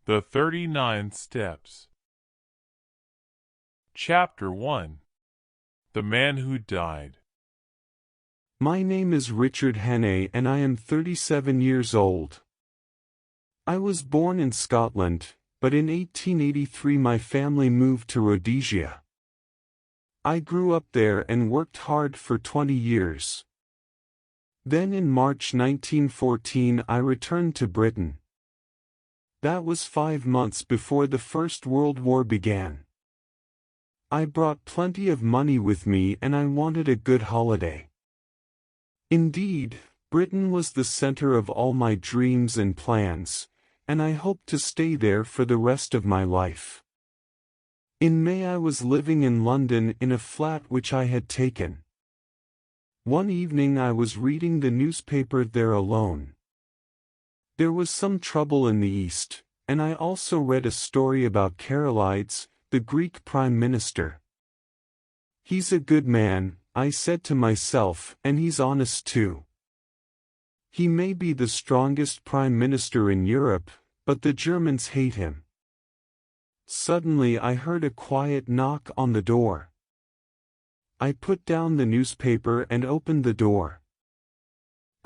The 39 Steps. Chapter 1. The Man Who Died. My name is Richard Hannay and I am 37 years old. I was born in Scotland, but in 1883 my family moved to Rhodesia. I grew up there and worked hard for 20 years. Then in March 1914 I returned to Britain. That was 5 months before the First World War began. I brought plenty of money with me and I wanted a good holiday. Indeed, Britain was the center of all my dreams and plans, and I hoped to stay there for the rest of my life. In May I was living in London in a flat which I had taken. One evening I was reading the newspaper there alone. There was some trouble in the East, and I also read a story about Carolides, the Greek Prime Minister. He's a good man, I said to myself, and he's honest too. He may be the strongest Prime Minister in Europe, but the Germans hate him. Suddenly I heard a quiet knock on the door. I put down the newspaper and opened the door.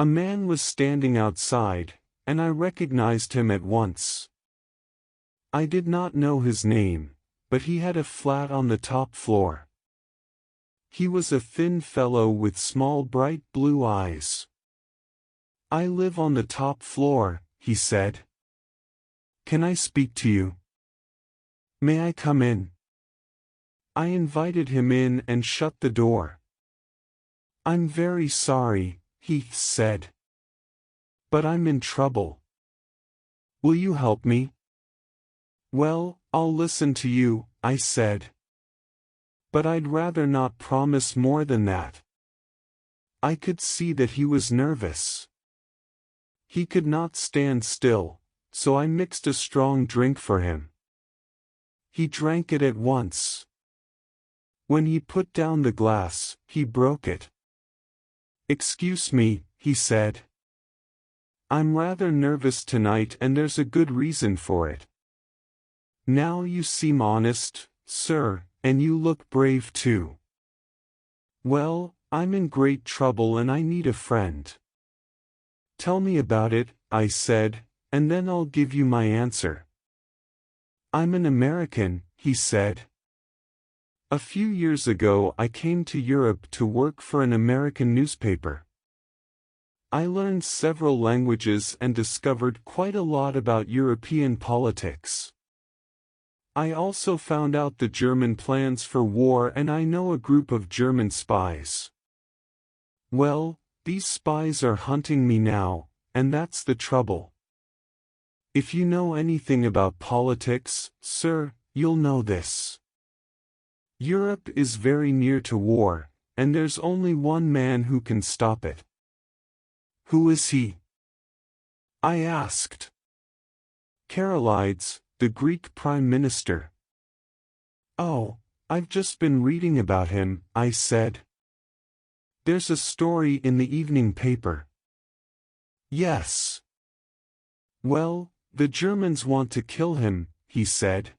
A man was standing outside, and I recognized him at once. I did not know his name, but he had a flat on the top floor. He was a thin fellow with small bright blue eyes. "I live on the top floor," he said. "Can I speak to you? May I come in?" I invited him in and shut the door. "I'm very sorry," he said. "But I'm in trouble. Will you help me?" "Well, I'll listen to you," I said. "But I'd rather not promise more than that." I could see that he was nervous. He could not stand still, so I mixed a strong drink for him. He drank it at once. When he put down the glass, he broke it. "Excuse me," he said. "I'm rather nervous tonight and there's a good reason for it." "Now you seem honest, sir, and you look brave too." "Well, I'm in great trouble and I need a friend." "Tell me about it," I said, "and then I'll give you my answer." "I'm an American," he said. "A few years ago I came to Europe to work for an American newspaper. I learned several languages and discovered quite a lot about European politics. I also found out the German plans for war and I know a group of German spies. Well, these spies are hunting me now, and that's the trouble. If you know anything about politics, sir, you'll know this. Europe is very near to war, and there's only one man who can stop it." "Who is he?" I asked. "Carolides, the Greek Prime Minister." "Oh, I've just been reading about him," I said. "There's a story in the evening paper." "Yes." "Well, the Germans want to kill him," he said.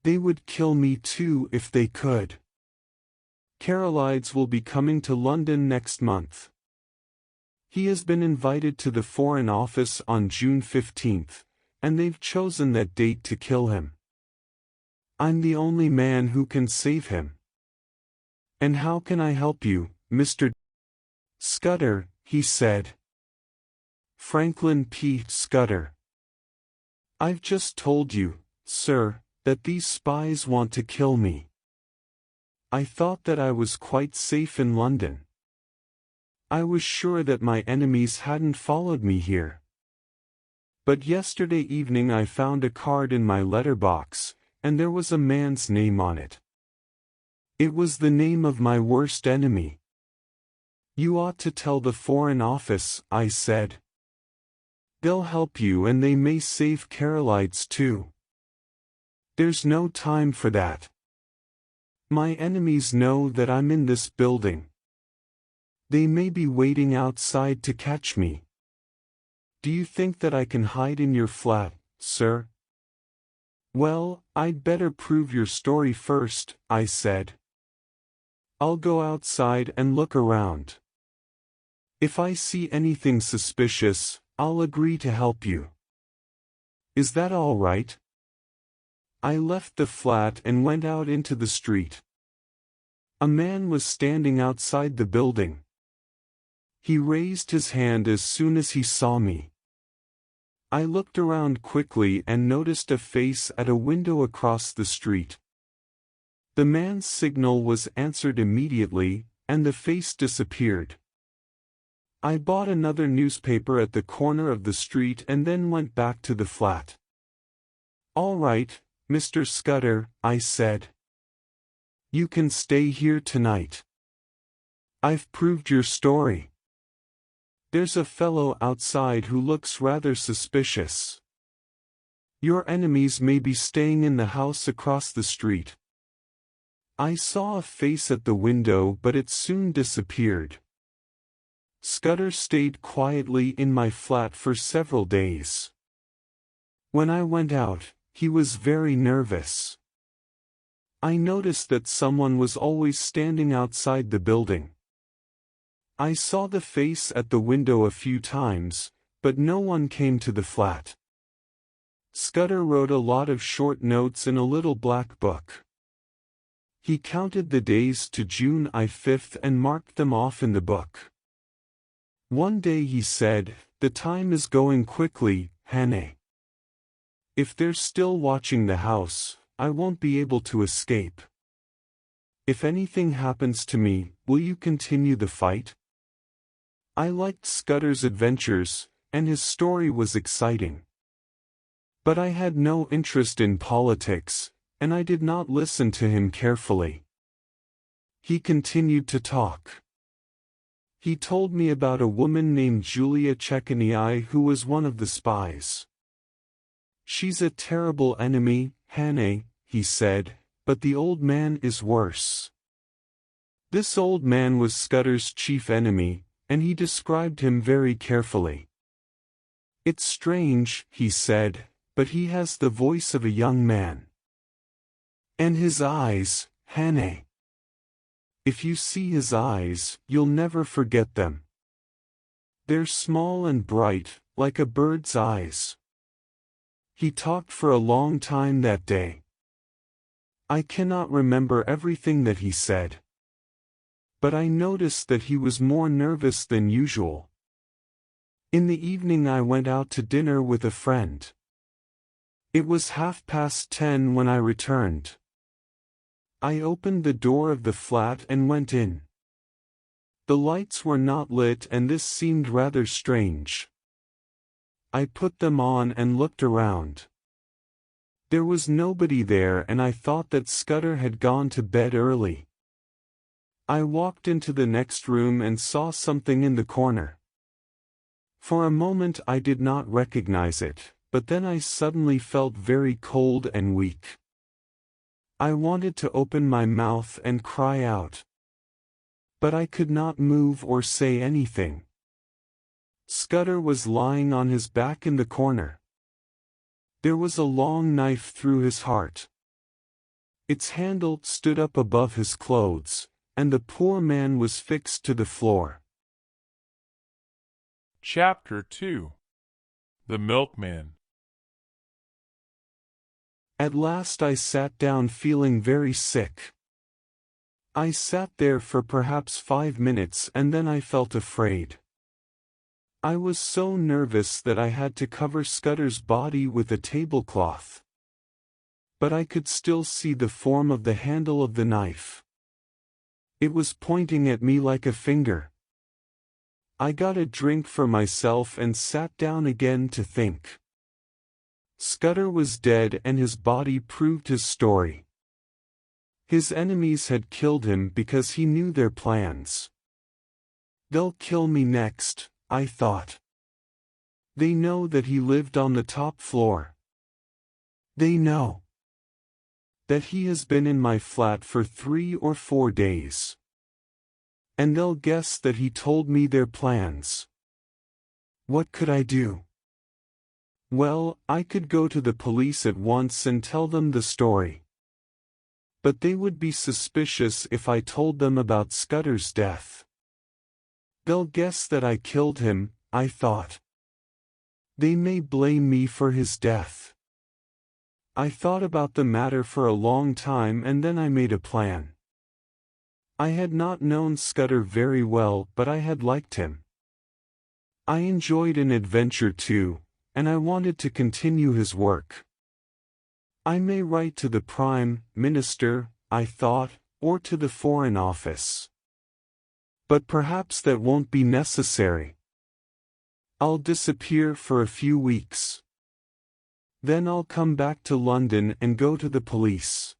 "They would kill me too if they could. Carolides will be coming to London next month. He has been invited to the Foreign Office on June 15th, and they've chosen that date to kill him. I'm the only man who can save him." "And how can I help you, Mr. Scutter?" he said. "Franklin P. Scutter. I've just told you, sir, that these spies want to kill me. I thought that I was quite safe in London. I was sure that my enemies hadn't followed me here. But yesterday evening I found a card in my letterbox, and there was a man's name on it. It was the name of my worst enemy." "You ought to tell the Foreign Office," I said. "They'll help you and they may save Carolides too." "There's no time for that. My enemies know that I'm in this building. They may be waiting outside to catch me. Do you think that I can hide in your flat, sir?" Well, I'd better prove your story first, I said. I'll go outside and look around. If I see anything suspicious, I'll agree to help you. Is that all right? I left the flat and went out into the street. A man was standing outside the building. He raised his hand as soon as he saw me. I looked around quickly and noticed a face at a window across the street. The man's signal was answered immediately, and the face disappeared. I bought another newspaper at the corner of the street and then went back to the flat. All right, Mr. Scutter, I said. You can stay here tonight. I've proved your story. There's a fellow outside who looks rather suspicious. Your enemies may be staying in the house across the street. I saw a face at the window, but it soon disappeared. Scutter stayed quietly in my flat for several days. When I went out, he was very nervous. I noticed that someone was always standing outside the building. I saw the face at the window a few times, but no one came to the flat. Scutter wrote a lot of short notes in a little black book. He counted the days to June 5th and marked them off in the book. One day he said, "The time is going quickly, Hannay. If they're still watching the house, I won't be able to escape. If anything happens to me, will you continue the fight?" I liked Scutter's adventures, and his story was exciting. But I had no interest in politics, and I did not listen to him carefully. He continued to talk. He told me about a woman named Julia Chekaniai who was one of the spies. She's a terrible enemy, Hannay, he said, but the old man is worse. This old man was Scutter's chief enemy, and he described him very carefully. It's strange, he said, but he has the voice of a young man. And his eyes, Hannay. If you see his eyes, you'll never forget them. They're small and bright, like a bird's eyes. He talked for a long time that day. I cannot remember everything that he said. But I noticed that he was more nervous than usual. In the evening I went out to dinner with a friend. It was 10:30 when I returned. I opened the door of the flat and went in. The lights were not lit and this seemed rather strange. I put them on and looked around. There was nobody there and I thought that Scutter had gone to bed early. I walked into the next room and saw something in the corner. For a moment I did not recognize it, but then I suddenly felt very cold and weak. I wanted to open my mouth and cry out. But I could not move or say anything. Scutter was lying on his back in the corner. There was a long knife through his heart. Its handle stood up above his clothes, and the poor man was fixed to the floor. Chapter 2. The Milkman. At last I sat down feeling very sick. I sat there for perhaps 5 minutes and then I felt afraid. I was so nervous that I had to cover Scutter's body with a tablecloth. But I could still see the form of the handle of the knife. It was pointing at me like a finger. I got a drink for myself and sat down again to think. Scutter was dead and his body proved his story. His enemies had killed him because he knew their plans. They'll kill me next, I thought. They know that he lived on the top floor. They know that he has been in my flat for 3 or 4 days. And they'll guess that he told me their plans. What could I do? Well, I could go to the police at once and tell them the story. But they would be suspicious if I told them about Scutter's death. They'll guess that I killed him, I thought. They may blame me for his death. I thought about the matter for a long time and then I made a plan. I had not known Scutter very well, but I had liked him. I enjoyed an adventure too, and I wanted to continue his work. I may write to the Prime Minister, I thought, or to the Foreign Office. But perhaps that won't be necessary. I'll disappear for a few weeks. Then I'll come back to London and go to the police.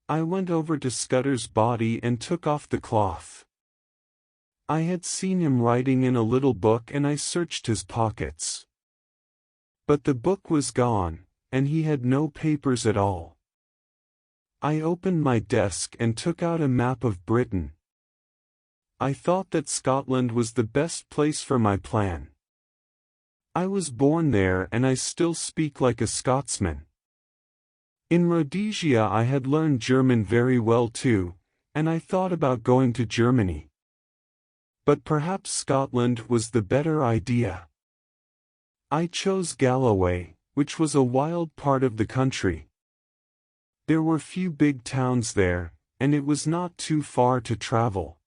I went over to Scutter's body and took off the cloth. I had seen him writing in a little book and I searched his pockets. But the book was gone, and he had no papers at all. I opened my desk and took out a map of Britain. I thought that Scotland was the best place for my plan. I was born there and I still speak like a Scotsman. In Rhodesia I had learned German very well too, and I thought about going to Germany. But perhaps Scotland was the better idea. I chose Galloway, which was a wild part of the country. There were few big towns there, and it was not too far to travel.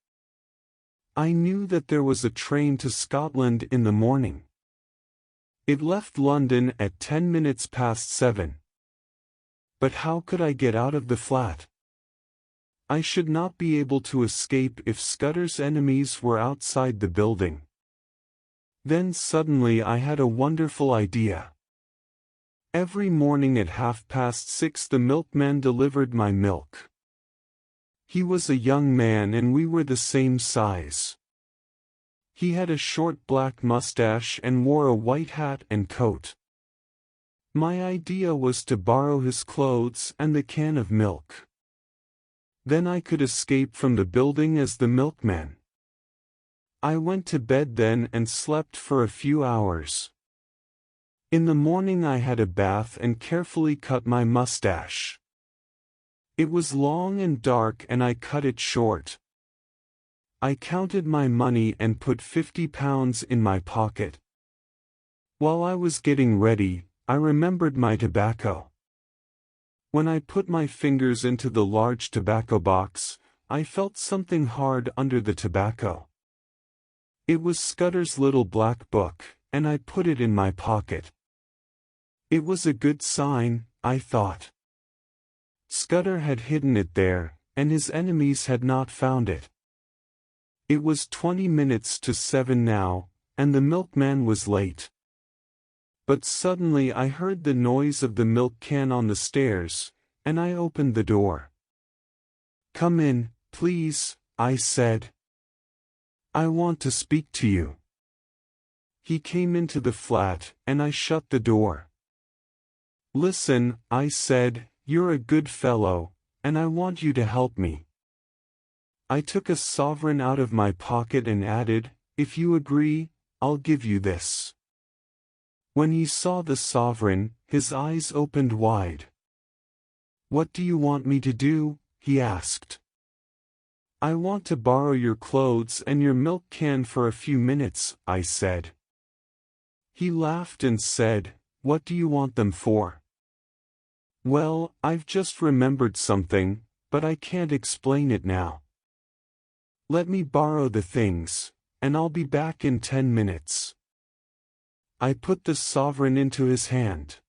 I knew that there was a train to Scotland in the morning. It left London at 7:10. But how could I get out of the flat? I should not be able to escape if Scutter's enemies were outside the building. Then suddenly I had a wonderful idea. Every morning at 6:30 the milkman delivered my milk. He was a young man and we were the same size. He had a short black mustache and wore a white hat and coat. My idea was to borrow his clothes and the can of milk. Then I could escape from the building as the milkman. I went to bed then and slept for a few hours. In the morning I had a bath and carefully cut my mustache. It was long and dark and I cut it short. I counted my money and put £50 in my pocket. While I was getting ready, I remembered my tobacco. When I put my fingers into the large tobacco box, I felt something hard under the tobacco. It was Scutter's little black book, and I put it in my pocket. It was a good sign, I thought. Scutter had hidden it there, and his enemies had not found it. It was 7:20 now, and the milkman was late. But suddenly I heard the noise of the milk can on the stairs, and I opened the door. "Come in, please," I said. "I want to speak to you." He came into the flat, and I shut the door. "Listen," I said, "you're a good fellow, and I want you to help me." I took a sovereign out of my pocket and added, "If you agree, I'll give you this." When he saw the sovereign, his eyes opened wide. "What do you want me to do?" he asked. "I want to borrow your clothes and your milk can for a few minutes," I said. He laughed and said, "What do you want them for?" "Well, I've just remembered something, but I can't explain it now. Let me borrow the things, and I'll be back in 10 minutes. I put the sovereign into his hand.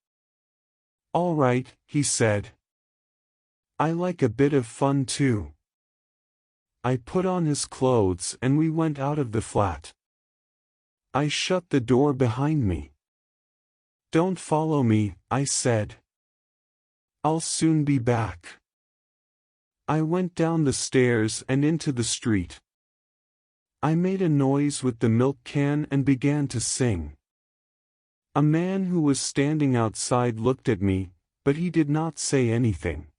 "All right," he said. "I like a bit of fun too." I put on his clothes and we went out of the flat. I shut the door behind me. "Don't follow me," I said. "I'll soon be back." I went down the stairs and into the street. I made a noise with the milk can and began to sing. A man who was standing outside looked at me, but he did not say anything.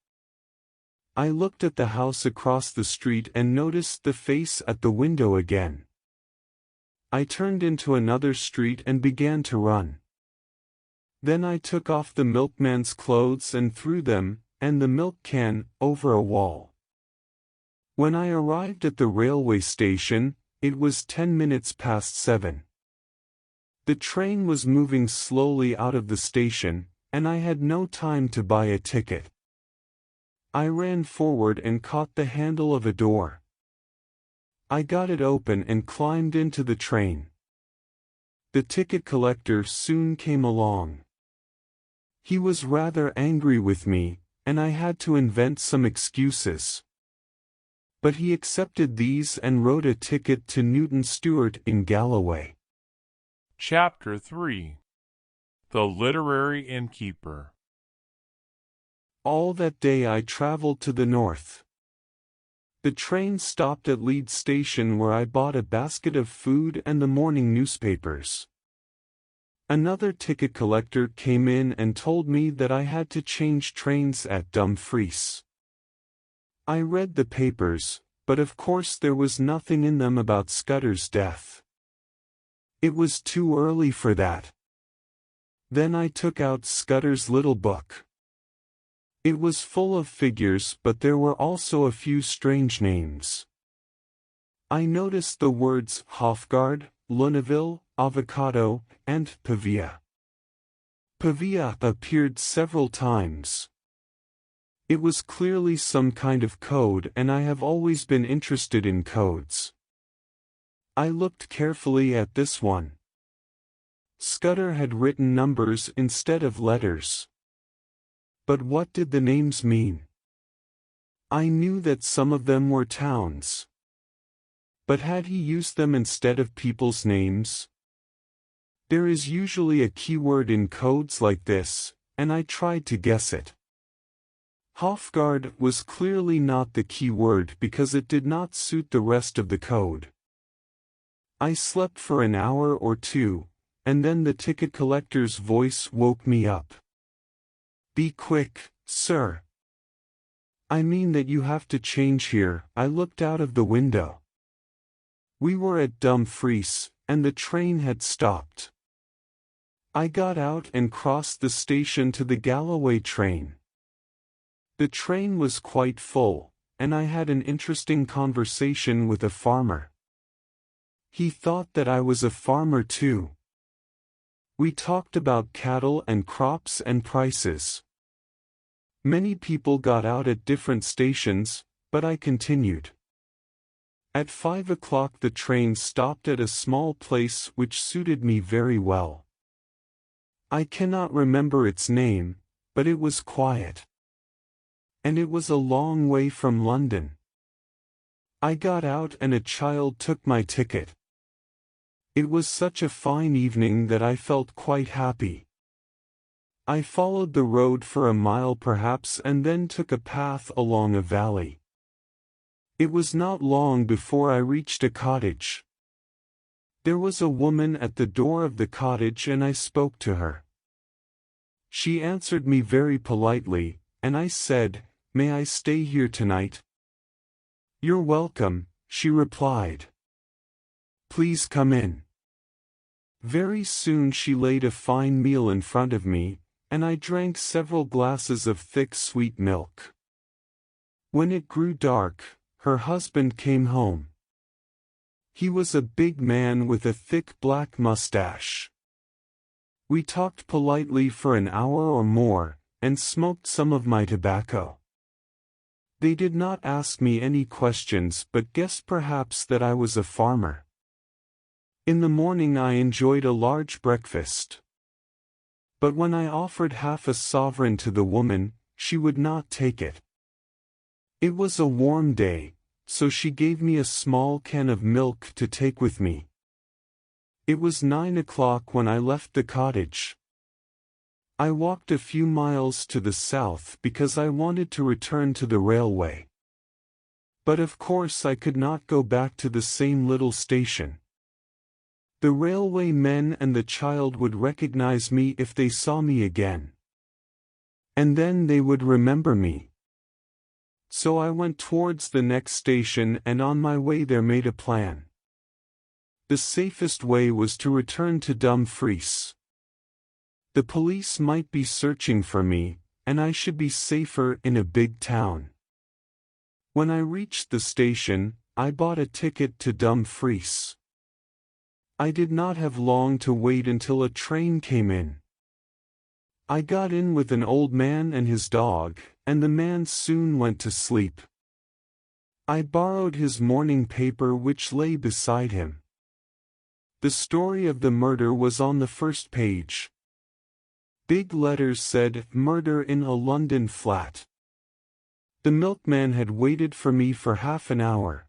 I looked at the house across the street and noticed the face at the window again. I turned into another street and began to run. Then I took off the milkman's clothes and threw them, and the milk can, over a wall. When I arrived at the railway station, it was 10 minutes past 7. The train was moving slowly out of the station, and I had no time to buy a ticket. I ran forward and caught the handle of a door. I got it open and climbed into the train. The ticket collector soon came along. He was rather angry with me, and I had to invent some excuses. But he accepted these and wrote a ticket to Newton Stewart in Galloway. Chapter 3. The Literary Innkeeper. All that day I traveled to the north. The train stopped at Leeds Station, where I bought a basket of food and the morning newspapers. Another ticket collector came in and told me that I had to change trains at Dumfries. I read the papers, but of course there was nothing in them about Scutter's death. It was too early for that. Then I took out Scutter's little book. It was full of figures, but there were also a few strange names. I noticed the words Hofgaard, Luneville, Avocado, and Pavia. Pavia appeared several times. It was clearly some kind of code, and I have always been interested in codes. I looked carefully at this one. Scutter had written numbers instead of letters. But what did the names mean? I knew that some of them were towns. But had he used them instead of people's names? There is usually a keyword in codes like this, and I tried to guess it. Hofgaard was clearly not the keyword because it did not suit the rest of the code. I slept for an hour or two, and then the ticket collector's voice woke me up. "Be quick, sir. I mean that you have to change here." I looked out of the window. We were at Dumfries, and the train had stopped. I got out and crossed the station to the Galloway train. The train was quite full, and I had an interesting conversation with a farmer. He thought that I was a farmer too. We talked about cattle and crops and prices. Many people got out at different stations, but I continued. At 5 o'clock the train stopped at a small place which suited me very well. I cannot remember its name, but it was quiet. And it was a long way from London. I got out and a child took my ticket. It was such a fine evening that I felt quite happy. I followed the road for a mile perhaps and then took a path along a valley. It was not long before I reached a cottage. There was a woman at the door of the cottage and I spoke to her. She answered me very politely, and I said, "May I stay here tonight?" "You're welcome," she replied. "Please come in." Very soon she laid a fine meal in front of me, and I drank several glasses of thick sweet milk. When it grew dark, her husband came home. He was a big man with a thick black mustache. We talked politely for an hour or more, and smoked some of my tobacco. They did not ask me any questions but guessed perhaps that I was a farmer. In the morning I enjoyed a large breakfast. But when I offered half a sovereign to the woman, she would not take it. It was a warm day, so she gave me a small can of milk to take with me. It was 9 o'clock when I left the cottage. I walked a few miles to the south because I wanted to return to the railway. But of course I could not go back to the same little station. The railway men and the child would recognize me if they saw me again. And then they would remember me. So I went towards the next station and on my way there made a plan. The safest way was to return to Dumfries. The police might be searching for me, and I should be safer in a big town. When I reached the station, I bought a ticket to Dumfries. I did not have long to wait until a train came in. I got in with an old man and his dog, and the man soon went to sleep. I borrowed his morning paper which lay beside him. The story of the murder was on the first page. Big letters said, "Murder in a London flat." The milkman had waited for me for half an hour.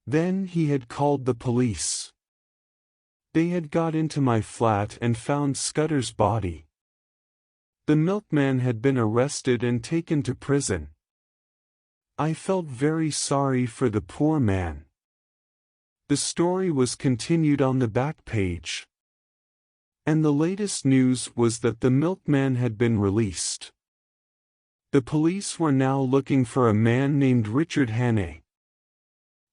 Then he had called the police. They had got into my flat and found Scutter's body. The milkman had been arrested and taken to prison. I felt very sorry for the poor man. The story was continued on the back page. And the latest news was that the milkman had been released. The police were now looking for a man named Richard Hannay.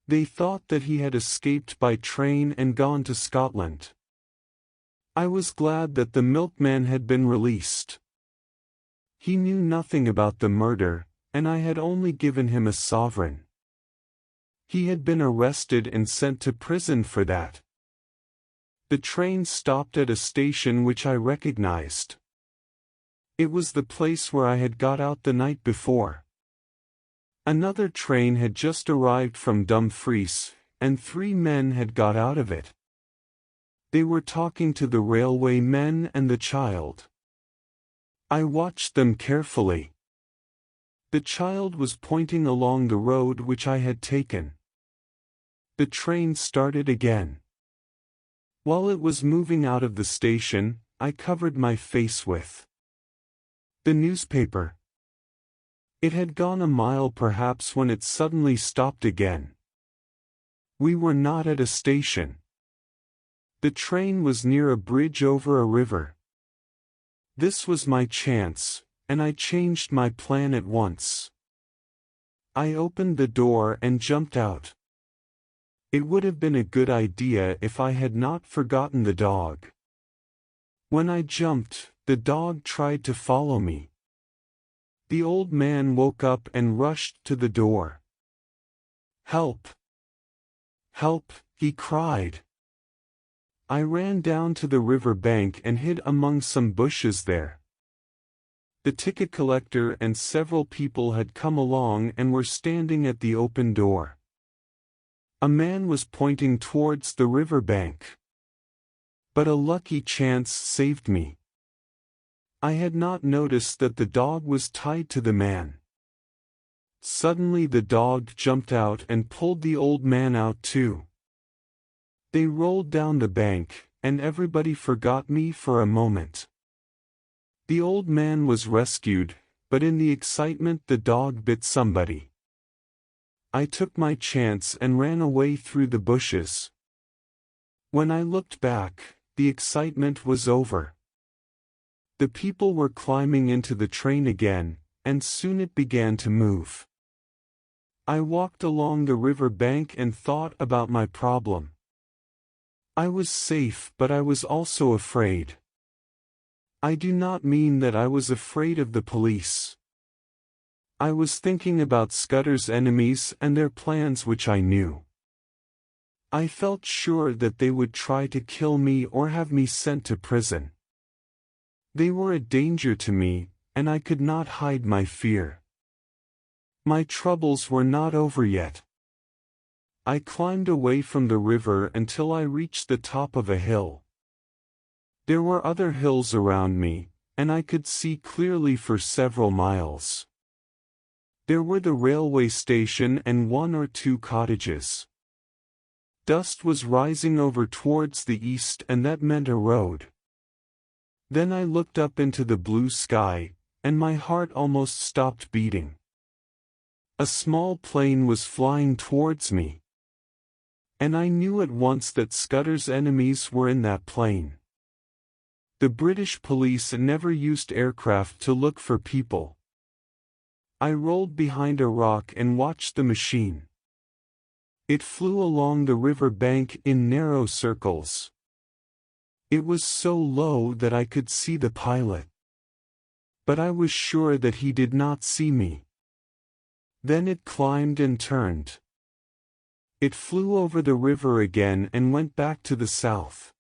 They thought that he had escaped by train and gone to Scotland. I was glad that the milkman had been released. He knew nothing about the murder, and I had only given him a sovereign. He had been arrested and sent to prison for that. The train stopped at a station which I recognized. It was the place where I had got out the night before. Another train had just arrived from Dumfries, and 3 men had got out of it. They were talking to the railway men and the child. I watched them carefully. The child was pointing along the road which I had taken. The train started again. While it was moving out of the station, I covered my face with the newspaper. It had gone a mile perhaps when it suddenly stopped again. We were not at a station. The train was near a bridge over a river. This was my chance, and I changed my plan at once. I opened the door and jumped out. It would have been a good idea if I had not forgotten the dog. When I jumped, the dog tried to follow me. The old man woke up and rushed to the door. "Help! Help!" he cried. I ran down to the river bank and hid among some bushes there. The ticket collector and several people had come along and were standing at the open door. A man was pointing towards the river bank. But a lucky chance saved me. I had not noticed that the dog was tied to the man. Suddenly the dog jumped out and pulled the old man out too. They rolled down the bank, and everybody forgot me for a moment. The old man was rescued, but in the excitement the dog bit somebody. I took my chance and ran away through the bushes. When I looked back, the excitement was over. The people were climbing into the train again, and soon it began to move. I walked along the river bank and thought about my problem. I was safe, but I was also afraid. I do not mean that I was afraid of the police. I was thinking about Scutter's enemies and their plans which I knew. I felt sure that they would try to kill me or have me sent to prison. They were a danger to me, and I could not hide my fear. My troubles were not over yet. I climbed away from the river until I reached the top of a hill. There were other hills around me, and I could see clearly for several miles. There were the railway station and 1 or 2 cottages. Dust was rising over towards the east, and that meant a road. Then I looked up into the blue sky, and my heart almost stopped beating. A small plane was flying towards me. And I knew at once that Scutter's enemies were in that plane. The British police never used aircraft to look for people. I rolled behind a rock and watched the machine. It flew along the river bank in narrow circles. It was so low that I could see the pilot. But I was sure that he did not see me. Then it climbed and turned. It flew over the river again and went back to the south.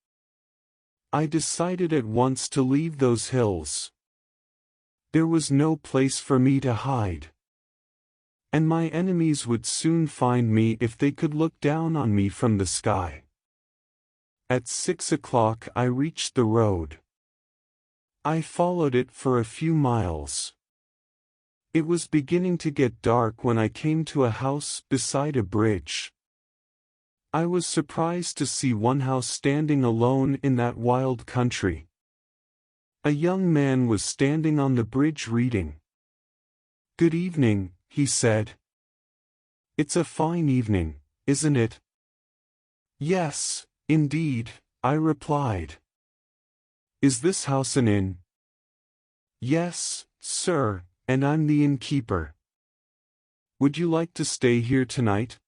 I decided at once to leave those hills. There was no place for me to hide. And my enemies would soon find me if they could look down on me from the sky. At 6 o'clock I reached the road. I followed it for a few miles. It was beginning to get dark when I came to a house beside a bridge. I was surprised to see one house standing alone in that wild country. A young man was standing on the bridge reading. "Good evening," he said. "It's a fine evening, isn't it?" "Yes, indeed," I replied. "Is this house an inn?" "Yes, sir, and I'm the innkeeper." "Would you like to stay here tonight?"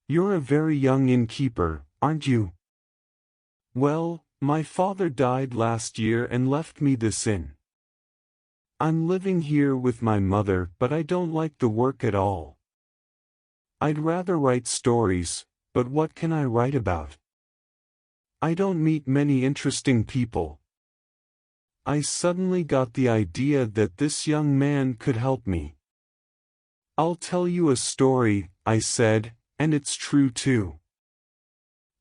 "You're a very young innkeeper, aren't you?" "Well, my father died last year and left me this inn. I'm living here with my mother, but I don't like the work at all. I'd rather write stories, but what can I write about? I don't meet many interesting people." I suddenly got the idea that this young man could help me. "I'll tell you a story," I said, "and it's true too.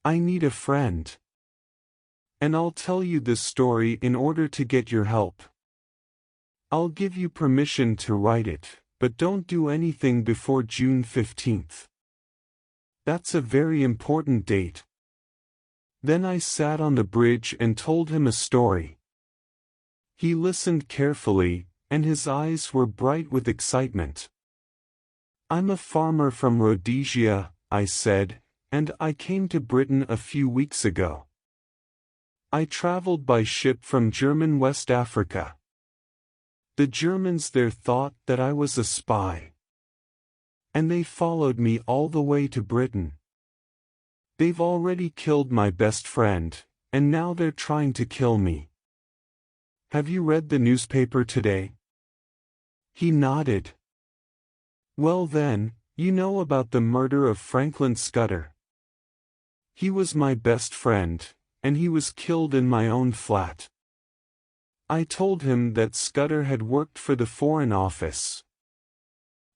I need a friend. And I'll tell you this story in order to get your help. I'll give you permission to write it, but don't do anything before June 15th. That's a very important date." Then I sat on the bridge and told him a story. He listened carefully, and his eyes were bright with excitement. "I'm a farmer from Rhodesia," I said, "and I came to Britain a few weeks ago. I traveled by ship from German West Africa. The Germans there thought that I was a spy. And they followed me all the way to Britain. They've already killed my best friend, and now they're trying to kill me. Have you read the newspaper today?" He nodded. "Well then, you know about the murder of Franklin Scutter. He was my best friend, and he was killed in my own flat." I told him that Scutter had worked for the Foreign Office.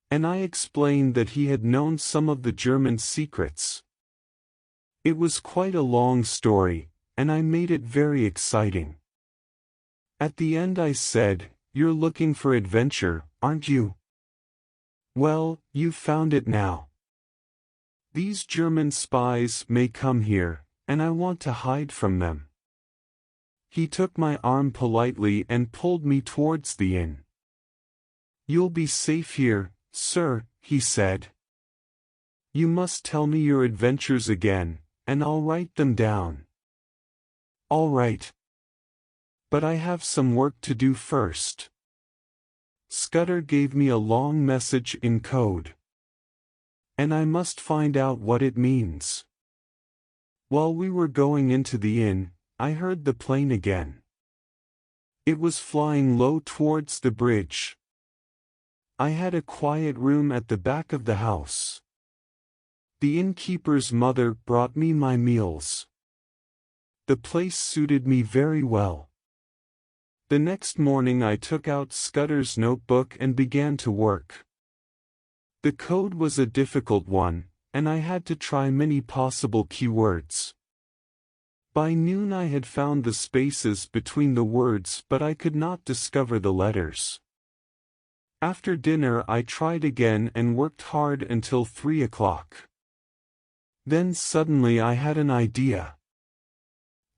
And I explained that he had known some of the German secrets. It was quite a long story, and I made it very exciting. At the end I said, "You're looking for adventure, aren't you? Well, you've found it now. These German spies may come here, and I want to hide from them." He took my arm politely and pulled me towards the inn. "You'll be safe here, sir," he said. "You must tell me your adventures again, and I'll write them down." "All right. But I have some work to do first." Scutter gave me a long message in code. And I must find out what it means. While we were going into the inn, I heard the plane again. It was flying low towards the bridge. I had a quiet room at the back of the house. The innkeeper's mother brought me my meals. The place suited me very well. The next morning I took out Scutter's notebook and began to work. The code was a difficult one, and I had to try many possible keywords. By noon I had found the spaces between the words, but I could not discover the letters. After dinner I tried again and worked hard until 3 o'clock. Then suddenly I had an idea.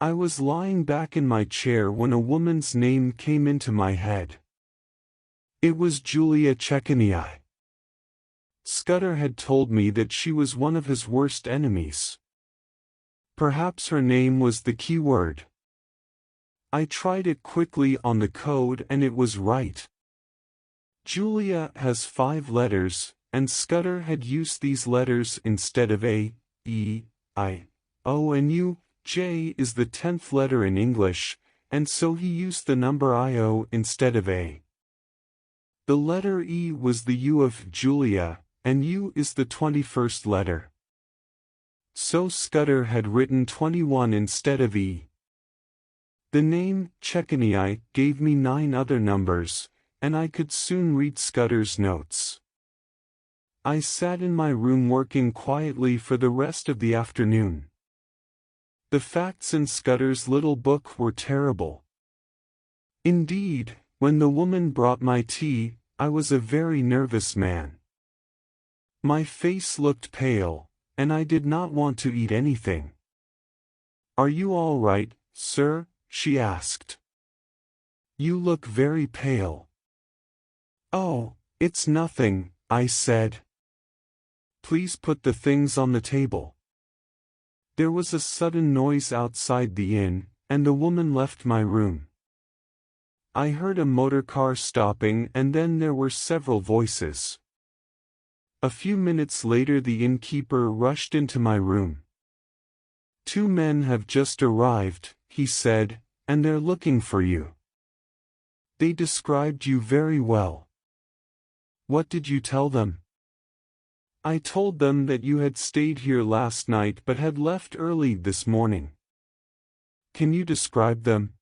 I was lying back in my chair when a woman's name came into my head. It was Julia Czechaniai. Scutter had told me that she was one of his worst enemies. Perhaps her name was the key word. I tried it quickly on the code and it was right. Julia has 5 letters, and Scutter had used these letters instead of A, E, I, O and U, J is the 10th letter in English, and so he used the number IO instead of A. The letter E was the U of Julia, and U is the 21st letter. So Scutter had written 21 instead of E. The name, Checkenii, gave me 9 other numbers, and I could soon read Scutter's notes. I sat in my room working quietly for the rest of the afternoon. The facts in Scutter's little book were terrible. Indeed, when the woman brought my tea, I was a very nervous man. My face looked pale, and I did not want to eat anything. "Are you all right, sir?" she asked. "You look very pale." "Oh, it's nothing," I said. "Please put the things on the table." There was a sudden noise outside the inn, and the woman left my room. I heard a motor car stopping, and then there were several voices. A few minutes later the innkeeper rushed into my room. "Two men have just arrived," he said, "and they're looking for you. They described you very well." "What did you tell them?" "I told them that you had stayed here last night but had left early this morning." "Can you describe them?"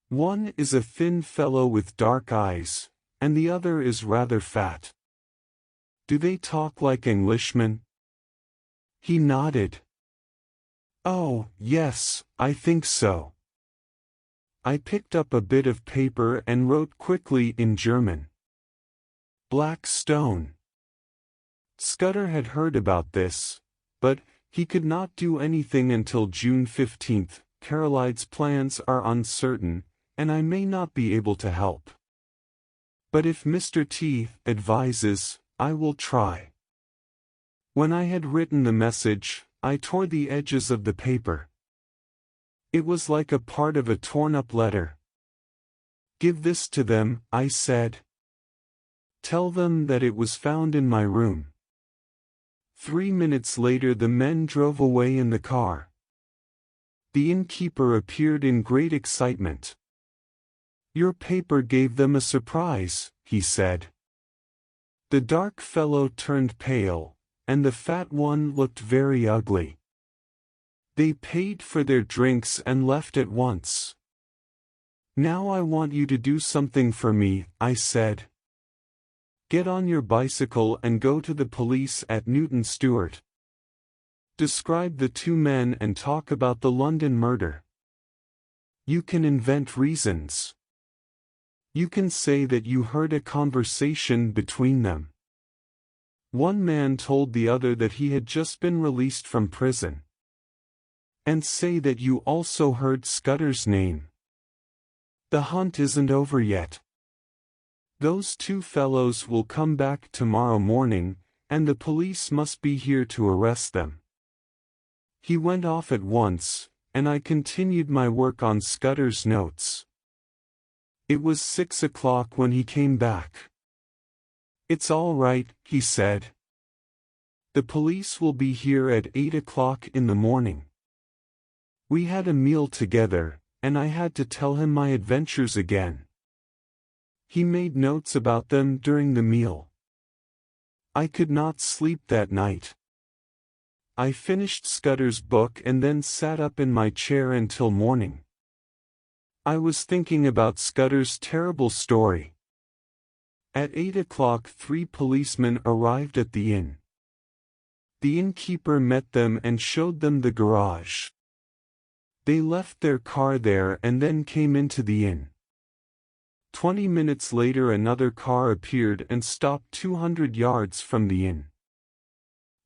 "One is a thin fellow with dark eyes, and the other is rather fat." "Do they talk like Englishmen?" He nodded. "Oh, yes, I think so." I picked up a bit of paper and wrote quickly in German. "Black Stone." Scutter had heard about this, but he could not do anything until June 15th. Carolide's plans are uncertain, and I may not be able to help. But if Mr. T advises, I will try. When I had written the message, I tore the edges of the paper. It was like a part of a torn-up letter. "Give this to them," I said. "Tell them that it was found in my room." 3 minutes later the men drove away in the car. The innkeeper appeared in great excitement. "Your paper gave them a surprise," he said. The dark fellow turned pale, and the fat one looked very ugly. They paid for their drinks and left at once. "Now I want you to do something for me," I said. "Get on your bicycle and go to the police at Newton Stewart. Describe the two men and talk about the London murder. You can invent reasons. You can say that you heard a conversation between them. One man told the other that he had just been released from prison. And say that you also heard Scutter's name. The hunt isn't over yet. Those two fellows will come back tomorrow morning, and the police must be here to arrest them." He went off at once, and I continued my work on Scutter's notes. It was 6 o'clock when he came back. "It's all right," he said. "The police will be here at 8 o'clock in the morning." We had a meal together, and I had to tell him my adventures again. He made notes about them during the meal. I could not sleep that night. I finished Scutter's book and then sat up in my chair until morning. I was thinking about Scutter's terrible story. At 8 o'clock 3 policemen arrived at the inn. The innkeeper met them and showed them the garage. They left their car there and then came into the inn. 20 minutes later another car appeared and stopped 200 yards from the inn.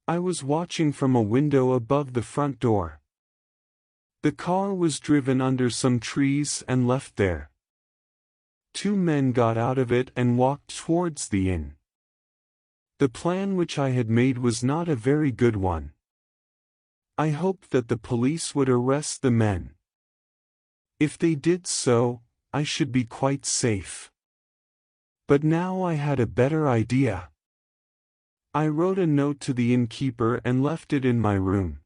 I was watching from a window above the front door. The car was driven under some trees and left there. 2 men got out of it and walked towards the inn. The plan which I had made was not a very good one. I hoped that the police would arrest the men. If they did so, I should be quite safe. But now I had a better idea. I wrote a note to the innkeeper and left it in my room.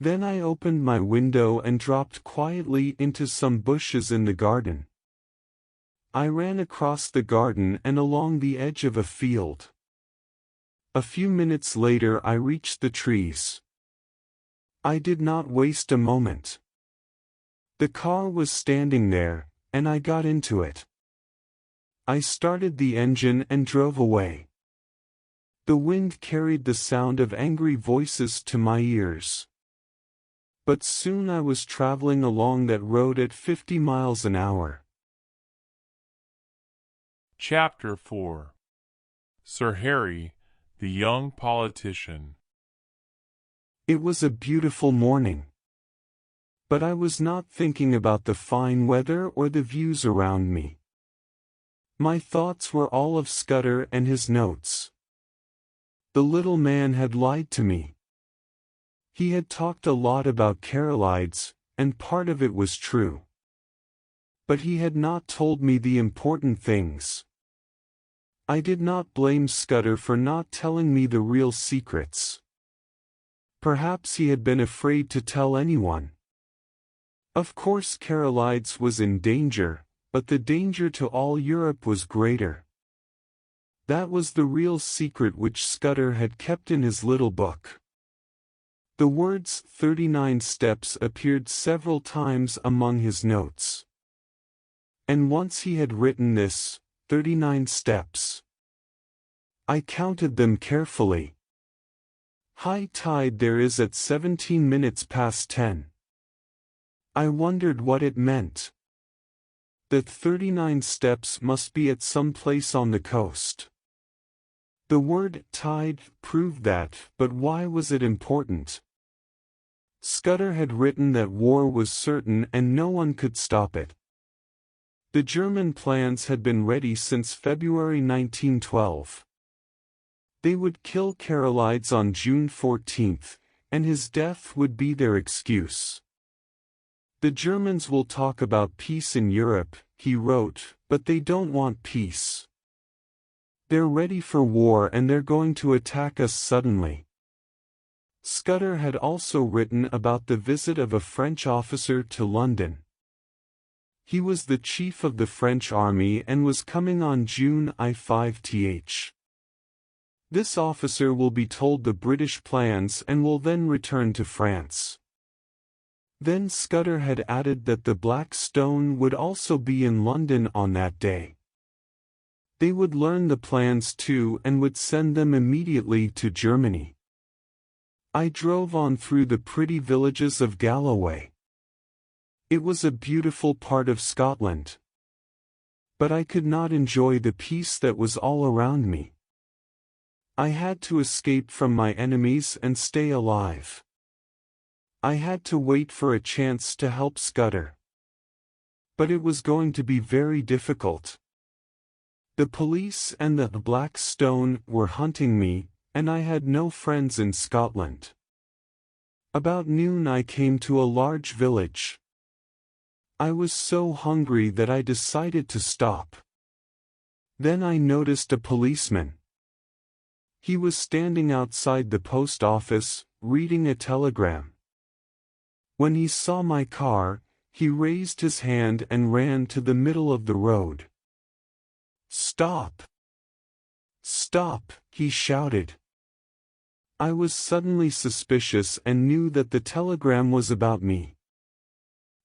Then I opened my window and dropped quietly into some bushes in the garden. I ran across the garden and along the edge of a field. A few minutes later I reached the trees. I did not waste a moment. The car was standing there, and I got into it. I started the engine and drove away. The wind carried the sound of angry voices to my ears. But soon I was traveling along that road at 50 miles an hour. Chapter 4. Sir Harry, the Young Politician. It was a beautiful morning. But I was not thinking about the fine weather or the views around me. My thoughts were all of Scutter and his notes. The little man had lied to me. He had talked a lot about Carolides, and part of it was true. But he had not told me the important things. I did not blame Scutter for not telling me the real secrets. Perhaps he had been afraid to tell anyone. Of course Carolides was in danger, but the danger to all Europe was greater. That was the real secret which Scutter had kept in his little book. The words 39 steps appeared several times among his notes. And once he had written this, 39 steps. I counted them carefully. High tide there is at 17 minutes past 10. I wondered what it meant. That 39 steps must be at some place on the coast. The word tide proved that, but why was it important? Scutter had written that war was certain and no one could stop it. The German plans had been ready since February 1912. They would kill Carolides on June 14, and his death would be their excuse. The Germans will talk about peace in Europe, he wrote, but they don't want peace. They're ready for war and they're going to attack us suddenly. Scutter had also written about the visit of a French officer to London. He was the chief of the French army and was coming on June 5th. This officer will be told the British plans and will then return to France. Then Scutter had added that the Black Stone would also be in London on that day. They would learn the plans too and would send them immediately to Germany. I drove on through the pretty villages of Galloway. It was a beautiful part of Scotland. But I could not enjoy the peace that was all around me. I had to escape from my enemies and stay alive. I had to wait for a chance to help Scutter. But it was going to be very difficult. The police and the Black Stone were hunting me, and I had no friends in Scotland. About noon I came to a large village. I was so hungry that I decided to stop. Then I noticed a policeman. He was standing outside the post office, reading a telegram. When he saw my car, he raised his hand and ran to the middle of the road. "Stop! Stop!" he shouted. I was suddenly suspicious and knew that the telegram was about me.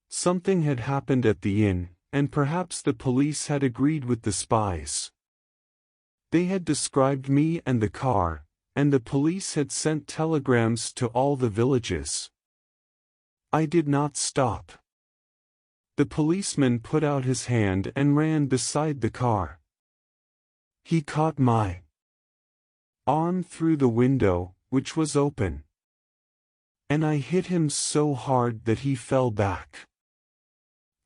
Something had happened at the inn, and perhaps the police had agreed with the spies. They had described me and the car, and the police had sent telegrams to all the villages. I did not stop. The policeman put out his hand and ran beside the car. He caught my arm through the window, which was open. And I hit him so hard that he fell back.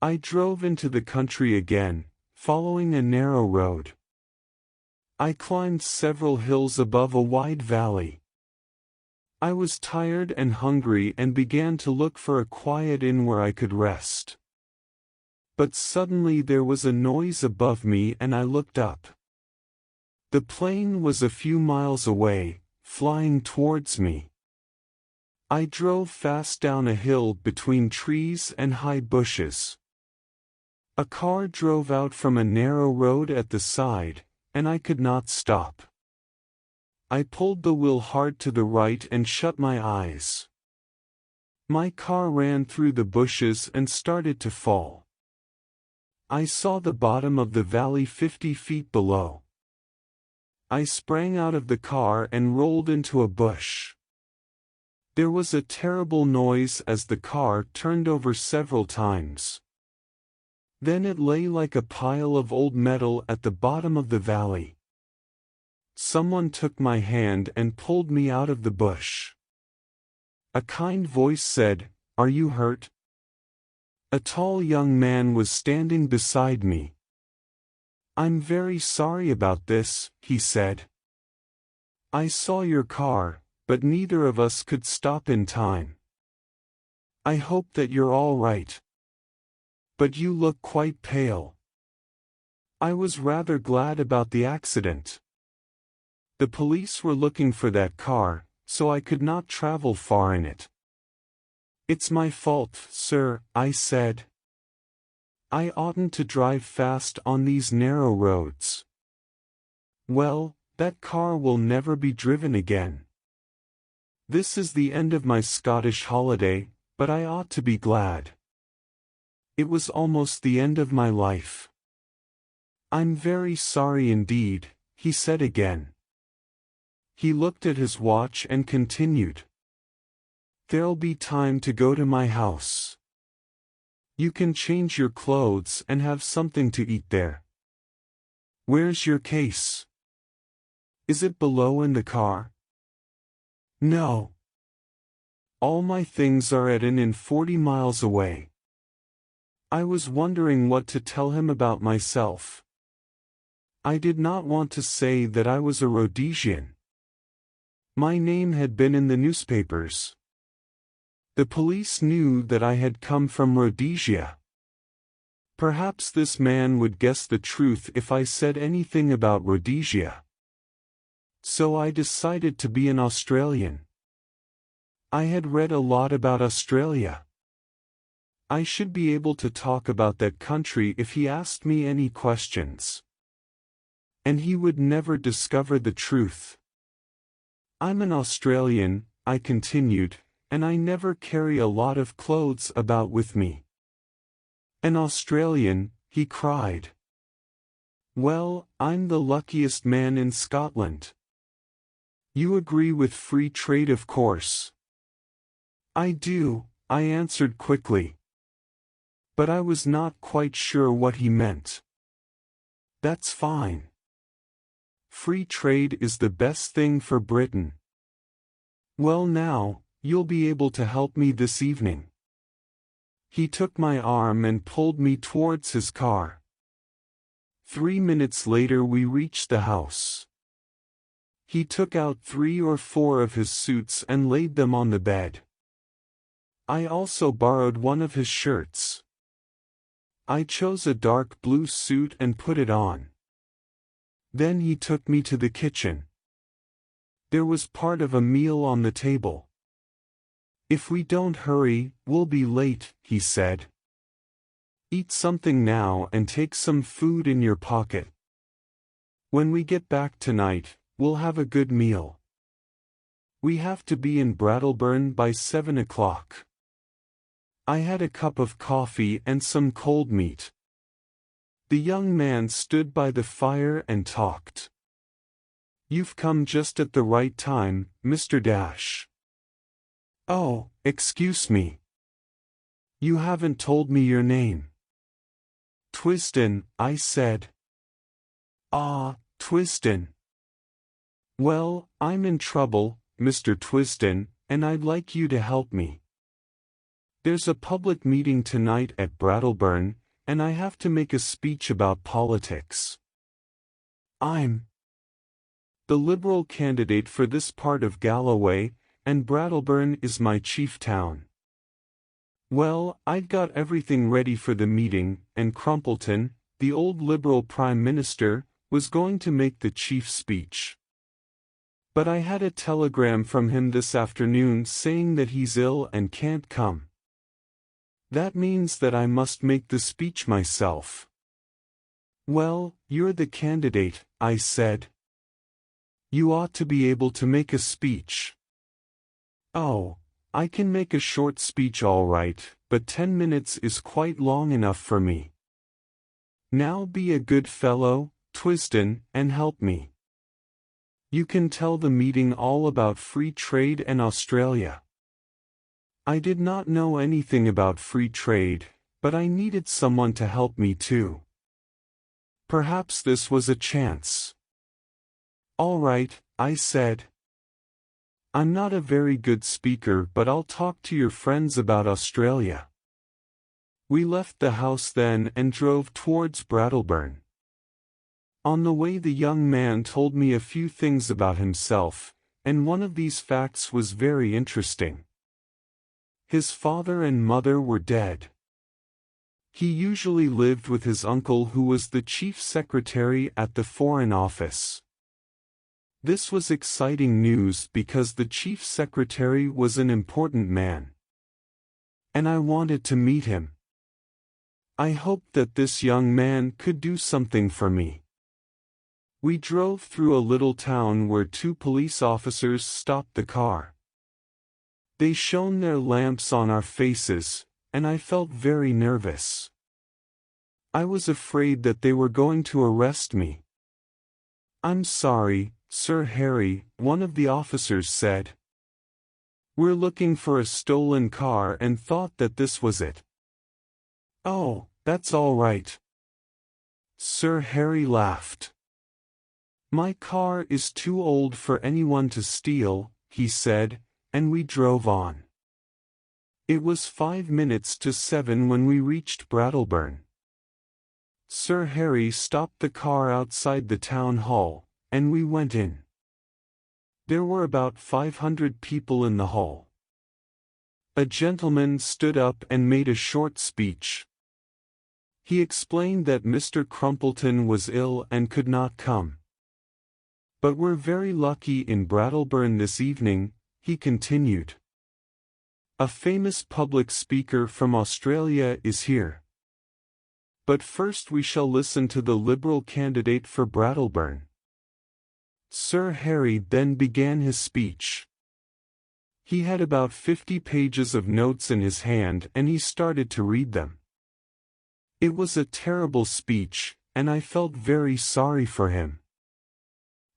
I drove into the country again, following a narrow road. I climbed several hills above a wide valley. I was tired and hungry and began to look for a quiet inn where I could rest. But suddenly there was a noise above me and I looked up. The plane was a few miles away, flying towards me. I drove fast down a hill between trees and high bushes. A car drove out from a narrow road at the side, and I could not stop. I pulled the wheel hard to the right and shut my eyes. My car ran through the bushes and started to fall. I saw the bottom of the valley 50 feet below. I sprang out of the car and rolled into a bush. There was a terrible noise as the car turned over several times. Then it lay like a pile of old metal at the bottom of the valley. Someone took my hand and pulled me out of the bush. A kind voice said, "Are you hurt?" A tall young man was standing beside me. "I'm very sorry about this," he said. "I saw your car, but neither of us could stop in time. I hope that you're all right. But you look quite pale." I was rather glad about the accident. The police were looking for that car, so I could not travel far in it. "It's my fault, sir," I said. "I oughtn't to drive fast on these narrow roads." "Well, that car will never be driven again. This is the end of my Scottish holiday, but I ought to be glad. It was almost the end of my life." "I'm very sorry indeed," he said again. He looked at his watch and continued. "There'll be time to go to my house. You can change your clothes and have something to eat there. Where's your case? Is it below in the car?" "No. All my things are at an inn 40 miles away." I was wondering what to tell him about myself. I did not want to say that I was a Rhodesian. My name had been in the newspapers. The police knew that I had come from Rhodesia. Perhaps this man would guess the truth if I said anything about Rhodesia. So I decided to be an Australian. I had read a lot about Australia. I should be able to talk about that country if he asked me any questions. And he would never discover the truth. "I'm an Australian," I continued, "and I never carry a lot of clothes about with me." "An Australian," he cried. "Well, I'm the luckiest man in Scotland. You agree with free trade, of course." "I do," I answered quickly. But I was not quite sure what he meant. "That's fine. Free trade is the best thing for Britain. Well now, you'll be able to help me this evening." He took my arm and pulled me towards his car. 3 minutes later we reached the house. He took out 3 or 4 of his suits and laid them on the bed. I also borrowed one of his shirts. I chose a dark blue suit and put it on. Then he took me to the kitchen. There was part of a meal on the table. "If we don't hurry, we'll be late," he said. "Eat something now and take some food in your pocket. When we get back tonight, we'll have a good meal. We have to be in Brattlebern by 7 o'clock." I had a cup of coffee and some cold meat. The young man stood by the fire and talked. "You've come just at the right time, Mr. Dash." "Oh, excuse me. You haven't told me your name." "Twisden," I said. "Ah, Twisden. Well, I'm in trouble, Mr. Twisden, and I'd like you to help me. There's a public meeting tonight at Brattlebern, and I have to make a speech about politics. I'm the Liberal candidate for this part of Galloway, and Brattlebern is my chief town. Well, I'd got everything ready for the meeting, and Crumpleton, the old Liberal Prime Minister, was going to make the chief speech. But I had a telegram from him this afternoon saying that he's ill and can't come. That means that I must make the speech myself. Well, you're the candidate, I said. You ought to be able to make a speech. Oh, I can make a short speech all right, but 10 minutes is quite long enough for me. Now be a good fellow, Twisden, and help me. You can tell the meeting all about free trade and Australia. I did not know anything about free trade, but I needed someone to help me too. Perhaps this was a chance. All right, I said. I'm not a very good speaker, but I'll talk to your friends about Australia. We left the house then and drove towards Brattleburn. On the way the young man told me a few things about himself, and one of these facts was very interesting. His father and mother were dead. He usually lived with his uncle who was the chief secretary at the Foreign Office. This was exciting news because the chief secretary was an important man. And I wanted to meet him. I hoped that this young man could do something for me. We drove through a little town where 2 police officers stopped the car. They shone their lamps on our faces, and I felt very nervous. I was afraid that they were going to arrest me. I'm sorry, Sir Harry, one of the officers said. We're looking for a stolen car and thought that this was it. Oh, that's all right. Sir Harry laughed. My car is too old for anyone to steal, he said, and we drove on. It was 5 minutes to 7 when we reached Brattleburn. Sir Harry stopped the car outside the town hall, and we went in. There were about 500 people in the hall. A gentleman stood up and made a short speech. He explained that Mr. Crumpleton was ill and could not come. But we're very lucky in Brattleburn this evening, he continued. A famous public speaker from Australia is here. But first we shall listen to the Liberal candidate for Brattleburn. Sir Harry then began his speech. He had about 50 pages of notes in his hand and he started to read them. It was a terrible speech, and I felt very sorry for him.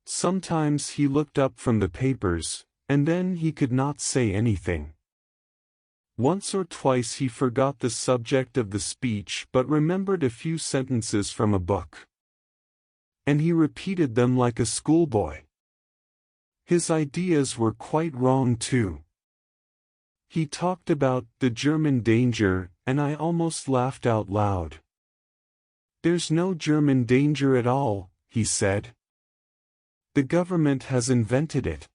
Sometimes he looked up from the papers, and then he could not say anything. Once or twice he forgot the subject of the speech but remembered a few sentences from a book. And he repeated them like a schoolboy. His ideas were quite wrong too. He talked about the German danger, and I almost laughed out loud. There's no German danger at all, he said. The government has invented it.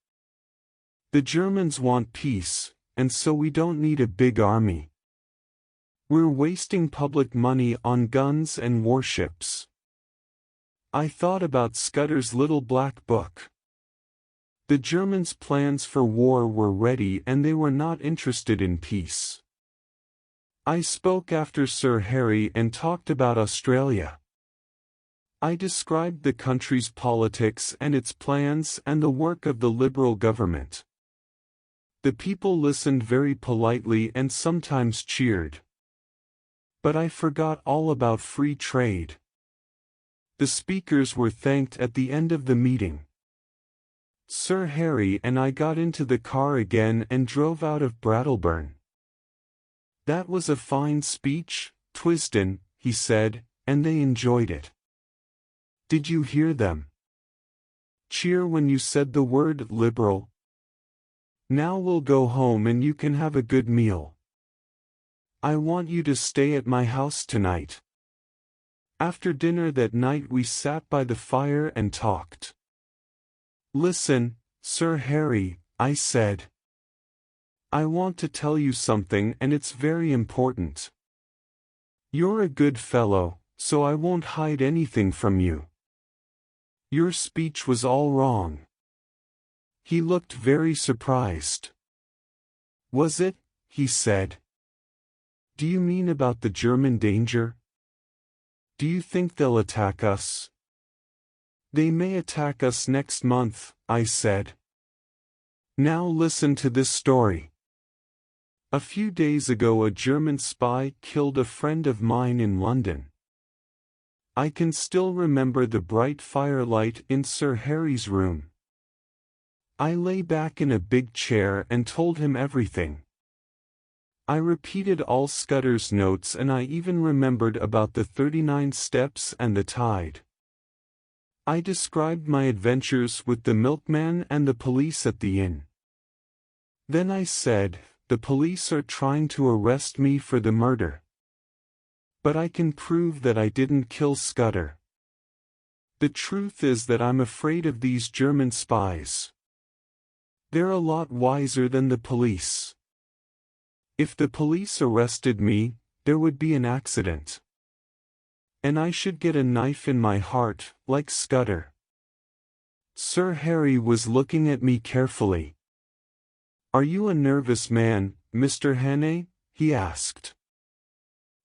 The Germans want peace, and so we don't need a big army. We're wasting public money on guns and warships. I thought about Scutter's little black book. The Germans' plans for war were ready and they were not interested in peace. I spoke after Sir Harry and talked about Australia. I described the country's politics and its plans and the work of the Liberal government. The people listened very politely and sometimes cheered. But I forgot all about free trade. The speakers were thanked at the end of the meeting. Sir Harry and I got into the car again and drove out of Brattleburn. That was a fine speech, Twisden, he said, and they enjoyed it. Did you hear them? Cheer when you said the word Liberal. Now we'll go home and you can have a good meal. I want you to stay at my house tonight. After dinner that night we sat by the fire and talked. Listen, Sir Harry, I said. I want to tell you something and it's very important. You're a good fellow, so I won't hide anything from you. Your speech was all wrong. He looked very surprised. Was it? He said. Do you mean about the German danger? Do you think they'll attack us? They may attack us next month, I said. Now listen to this story. A few days ago a German spy killed a friend of mine in London. I can still remember the bright firelight in Sir Harry's room. I lay back in a big chair and told him everything. I repeated all Scutter's notes and I even remembered about the 39 steps and the tide. I described my adventures with the milkman and the police at the inn. Then I said, the police are trying to arrest me for the murder. But I can prove that I didn't kill Scutter. The truth is that I'm afraid of these German spies. They're a lot wiser than the police. If the police arrested me, there would be an accident. And I should get a knife in my heart, like Scutter. Sir Harry was looking at me carefully. Are you a nervous man, Mr. Hannay? He asked.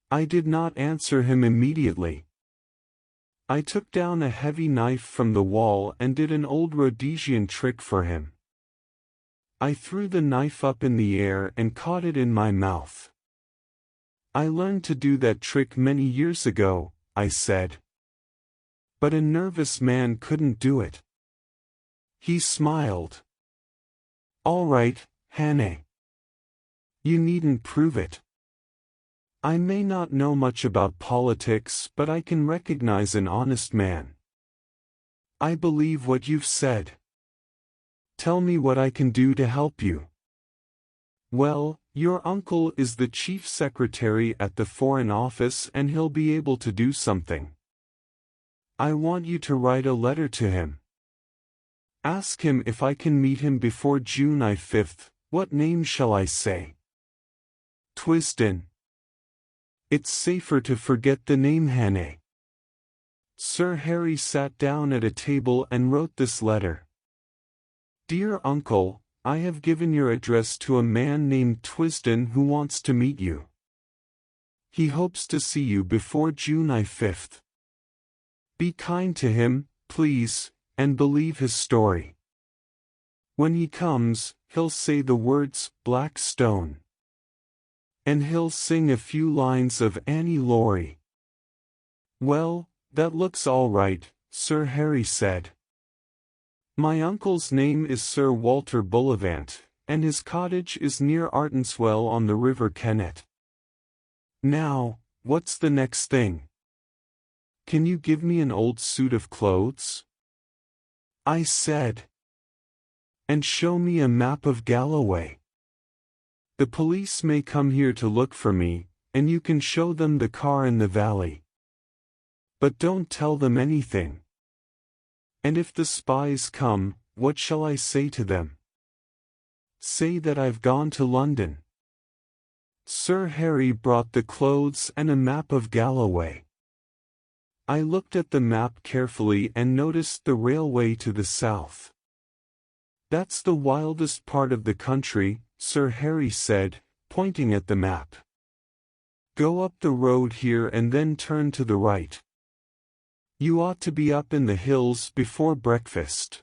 I did not answer him immediately. I took down a heavy knife from the wall and did an old Rhodesian trick for him. I threw the knife up in the air and caught it in my mouth. I learned to do that trick many years ago, I said. But a nervous man couldn't do it. He smiled. All right, Hannay. You needn't prove it. I may not know much about politics, but I can recognize an honest man. I believe what you've said. Tell me what I can do to help you. Well, your uncle is the chief secretary at the Foreign Office and he'll be able to do something. I want you to write a letter to him. Ask him if I can meet him before June 5th. What name shall I say? Twisden. It's safer to forget the name Hannay. Sir Harry sat down at a table and wrote this letter. Dear Uncle, I have given your address to a man named Twisden who wants to meet you. He hopes to see you before June 5th. Be kind to him, please, and believe his story. When he comes, he'll say the words, Black Stone. And he'll sing a few lines of Annie Laurie. Well, that looks all right, Sir Harry said. My uncle's name is Sir Walter Bullivant, and his cottage is near Artenswell on the River Kennet. Now, what's the next thing? Can you give me an old suit of clothes? I said. And show me a map of Galloway. The police may come here to look for me, and you can show them the car in the valley. But don't tell them anything. And if the spies come, what shall I say to them? Say that I've gone to London. Sir Harry brought the clothes and a map of Galloway. I looked at the map carefully and noticed the railway to the south. That's the wildest part of the country, Sir Harry said, pointing at the map. Go up the road here and then turn to the right. You ought to be up in the hills before breakfast.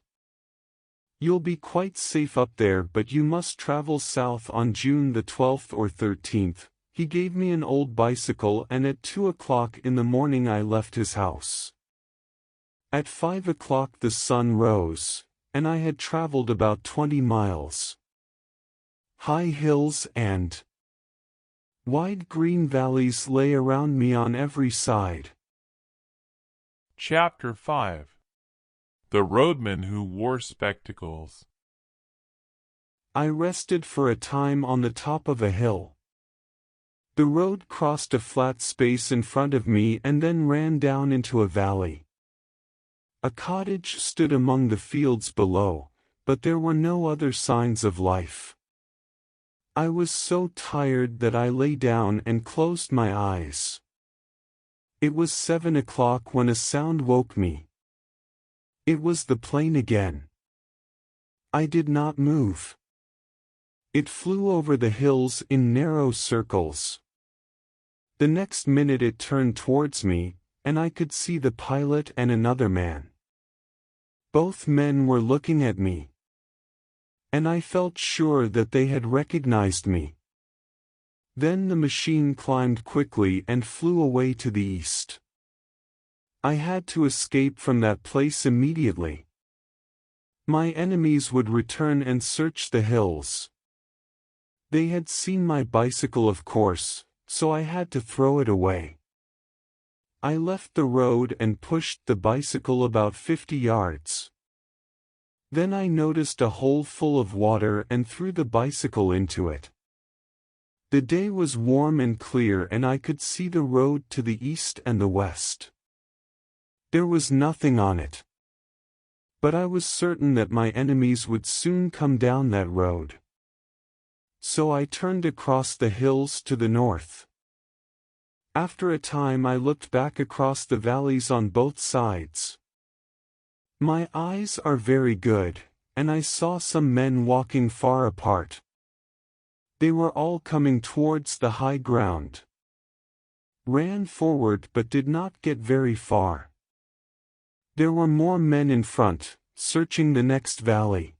You'll be quite safe up there, but you must travel south on June the 12th or 13th. He gave me an old bicycle and at 2 o'clock in the morning I left his house. At 5 o'clock the sun rose, and I had traveled about 20 miles. High hills and wide green valleys lay around me on every side. Chapter 5. The Roadman Who Wore Spectacles. I rested for a time on the top of a hill. The road crossed a flat space in front of me and then ran down into a valley. A cottage stood among the fields below, but there were no other signs of life. I was so tired that I lay down and closed my eyes. It was 7 o'clock when a sound woke me. It was the plane again. I did not move. It flew over the hills in narrow circles. The next minute it turned towards me, and I could see the pilot and another man. Both men were looking at me, and I felt sure that they had recognized me. Then the machine climbed quickly and flew away to the east. I had to escape from that place immediately. My enemies would return and search the hills. They had seen my bicycle, of course, so I had to throw it away. I left the road and pushed the bicycle about 50 yards. Then I noticed a hole full of water and threw the bicycle into it. The day was warm and clear and I could see the road to the east and the west. There was nothing on it. But I was certain that my enemies would soon come down that road. So I turned across the hills to the north. After a time I looked back across the valleys on both sides. My eyes are very good, and I saw some men walking far apart. They were all coming towards the high ground. Ran forward but did not get very far. There were more men in front, searching the next valley.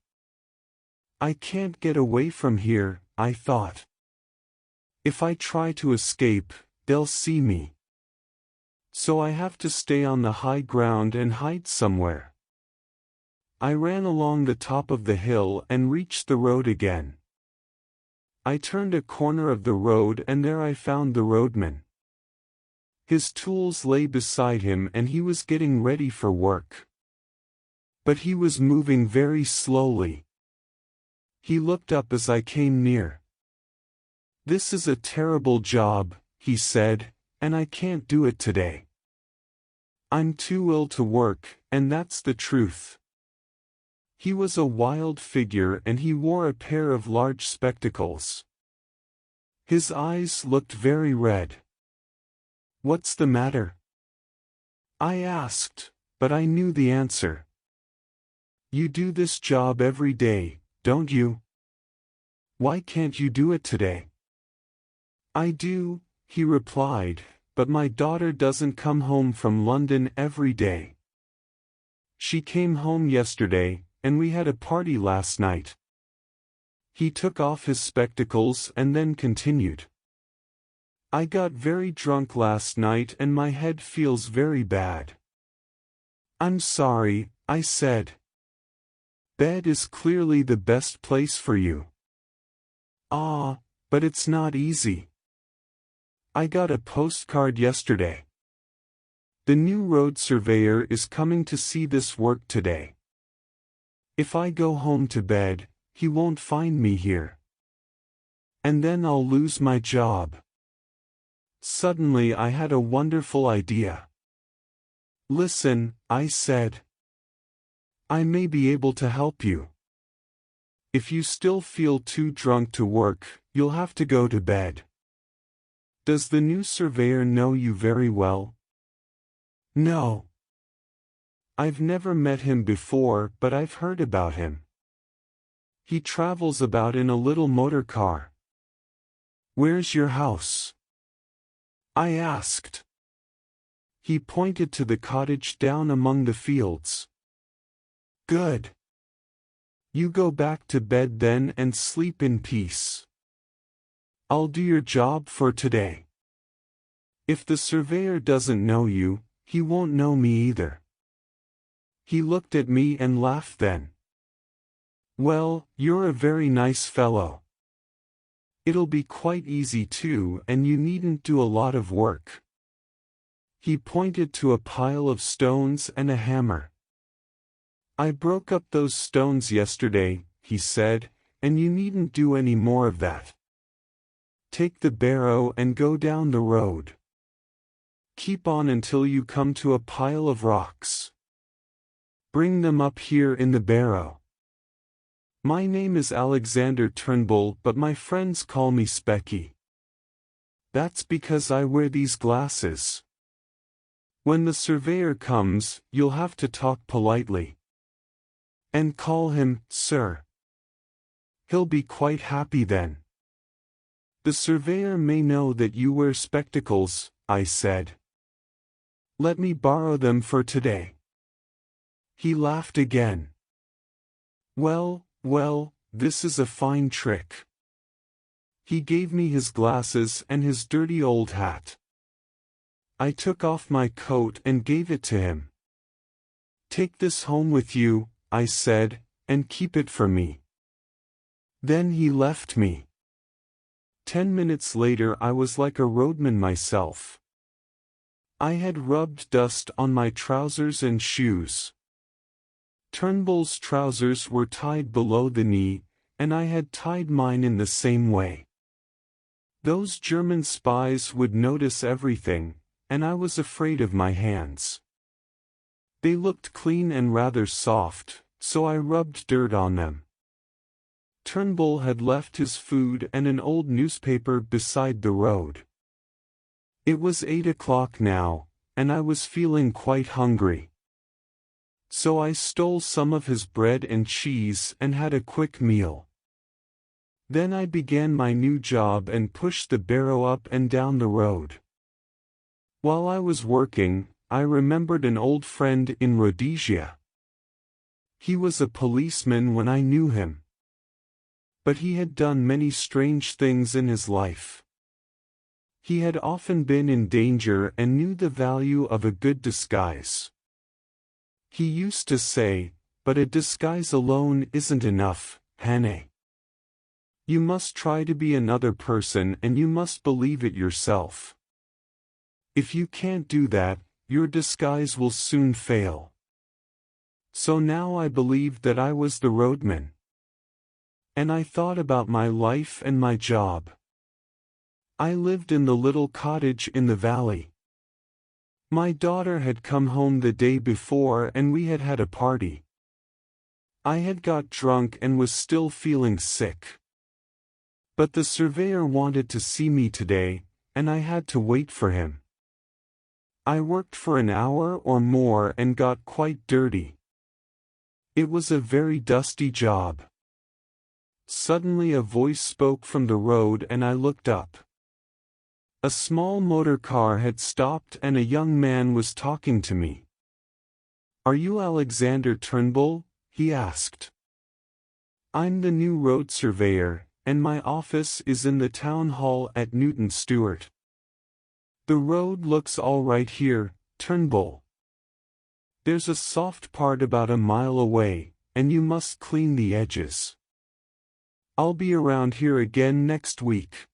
I can't get away from here, I thought. If I try to escape, they'll see me. So I have to stay on the high ground and hide somewhere. I ran along the top of the hill and reached the road again. I turned a corner of the road and there I found the roadman. His tools lay beside him and he was getting ready for work. But he was moving very slowly. He looked up as I came near. "This is a terrible job," he said, "and I can't do it today. I'm too ill to work, and that's the truth." He was a wild figure and he wore a pair of large spectacles. His eyes looked very red. "What's the matter?" I asked, but I knew the answer. "You do this job every day, don't you? Why can't you do it today?" "I do," he replied, "but my daughter doesn't come home from London every day. She came home yesterday, and we had a party last night." He took off his spectacles and then continued. "I got very drunk last night and my head feels very bad." "I'm sorry," I said. "Bed is clearly the best place for you." "Ah, but it's not easy. I got a postcard yesterday. The new road surveyor is coming to see this work today. If I go home to bed, he won't find me here. And then I'll lose my job." Suddenly I had a wonderful idea. "Listen," I said. "I may be able to help you. If you still feel too drunk to work, you'll have to go to bed. Does the new surveyor know you very well?" "No. I've never met him before, but I've heard about him. He travels about in a little motor car." "Where's your house?" I asked. He pointed to the cottage down among the fields. "Good. You go back to bed then and sleep in peace. I'll do your job for today. If the surveyor doesn't know you, he won't know me either." He looked at me and laughed then. "Well, you're a very nice fellow. It'll be quite easy too, and you needn't do a lot of work." He pointed to a pile of stones and a hammer. "I broke up those stones yesterday," he said, "and you needn't do any more of that. Take the barrow and go down the road. Keep on until you come to a pile of rocks. Bring them up here in the barrow. My name is Alexander Turnbull, but my friends call me Specky. That's because I wear these glasses. When the surveyor comes, you'll have to talk politely. And call him, sir." He'll be quite happy then. The surveyor may know that you wear spectacles, I said. Let me borrow them for today. He laughed again. Well, this is a fine trick. He gave me his glasses and his dirty old hat. I took off my coat and gave it to him. Take this home with you, I said, and keep it for me. Then he left me. 10 minutes later I was like a roadman myself. I had rubbed dust on my trousers and shoes. Turnbull's trousers were tied below the knee, and I had tied mine in the same way. Those German spies would notice everything, and I was afraid of my hands. They looked clean and rather soft, so I rubbed dirt on them. Turnbull had left his food and an old newspaper beside the road. It was 8 o'clock now, and I was feeling quite hungry. So I stole some of his bread and cheese and had a quick meal. Then I began my new job and pushed the barrow up and down the road. While I was working, I remembered an old friend in Rhodesia. He was a policeman when I knew him. But he had done many strange things in his life. He had often been in danger and knew the value of a good disguise. He used to say, "But a disguise alone isn't enough, Hannay. You must try to be another person and you must believe it yourself. If you can't do that, your disguise will soon fail." So now I believed that I was the roadman. And I thought about my life and my job. I lived in the little cottage in the valley. My daughter had come home the day before and we had had a party. I had got drunk and was still feeling sick. But the surveyor wanted to see me today, and I had to wait for him. I worked for an hour or more and got quite dirty. It was a very dusty job. Suddenly a voice spoke from the road and I looked up. A small motor car had stopped and a young man was talking to me. "Are you Alexander Turnbull?" he asked. "I'm the new road surveyor, and my office is in the town hall at Newton Stewart. The road looks all right here, Turnbull. There's a soft part about a mile away, and you must clean the edges. I'll be around here again next week.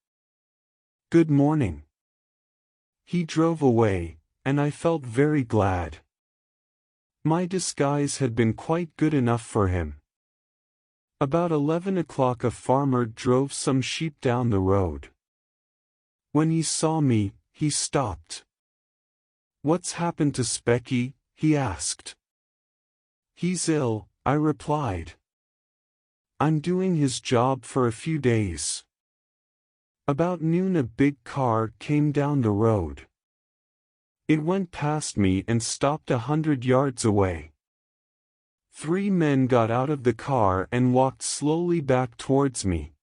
Good morning." He drove away, and I felt very glad. My disguise had been quite good enough for him. About 11 o'clock a farmer drove some sheep down the road. When he saw me, he stopped. "What's happened to Specky?" he asked. "He's ill," I replied. "I'm doing his job for a few days." About noon a big car came down the road. It went past me and stopped 100 yards away. 3 men got out of the car and walked slowly back towards me.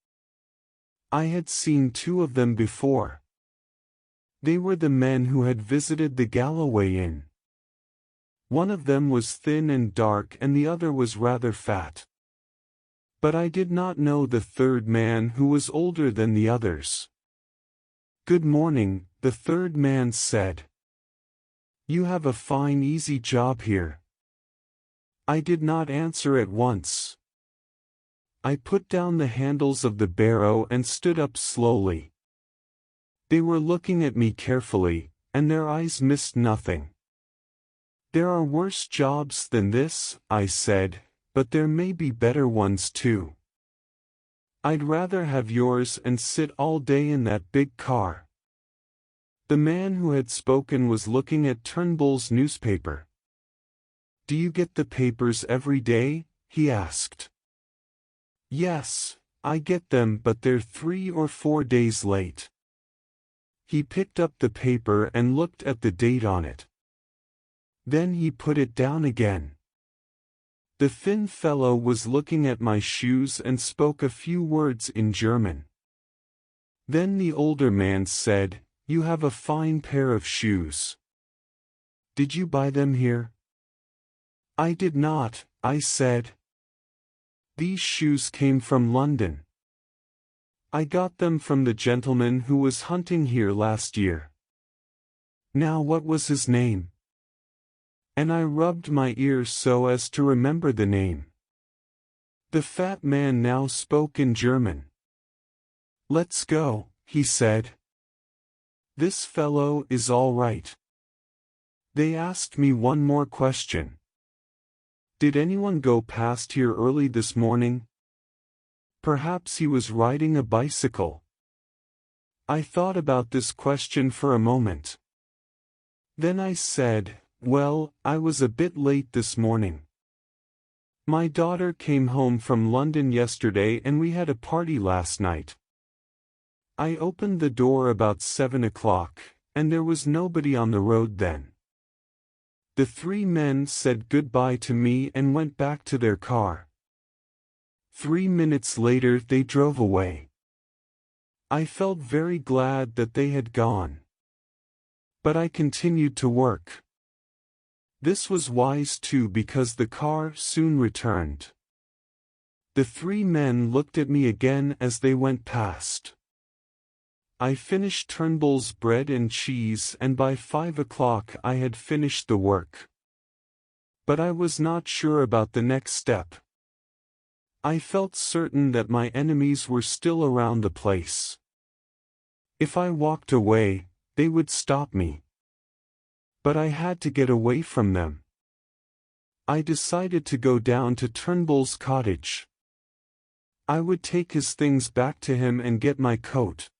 I had seen 2 of them before. They were the men who had visited the Galloway Inn. One of them was thin and dark and the other was rather fat. But I did not know the third man who was older than the others. "Good morning," the third man said. "You have a fine easy job here." I did not answer at once. I put down the handles of the barrow and stood up slowly. They were looking at me carefully, and their eyes missed nothing. "There are worse jobs than this," I said, "but there may be better ones too. I'd rather have yours and sit all day in that big car." The man who had spoken was looking at Turnbull's newspaper. "Do you get the papers every day?" he asked. "Yes, I get them, but they're 3 or 4 days late." He picked up the paper and looked at the date on it. Then he put it down again. The thin fellow was looking at my shoes and spoke a few words in German. Then the older man said, "You have a fine pair of shoes. Did you buy them here?" "I did not," I said. "These shoes came from London. I got them from the gentleman who was hunting here last year." "Now what was his name?" And I rubbed my ears so as to remember the name. The fat man now spoke in German. "Let's go," he said. "This fellow is all right." They asked me one more question. "Did anyone go past here early this morning? Perhaps he was riding a bicycle." I thought about this question for a moment. Then I said, "Well, I was a bit late this morning. My daughter came home from London yesterday and we had a party last night. I opened the door about 7 o'clock, and there was nobody on the road then." The three men said goodbye to me and went back to their car. 3 minutes later they drove away. I felt very glad that they had gone. But I continued to work. This was wise too because the car soon returned. The three men looked at me again as they went past. I finished Turnbull's bread and cheese and by 5 o'clock I had finished the work. But I was not sure about the next step. I felt certain that my enemies were still around the place. If I walked away, they would stop me. But I had to get away from them. I decided to go down to Turnbull's cottage. I would take his things back to him and get my coat.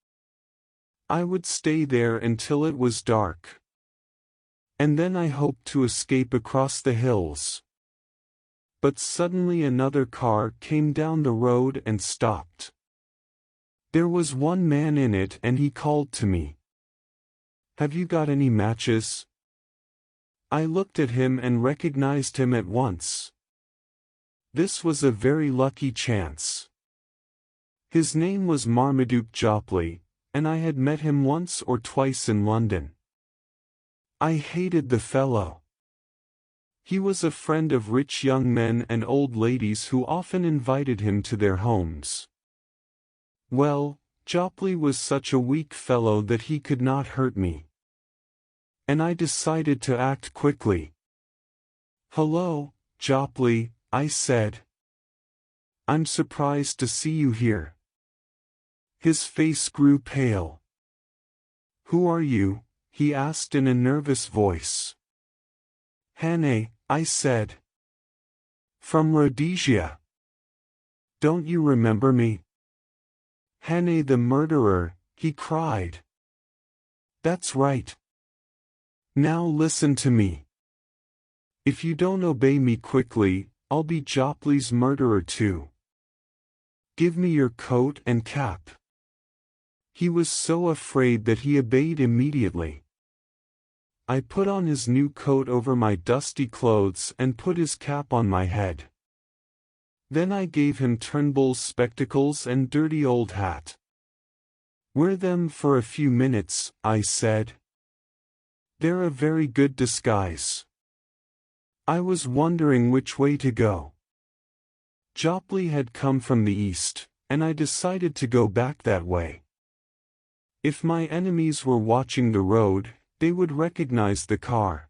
I would stay there until it was dark. And then I hoped to escape across the hills. But suddenly another car came down the road and stopped. There was one man in it and he called to me. "Have you got any matches?" I looked at him and recognized him at once. This was a very lucky chance. His name was Marmaduke Jopley, and I had met him once or twice in London. I hated the fellow. He was a friend of rich young men and old ladies who often invited him to their homes. Well, Jopley was such a weak fellow that he could not hurt me. And I decided to act quickly. "Hello, Jopley," I said. "I'm surprised to see you here." His face grew pale. "Who are you?" he asked in a nervous voice. "Hannay," I said. "From Rhodesia. Don't you remember me?" "Hannay the murderer," he cried. "That's right. Now listen to me. If you don't obey me quickly, I'll be Jopley's murderer too. Give me your coat and cap." He was so afraid that he obeyed immediately. I put on his new coat over my dusty clothes and put his cap on my head. Then I gave him Turnbull's spectacles and dirty old hat. "Wear them for a few minutes," I said. "They're a very good disguise." I was wondering which way to go. Jopley had come from the east, and I decided to go back that way. If my enemies were watching the road, they would recognize the car.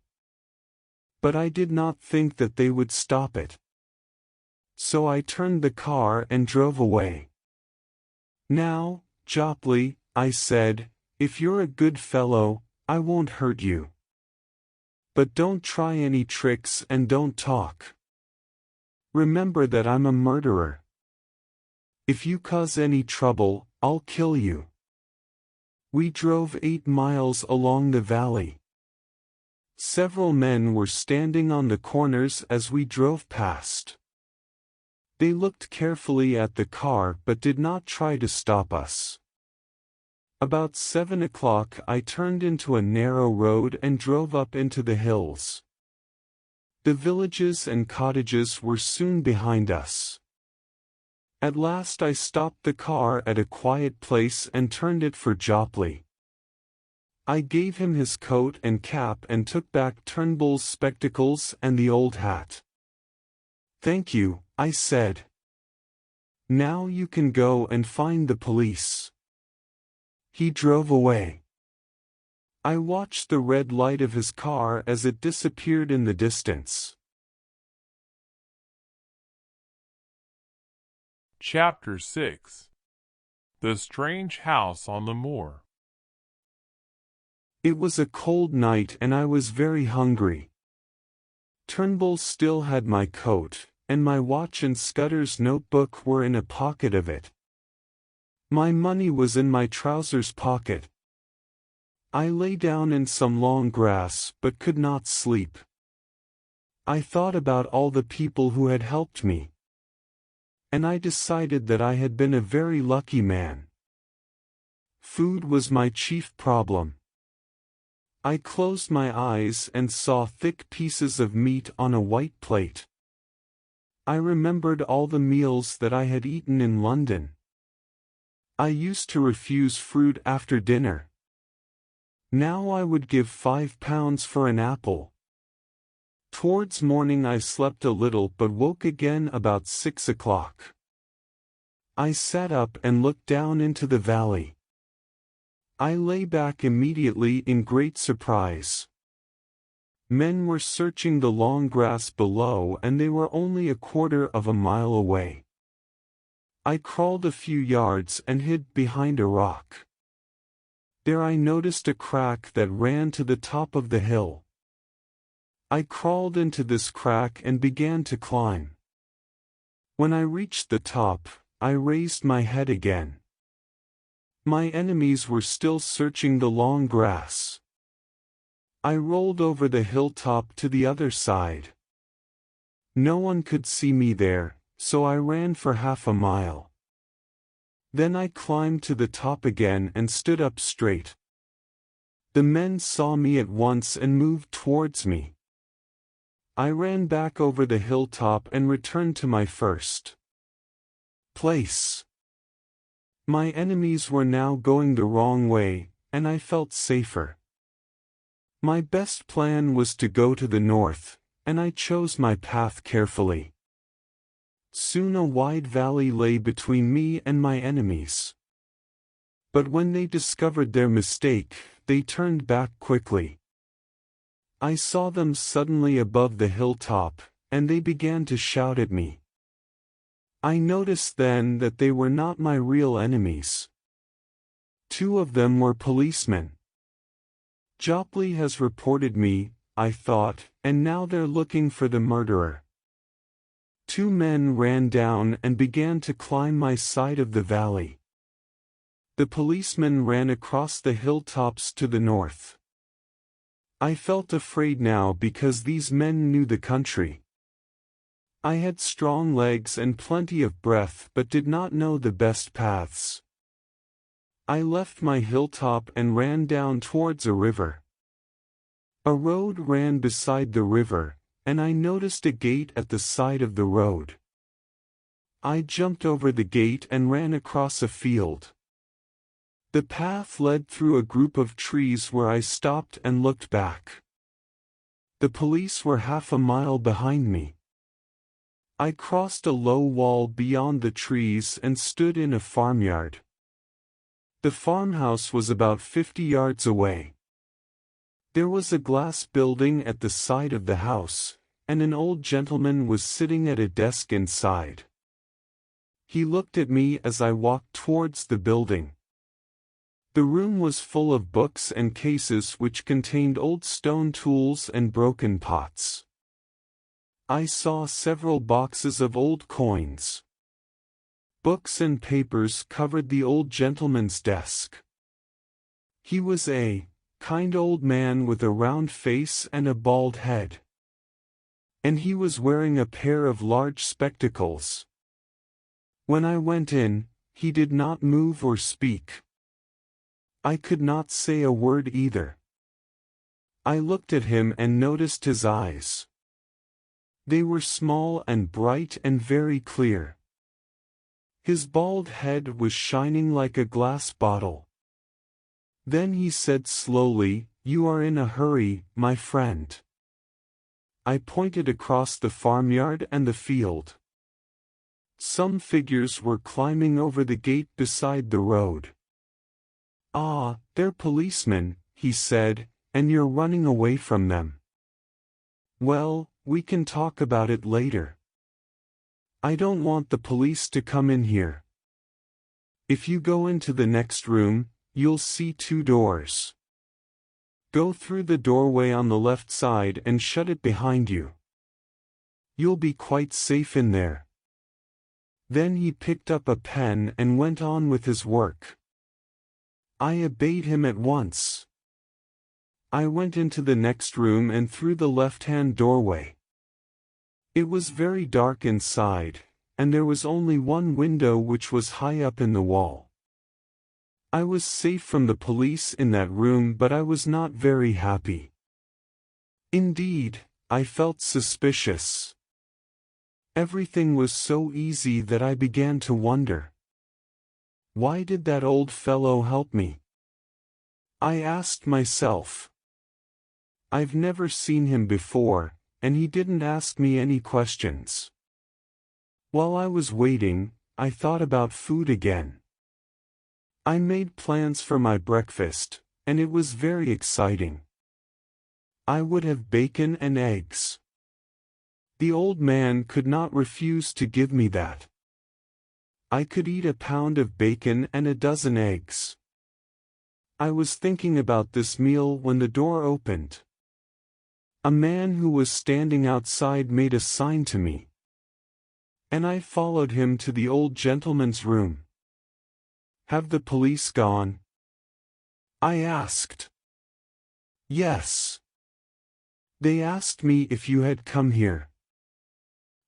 But I did not think that they would stop it. So I turned the car and drove away. "Now, Jopley," I said, "if you're a good fellow, I won't hurt you. But don't try any tricks and don't talk. Remember that I'm a murderer. If you cause any trouble, I'll kill you." We drove 8 miles along the valley. Several men were standing on the corners as we drove past. They looked carefully at the car but did not try to stop us. About 7 o'clock I turned into a narrow road and drove up into the hills. The villages and cottages were soon behind us. At last I stopped the car at a quiet place and turned it for Jopley. I gave him his coat and cap and took back Turnbull's spectacles and the old hat. "Thank you," I said. "Now you can go and find the police." He drove away. I watched the red light of his car as it disappeared in the distance. Chapter 6. The Strange House on the Moor. It was a cold night and I was very hungry. Turnbull still had my coat, and my watch and Scutter's notebook were in a pocket of it. My money was in my trousers pocket. I lay down in some long grass but could not sleep. I thought about all the people who had helped me. And I decided that I had been a very lucky man. Food was my chief problem. I closed my eyes and saw thick pieces of meat on a white plate. I remembered all the meals that I had eaten in London. I used to refuse fruit after dinner. Now I would give £5 for an apple. Towards morning I slept a little but woke again about 6 o'clock. I sat up and looked down into the valley. I lay back immediately in great surprise. Men were searching the long grass below and they were only a quarter of a mile away. I crawled a few yards and hid behind a rock. There I noticed a crack that ran to the top of the hill. I crawled into this crack and began to climb. When I reached the top, I raised my head again. My enemies were still searching the long grass. I rolled over the hilltop to the other side. No one could see me there, so I ran for half a mile. Then I climbed to the top again and stood up straight. The men saw me at once and moved towards me. I ran back over the hilltop and returned to my first place. My enemies were now going the wrong way, and I felt safer. My best plan was to go to the north, and I chose my path carefully. Soon a wide valley lay between me and my enemies. But when they discovered their mistake, they turned back quickly. I saw them suddenly above the hilltop, and they began to shout at me. I noticed then that they were not my real enemies. Two of them were policemen. Jopley has reported me, I thought, and now they're looking for the murderer. Two men ran down and began to climb my side of the valley. The policemen ran across the hilltops to the north. I felt afraid now because these men knew the country. I had strong legs and plenty of breath but did not know the best paths. I left my hilltop and ran down towards a river. A road ran beside the river, and I noticed a gate at the side of the road. I jumped over the gate and ran across a field. The path led through a group of trees where I stopped and looked back. The police were half a mile behind me. I crossed a low wall beyond the trees and stood in a farmyard. The farmhouse was about 50 yards away. There was a glass building at the side of the house, and an old gentleman was sitting at a desk inside. He looked at me as I walked towards the building. The room was full of books and cases which contained old stone tools and broken pots. I saw several boxes of old coins. Books and papers covered the old gentleman's desk. He was a kind old man with a round face and a bald head. And he was wearing a pair of large spectacles. When I went in, he did not move or speak. I could not say a word either. I looked at him and noticed his eyes. They were small and bright and very clear. His bald head was shining like a glass bottle. Then he said slowly, "You are in a hurry, my friend." I pointed across the farmyard and the field. Some figures were climbing over the gate beside the road. "Ah, they're policemen," he said, "and you're running away from them. Well, we can talk about it later. I don't want the police to come in here. If you go into the next room, you'll see 2 doors. Go through the doorway on the left side and shut it behind you. You'll be quite safe in there." Then he picked up a pen and went on with his work. I obeyed him at once. I went into the next room and through the left-hand doorway. It was very dark inside, and there was only one window which was high up in the wall. I was safe from the police in that room, but I was not very happy. Indeed, I felt suspicious. Everything was so easy that I began to wonder. Why did that old fellow help me? I asked myself. I've never seen him before, and he didn't ask me any questions. While I was waiting, I thought about food again. I made plans for my breakfast, and it was very exciting. I would have bacon and eggs. The old man could not refuse to give me that. I could eat a pound of bacon and a dozen eggs. I was thinking about this meal when the door opened. A man who was standing outside made a sign to me, and I followed him to the old gentleman's room. "Have the police gone?" I asked. "Yes. They asked me if you had come here.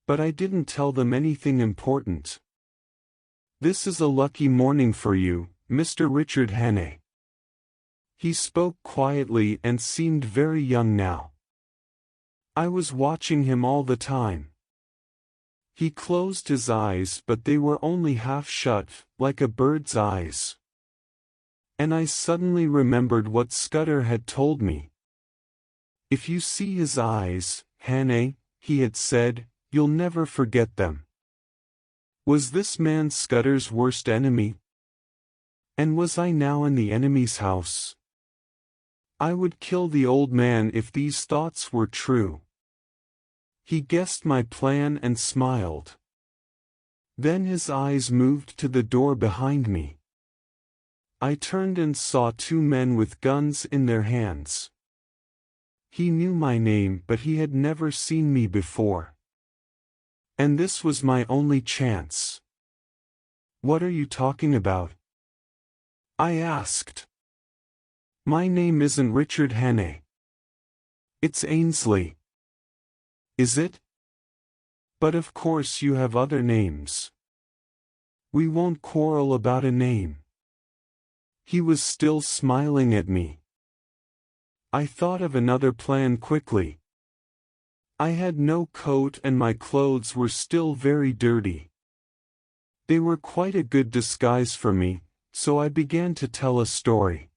But I didn't tell them anything important. This is a lucky morning for you, Mr. Richard Hannay." He spoke quietly and seemed very young now. I was watching him all the time. He closed his eyes, but they were only half shut, like a bird's eyes. And I suddenly remembered what Scutter had told me. "If you see his eyes, Hannay," he had said, "you'll never forget them." Was this man Scutter's worst enemy? And was I now in the enemy's house? I would kill the old man if these thoughts were true. He guessed my plan and smiled. Then his eyes moved to the door behind me. I turned and saw 2 men with guns in their hands. He knew my name, but he had never seen me before. And this was my only chance. "What are you talking about?" I asked. "My name isn't Richard Hannay. It's Ainsley." "Is it? But of course you have other names. We won't quarrel about a name." He was still smiling at me. I thought of another plan quickly. I had no coat and my clothes were still very dirty. They were quite a good disguise for me, so I began to tell a story.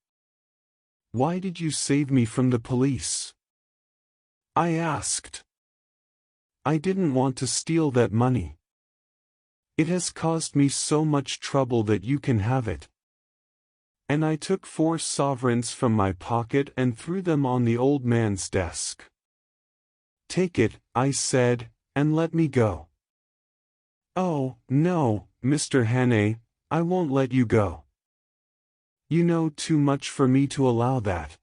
"Why did you save me from the police?" I asked. "I didn't want to steal that money. It has caused me so much trouble that you can have it." And I took 4 sovereigns from my pocket and threw them on the old man's desk. "Take it," I said, "and let me go." "Oh, no, Mr. Hannay, I won't let you go. You know too much for me to allow that.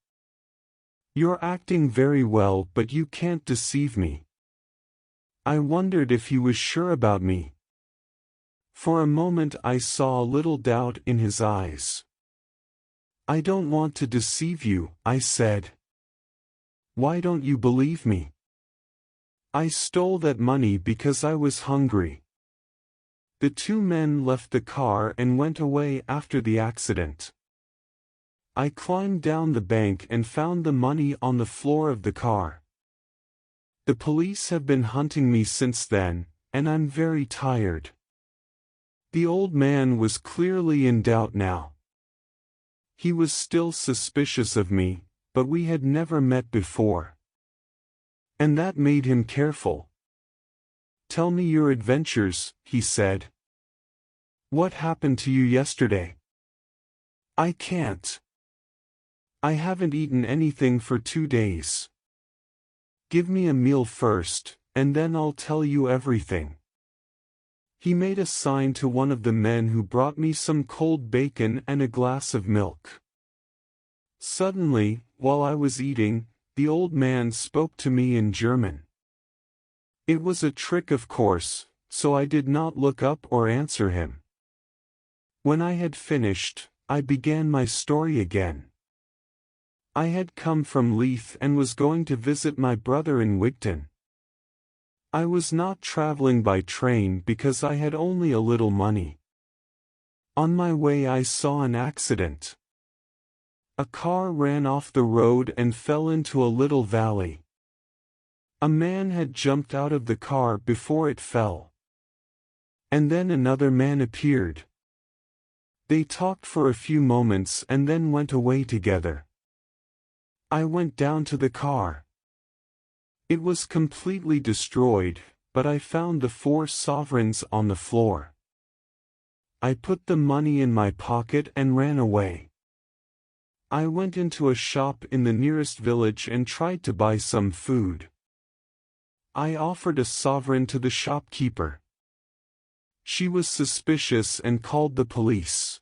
You're acting very well, but you can't deceive me." I wondered if he was sure about me. For a moment I saw a little doubt in his eyes. "I don't want to deceive you," I said. "Why don't you believe me? I stole that money because I was hungry." The 2 men left the car and went away after the accident. I climbed down the bank and found the money on the floor of the car. The police have been hunting me since then, and I'm very tired." The old man was clearly in doubt now. He was still suspicious of me, but we had never met before. And that made him careful. "Tell me your adventures," he said. "What happened to you yesterday?" "I can't. I haven't eaten anything for 2 days. Give me a meal first, and then I'll tell you everything." He made a sign to one of the men who brought me some cold bacon and a glass of milk. Suddenly, while I was eating, the old man spoke to me in German. It was a trick, of course, so I did not look up or answer him. When I had finished, I began my story again. I had come from Leith and was going to visit my brother in Wigton. I was not traveling by train because I had only a little money. On my way I saw an accident. A car ran off the road and fell into a little valley. A man had jumped out of the car before it fell. And then another man appeared. They talked for a few moments and then went away together. I went down to the car. It was completely destroyed, but I found the 4 sovereigns on the floor. I put the money in my pocket and ran away. I went into a shop in the nearest village and tried to buy some food. I offered a sovereign to the shopkeeper. She was suspicious and called the police.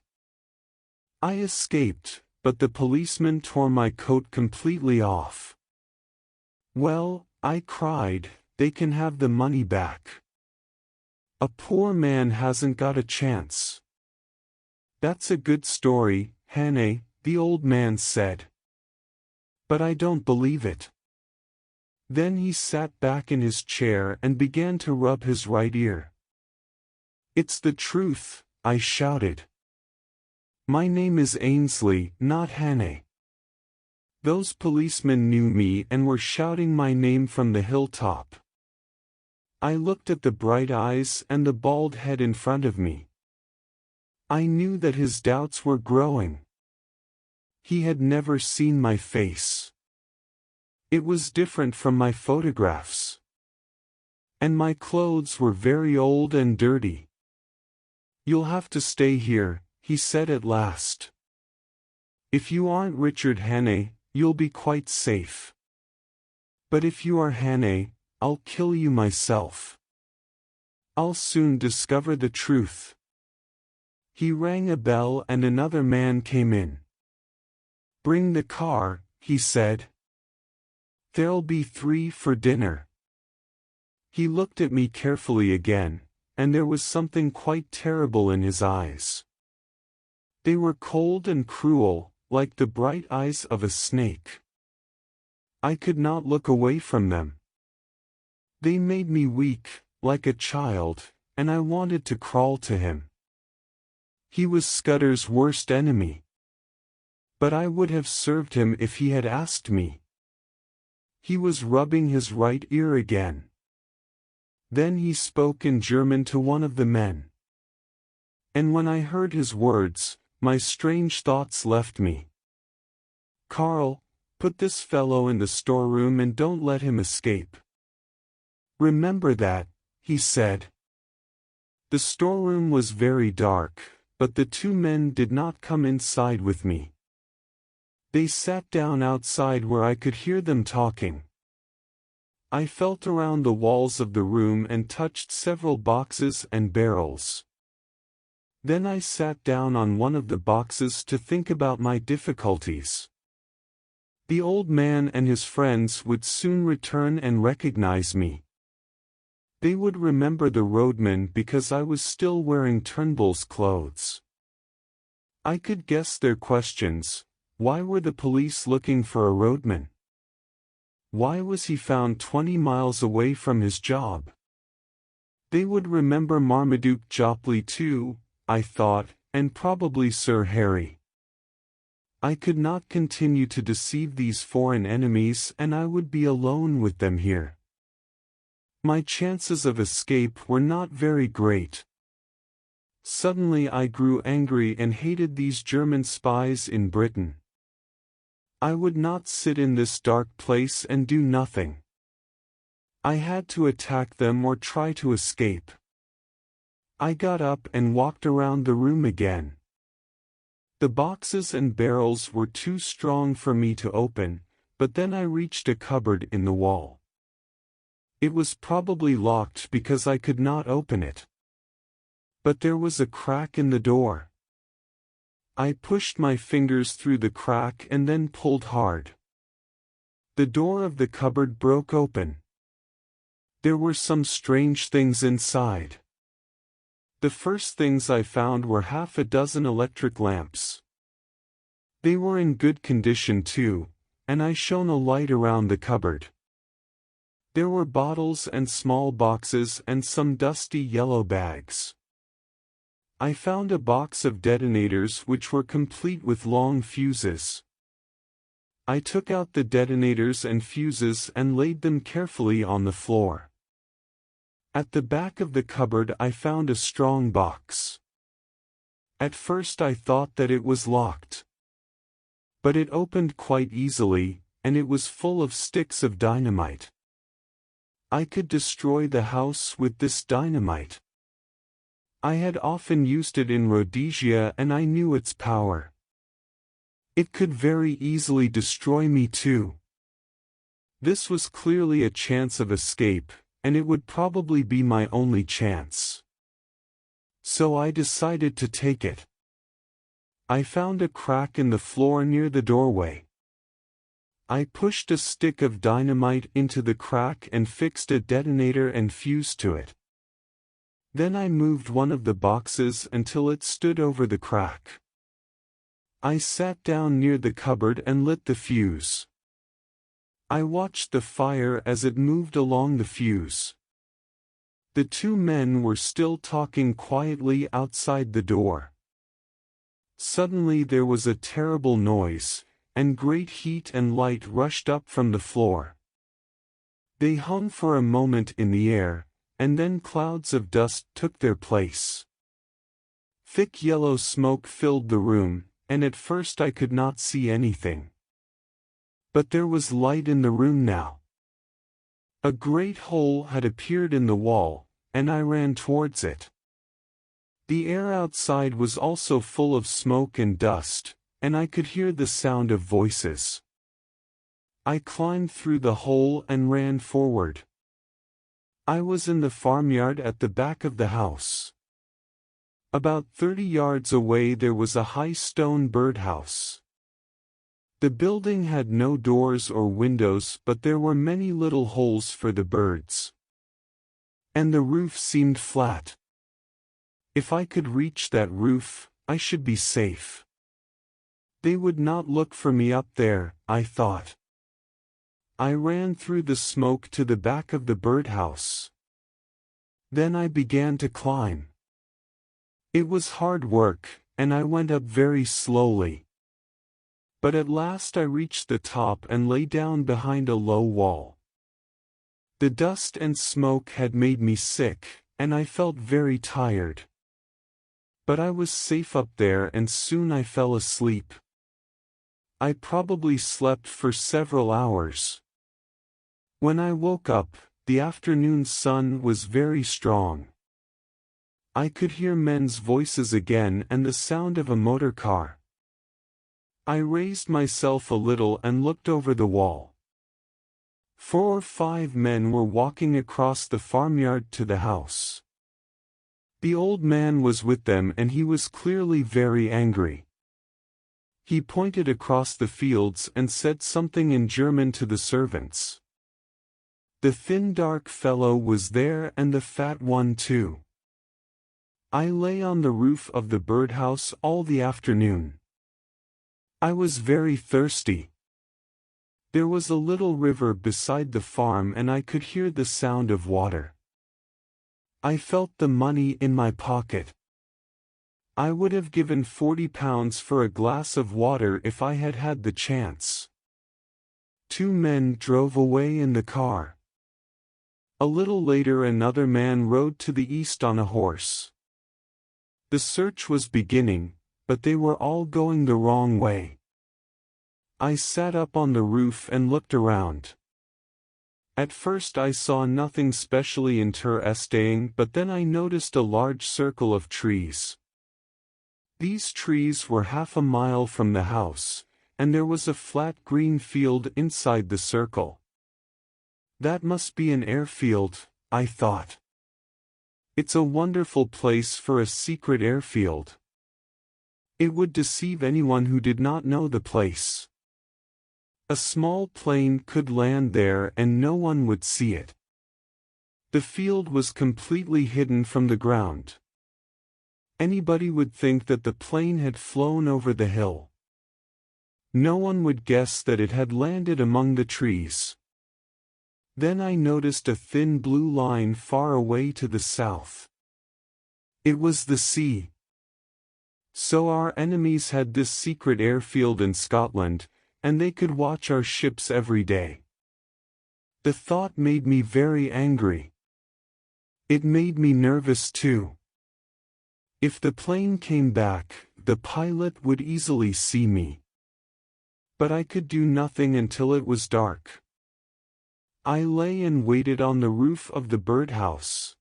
I escaped, but the policeman tore my coat completely off. "Well," I cried, "they can have the money back. A poor man hasn't got a chance." "That's a good story, Hannay," the old man said. "But I don't believe it." Then he sat back in his chair and began to rub his right ear. "It's the truth," I shouted. "My name is Ainsley, not Hannay." Those policemen knew me and were shouting my name from the hilltop. I looked at the bright eyes and the bald head in front of me. I knew that his doubts were growing. He had never seen my face. It was different from my photographs. And my clothes were very old and dirty. "You'll have to stay here," he said at last. "If you aren't Richard Hannay, you'll be quite safe. But if you are Hannay, I'll kill you myself. I'll soon discover the truth." He rang a bell and another man came in. "Bring the car," he said. "There'll be 3 for dinner." He looked at me carefully again, and there was something quite terrible in his eyes. They were cold and cruel, like the bright eyes of a snake. I could not look away from them. They made me weak, like a child, and I wanted to crawl to him. He was Scutter's worst enemy. But I would have served him if he had asked me. He was rubbing his right ear again. Then he spoke in German to one of the men. And when I heard his words, my strange thoughts left me. "Karl, put this fellow in the storeroom and don't let him escape. Remember that," he said. The storeroom was very dark, but the 2 men did not come inside with me. They sat down outside where I could hear them talking. I felt around the walls of the room and touched several boxes and barrels. Then I sat down on one of the boxes to think about my difficulties. The old man and his friends would soon return and recognize me. They would remember the roadman because I was still wearing Turnbull's clothes. I could guess their questions. Why were the police looking for a roadman? Why was he found 20 miles away from his job? They would remember Marmaduke Jopley too, I thought, and probably Sir Harry. I could not continue to deceive these foreign enemies and I would be alone with them here. My chances of escape were not very great. Suddenly I grew angry and hated these German spies in Britain. I would not sit in this dark place and do nothing. I had to attack them or try to escape. I got up and walked around the room again. The boxes and barrels were too strong for me to open, but then I reached a cupboard in the wall. It was probably locked because I could not open it. But there was a crack in the door. I pushed my fingers through the crack and then pulled hard. The door of the cupboard broke open. There were some strange things inside. The first things I found were half a dozen electric lamps. They were in good condition too, and I shone a light around the cupboard. There were bottles and small boxes and some dusty yellow bags. I found a box of detonators which were complete with long fuses. I took out the detonators and fuses and laid them carefully on the floor. At the back of the cupboard I found a strong box. At first I thought that it was locked. But it opened quite easily, and it was full of sticks of dynamite. I could destroy the house with this dynamite. I had often used it in Rhodesia and I knew its power. It could very easily destroy me too. This was clearly a chance of escape, and it would probably be my only chance. So I decided to take it. I found a crack in the floor near the doorway. I pushed a stick of dynamite into the crack and fixed a detonator and fuse to it. Then I moved one of the boxes until it stood over the crack. I sat down near the cupboard and lit the fuse. I watched the fire as it moved along the fuse. The two men were still talking quietly outside the door. Suddenly there was a terrible noise, and great heat and light rushed up from the floor. They hung for a moment in the air, and then clouds of dust took their place. Thick yellow smoke filled the room, and at first I could not see anything. But there was light in the room now. A great hole had appeared in the wall, and I ran towards it. The air outside was also full of smoke and dust, and I could hear the sound of voices. I climbed through the hole and ran forward. I was in the farmyard at the back of the house. About 30 yards away there was a high stone birdhouse. The building had no doors or windows, but there were many little holes for the birds. And the roof seemed flat. If I could reach that roof, I should be safe. They would not look for me up there, I thought. I ran through the smoke to the back of the birdhouse. Then I began to climb. It was hard work, and I went up very slowly. But at last I reached the top and lay down behind a low wall. The dust and smoke had made me sick, and I felt very tired. But I was safe up there and soon I fell asleep. I probably slept for several hours. When I woke up, the afternoon sun was very strong. I could hear men's voices again and the sound of a motor car. I raised myself a little and looked over the wall. 4 or 5 men were walking across the farmyard to the house. The old man was with them and he was clearly very angry. He pointed across the fields and said something in German to the servants. The thin dark fellow was there and the fat one too. I lay on the roof of the birdhouse all the afternoon. I was very thirsty. There was a little river beside the farm and I could hear the sound of water. I felt the money in my pocket. I would have given £40 for a glass of water if I had had the chance. 2 men drove away in the car. A little later another man rode to the east on a horse. The search was beginning, but they were all going the wrong way. I sat up on the roof and looked around. At first I saw nothing specially interesting, but then I noticed a large circle of trees. These trees were half a mile from the house, and there was a flat green field inside the circle. That must be an airfield, I thought. It's a wonderful place for a secret airfield. It would deceive anyone who did not know the place. A small plane could land there and no one would see it. The field was completely hidden from the ground. Anybody would think that the plane had flown over the hill. No one would guess that it had landed among the trees. Then I noticed a thin blue line far away to the south. It was the sea. So our enemies had this secret airfield in Scotland, and they could watch our ships every day. The thought made me very angry. It made me nervous too. If the plane came back, the pilot would easily see me. But I could do nothing until it was dark. I lay and waited on the roof of the birdhouse.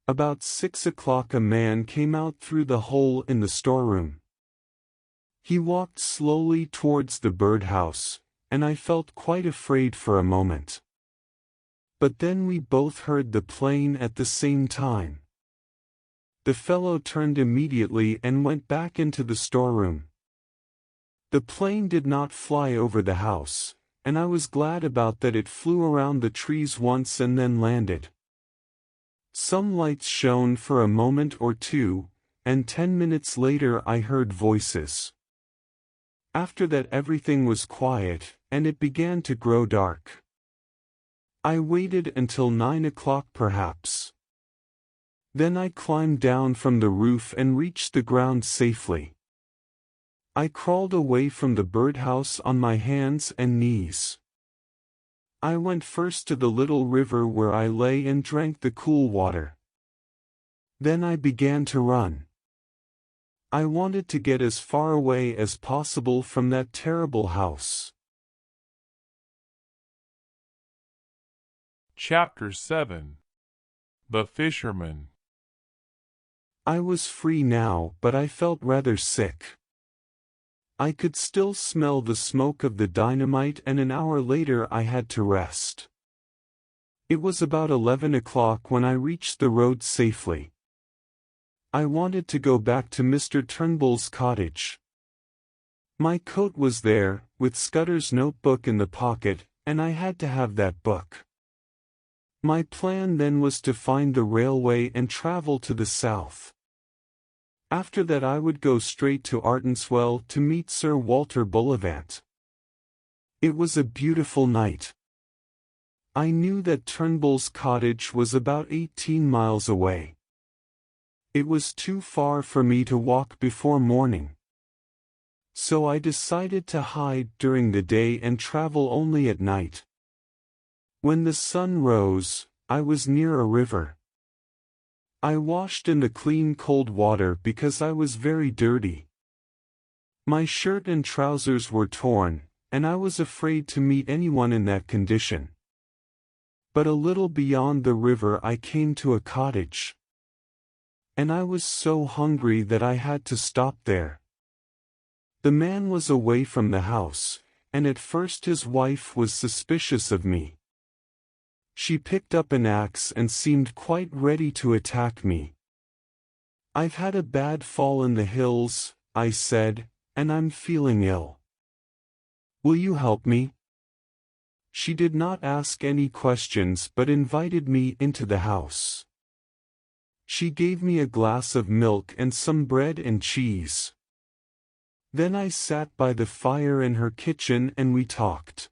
About 6 o'clock a man came out through the hole in the storeroom. He walked slowly towards the birdhouse, and I felt quite afraid for a moment. But then we both heard the plane at the same time. The fellow turned immediately and went back into the storeroom. The plane did not fly over the house, and I was glad about that. It flew around the trees once and then landed. Some lights shone for a moment or two, and 10 minutes later I heard voices. After that everything was quiet, and it began to grow dark. I waited until 9 o'clock perhaps. Then I climbed down from the roof and reached the ground safely. I crawled away from the birdhouse on my hands and knees. I went first to the little river where I lay and drank the cool water. Then I began to run. I wanted to get as far away as possible from that terrible house. Chapter 7. The Fisherman. I was free now, but I felt rather sick. I could still smell the smoke of the dynamite, and an hour later I had to rest. It was about 11 o'clock when I reached the road safely. I wanted to go back to Mr. Turnbull's cottage. My coat was there, with Scutter's notebook in the pocket, and I had to have that book. My plan then was to find the railway and travel to the south. After that I would go straight to Artonswell to meet Sir Walter Bullivant. It was a beautiful night. I knew that Turnbull's cottage was about 18 miles away. It was too far for me to walk before morning. So I decided to hide during the day and travel only at night. When the sun rose, I was near a river. I washed in the clean cold water because I was very dirty. My shirt and trousers were torn, and I was afraid to meet anyone in that condition. But a little beyond the river I came to a cottage. And I was so hungry that I had to stop there. The man was away from the house, and at first his wife was suspicious of me. She picked up an axe and seemed quite ready to attack me. "I've had a bad fall in the hills," I said, "and I'm feeling ill. Will you help me?" She did not ask any questions but invited me into the house. She gave me a glass of milk and some bread and cheese. Then I sat by the fire in her kitchen and we talked.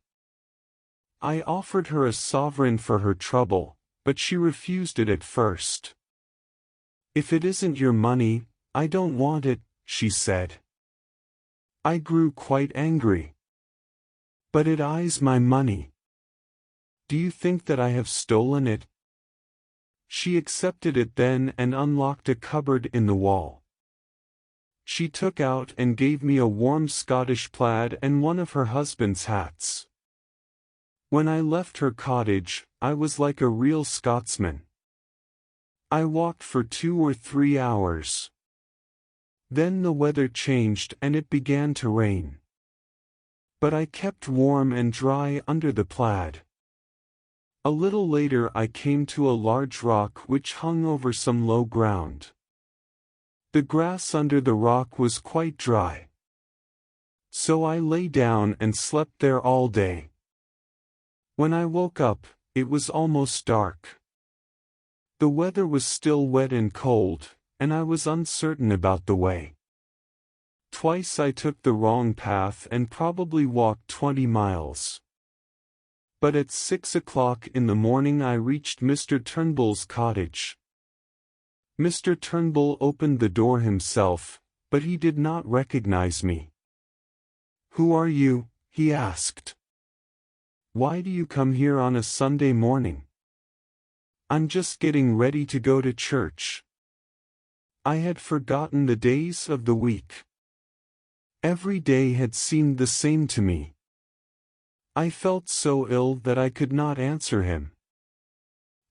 I offered her a sovereign for her trouble, but she refused it at first. "If it isn't your money, I don't want it," she said. I grew quite angry. "But it is my money. Do you think that I have stolen it? She accepted it then and unlocked a cupboard in the wall. She took out and gave me a warm Scottish plaid and one of her husband's hats. When I left her cottage, I was like a real Scotsman. I walked for 2 or 3 hours. Then the weather changed and it began to rain. But I kept warm and dry under the plaid. A little later I came to a large rock which hung over some low ground. The grass under the rock was quite dry. So I lay down and slept there all day. When I woke up, it was almost dark. The weather was still wet and cold, and I was uncertain about the way. Twice I took the wrong path and probably walked 20 miles. But at 6 o'clock in the morning I reached Mr. Turnbull's cottage. Mr. Turnbull opened the door himself, but he did not recognize me. "Who are you?" he asked. "Why do you come here on a Sunday morning?" "I'm just getting ready to go to church." I had forgotten the days of the week. Every day had seemed the same to me. I felt so ill that I could not answer him.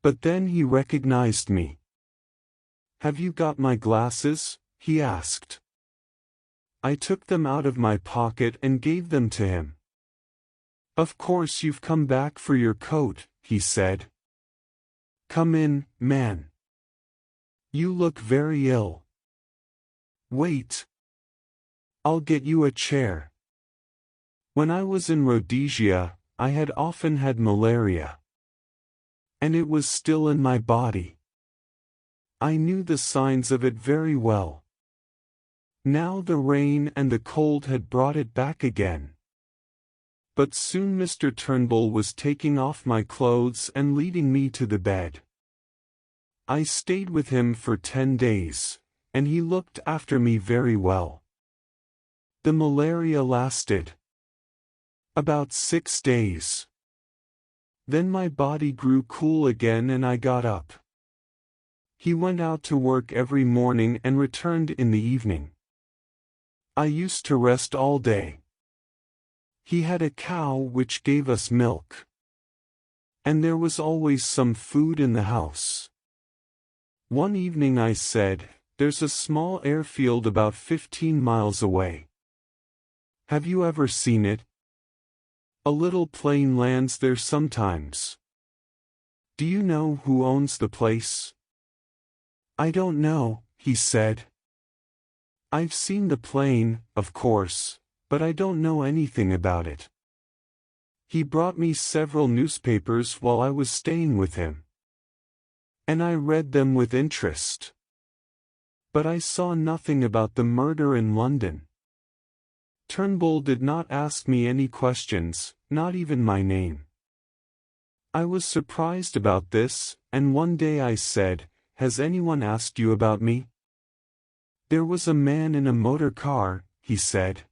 But then he recognized me. "Have you got my glasses?" he asked. I took them out of my pocket and gave them to him. "Of course you've come back for your coat," he said. "Come in, man. You look very ill. Wait. I'll get you a chair." When I was in Rhodesia, I had often had malaria. And it was still in my body. I knew the signs of it very well. Now the rain and the cold had brought it back again. But soon Mr. Turnbull was taking off my clothes and leading me to the bed. I stayed with him for 10 days, and he looked after me very well. The malaria lasted about 6 days. Then my body grew cool again and I got up. He went out to work every morning and returned in the evening. I used to rest all day. He had a cow which gave us milk. And there was always some food in the house. One evening I said, "There's a small airfield about 15 miles away. Have you ever seen it? A little plane lands there sometimes. Do you know who owns the place?" "I don't know," he said. "I've seen the plane, of course, but I don't know anything about it." He brought me several newspapers while I was staying with him. And I read them with interest. But I saw nothing about the murder in London. Turnbull did not ask me any questions, not even my name. I was surprised about this, and one day I said, "Has anyone asked you about me?" "There was a man in a motor car," he said.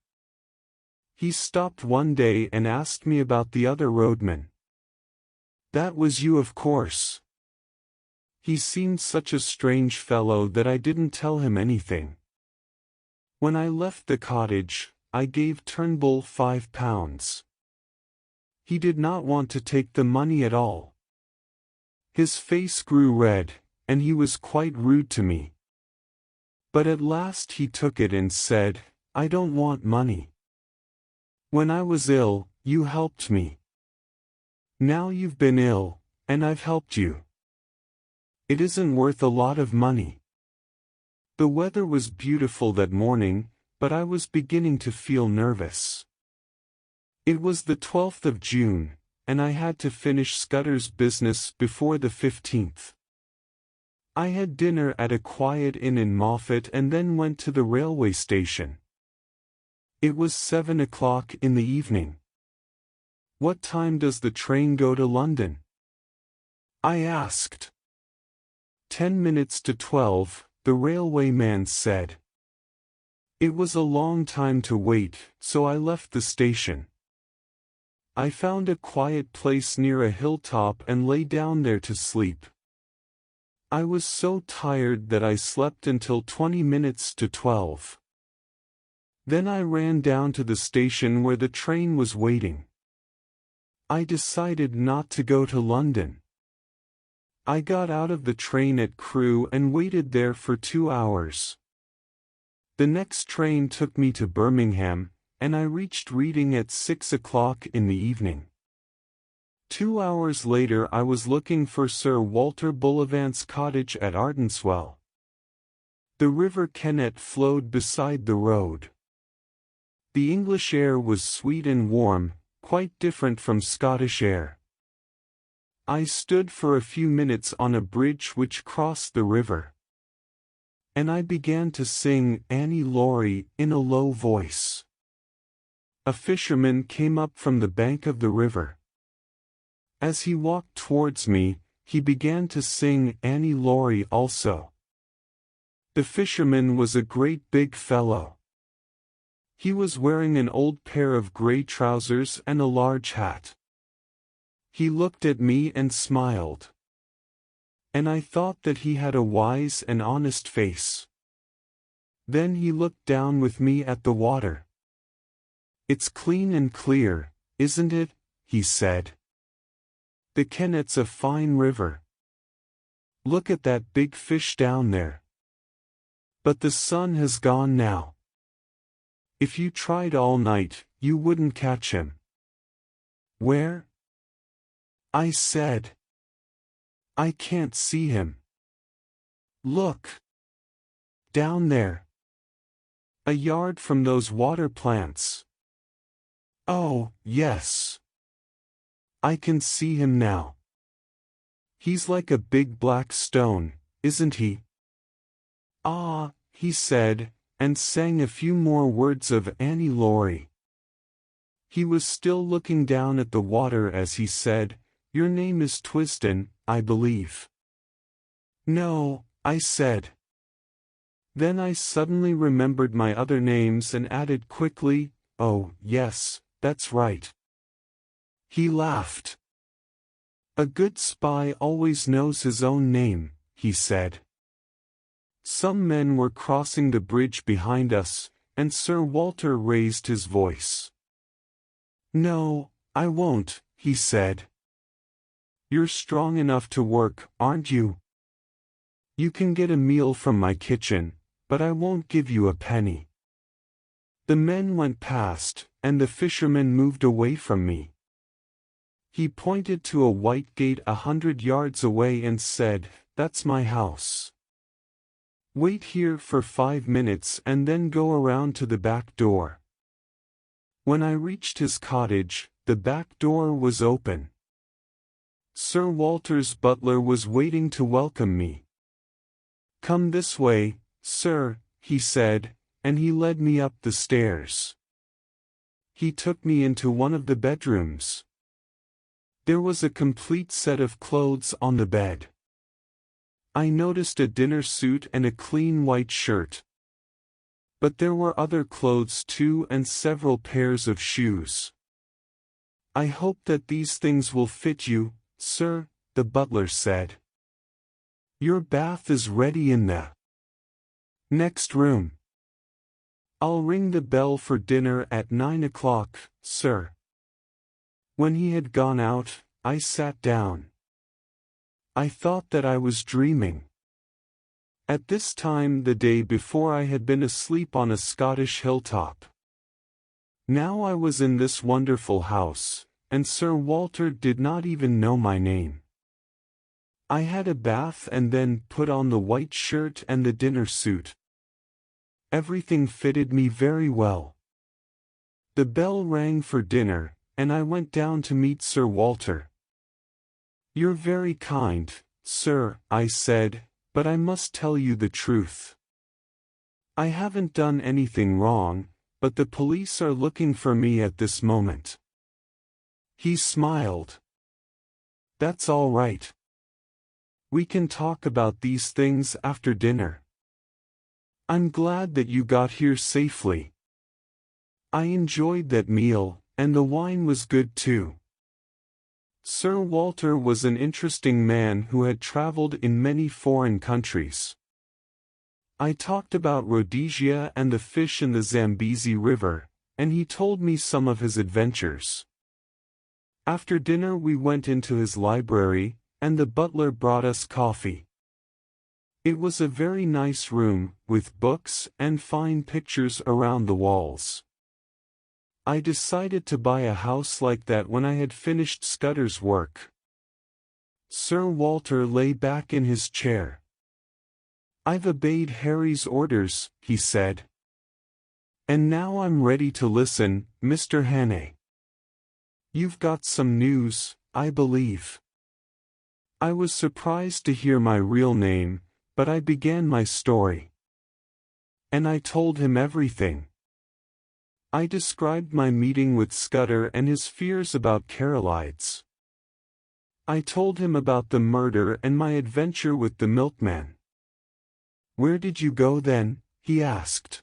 "He stopped one day and asked me about the other roadman." "That was you, of course." He seemed such a strange fellow that I didn't tell him anything. When I left the cottage, I gave Turnbull £5. He did not want to take the money at all. His face grew red, and he was quite rude to me. But at last he took it and said, "I don't want money. When I was ill, you helped me. Now you've been ill, and I've helped you. It isn't worth a lot of money." The weather was beautiful that morning, but I was beginning to feel nervous. It was the 12th of June, and I had to finish Scutter's business before the 15th. I had dinner at a quiet inn in Moffat and then went to the railway station. It was 7 o'clock in the evening. "What time does the train go to London?" I asked. 10 minutes to 12, the railway man said. It was a long time to wait, so I left the station. I found a quiet place near a hilltop and lay down there to sleep. I was so tired that I slept until 20 minutes to 12. Then I ran down to the station where the train was waiting. I decided not to go to London. I got out of the train at Crewe and waited there for 2 hours. The next train took me to Birmingham, and I reached Reading at 6 o'clock in the evening. 2 hours later I was looking for Sir Walter Bullivant's cottage at Artenswell. The River Kennet flowed beside the road. The English air was sweet and warm, quite different from Scottish air. I stood for a few minutes on a bridge which crossed the river. And I began to sing Annie Laurie in a low voice. A fisherman came up from the bank of the river. As he walked towards me, he began to sing Annie Laurie also. The fisherman was a great big fellow. He was wearing an old pair of grey trousers and a large hat. He looked at me and smiled. And I thought that he had a wise and honest face. Then he looked down with me at the water. "It's clean and clear, isn't it?" he said. "The Kennet's a fine river. Look at that big fish down there. But the sun has gone now. If you tried all night, you wouldn't catch him." "Where?" I said. "I can't see him." "Look. Down there. A yard from those water plants." "Oh, yes. I can see him now. He's like a big black stone, isn't he?" "Ah," he said, and sang a few more words of Annie Laurie. He was still looking down at the water as he said, "Your name is Twisden, I believe." "No," I said. Then I suddenly remembered my other names and added quickly, "Oh, yes, that's right." He laughed. "A good spy always knows his own name," he said. Some men were crossing the bridge behind us, and Sir Walter raised his voice. "No, I won't," he said. "You're strong enough to work, aren't you? You can get a meal from my kitchen, but I won't give you a penny." The men went past, and the fisherman moved away from me. He pointed to a white gate 100 yards away and said, "That's my house. Wait here for 5 minutes and then go around to the back door." When I reached his cottage, the back door was open. Sir Walter's butler was waiting to welcome me. "Come this way, sir," he said, and he led me up the stairs. He took me into one of the bedrooms. There was a complete set of clothes on the bed. I noticed a dinner suit and a clean white shirt. But there were other clothes too and several pairs of shoes. "I hope that these things will fit you, sir," the butler said. "Your bath is ready in the next room. I'll ring the bell for dinner at 9 o'clock, sir." When he had gone out, I sat down. I thought that I was dreaming. At this time the day before I had been asleep on a Scottish hilltop. Now I was in this wonderful house, and Sir Walter did not even know my name. I had a bath and then put on the white shirt and the dinner suit. Everything fitted me very well. The bell rang for dinner, and I went down to meet Sir Walter. "You're very kind, sir," I said, "but I must tell you the truth. I haven't done anything wrong, but the police are looking for me at this moment." He smiled. "That's all right. We can talk about these things after dinner. I'm glad that you got here safely. I enjoyed that meal, and the wine was good too. Sir Walter was an interesting man who had traveled in many foreign countries. I talked about Rhodesia and the fish in the Zambezi River, and he told me some of his adventures. After dinner we went into his library, and the butler brought us coffee. It was a very nice room, with books and fine pictures around the walls. I decided to buy a house like that when I had finished Scutter's work. Sir Walter lay back in his chair. "I've obeyed Harry's orders," he said. "And now I'm ready to listen, Mr. Hannay. You've got some news, I believe." I was surprised to hear my real name, but I began my story. And I told him everything. I described my meeting with Scutter and his fears about Carolides. I told him about the murder and my adventure with the milkman. "Where did you go then?" he asked.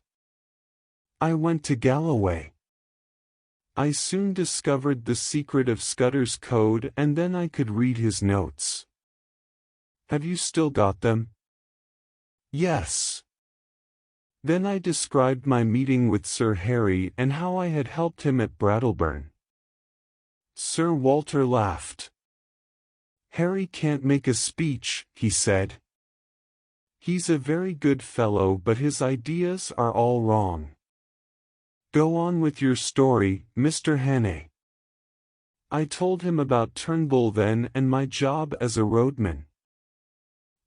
"I went to Galloway. I soon discovered the secret of Scutter's code and then I could read his notes." "Have you still got them?" "Yes." Then I described my meeting with Sir Harry and how I had helped him at Brattleburn. Sir Walter laughed. "Harry can't make a speech," he said. "He's a very good fellow but his ideas are all wrong. Go on with your story, Mr. Hannay." I told him about Turnbull then and my job as a roadman.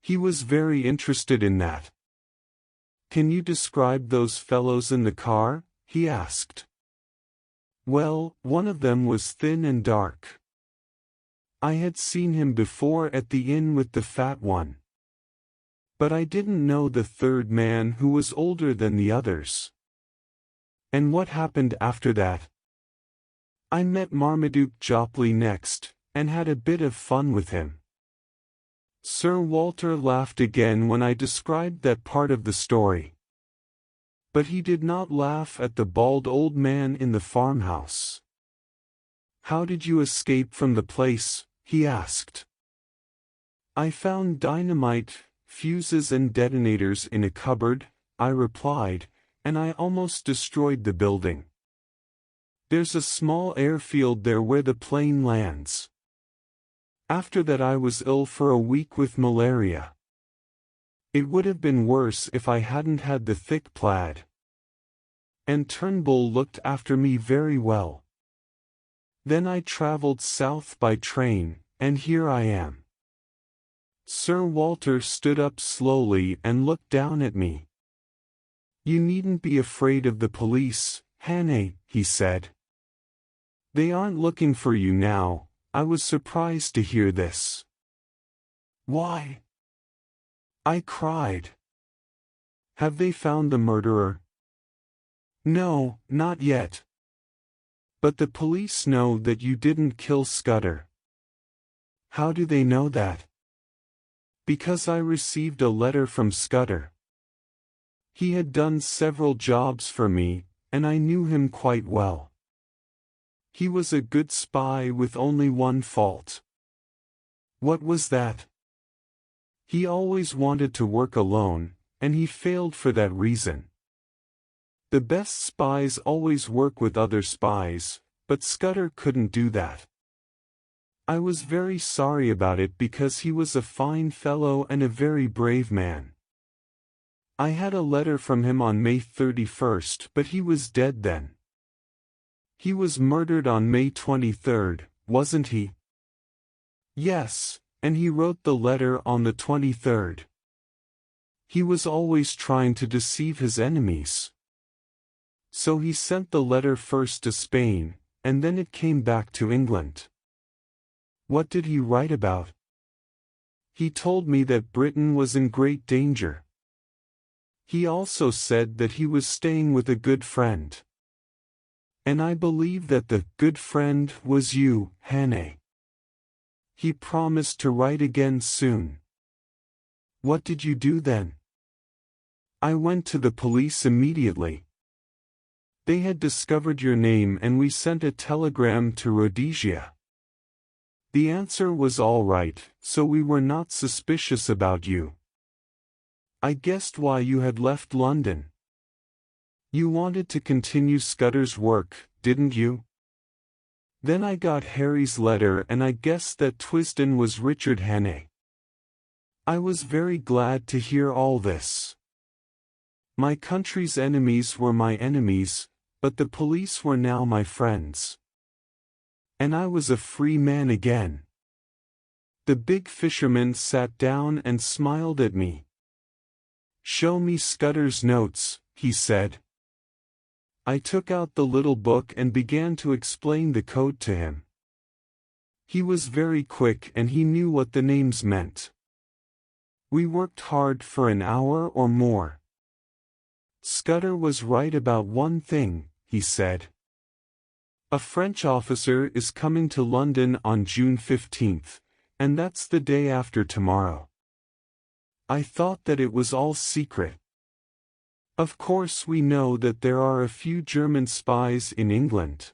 He was very interested in that. "Can you describe those fellows in the car?" he asked. "Well, one of them was thin and dark. I had seen him before at the inn with the fat one. But I didn't know the third man who was older than the others." "And what happened after that?" "I met Marmaduke Jopley next, and had a bit of fun with him." Sir Walter laughed again when I described that part of the story. But he did not laugh at the bald old man in the farmhouse. "How did you escape from the place?" he asked. "I found dynamite, fuses and detonators in a cupboard," I replied, "and I almost destroyed the building. There's a small airfield there where the plane lands. After that I was ill for a week with malaria. It would have been worse if I hadn't had the thick plaid. And Turnbull looked after me very well. Then I traveled south by train, and here I am." Sir Walter stood up slowly and looked down at me. "You needn't be afraid of the police, Hannay," he said. "They aren't looking for you now." I was surprised to hear this. "Why?" I cried. "Have they found the murderer?" "No, not yet. But the police know that you didn't kill Scutter." "How do they know that?" "Because I received a letter from Scutter. He had done several jobs for me, and I knew him quite well. He was a good spy with only one fault." "What was that?" "He always wanted to work alone, and he failed for that reason. The best spies always work with other spies, but Scutter couldn't do that. I was very sorry about it because he was a fine fellow and a very brave man. I had a letter from him on May 31st, but he was dead then." "He was murdered on May 23rd, wasn't he?" "Yes, and he wrote the letter on the 23rd. He was always trying to deceive his enemies. So he sent the letter first to Spain, and then it came back to England." "What did he write about?" "He told me that Britain was in great danger. He also said that he was staying with a good friend. And I believe that the good friend was you, Hannay. He promised to write again soon." "What did you do then?" "I went to the police immediately. They had discovered your name and we sent a telegram to Rhodesia. The answer was all right, so we were not suspicious about you. I guessed why you had left London. You wanted to continue Scutter's work, didn't you? Then I got Harry's letter and I guessed that Twisden was Richard Hannay. I was very glad to hear all this. My country's enemies were my enemies, but the police were now my friends. And I was a free man again. The big fisherman sat down and smiled at me. "Show me Scutter's notes," he said. I took out the little book and began to explain the code to him. He was very quick and he knew what the names meant. We worked hard for an hour or more. "Scutter was right about one thing," he said. "A French officer is coming to London on June 15th, and that's the day after tomorrow." I thought that it was all secret. Of course we know that there are a few German spies in England.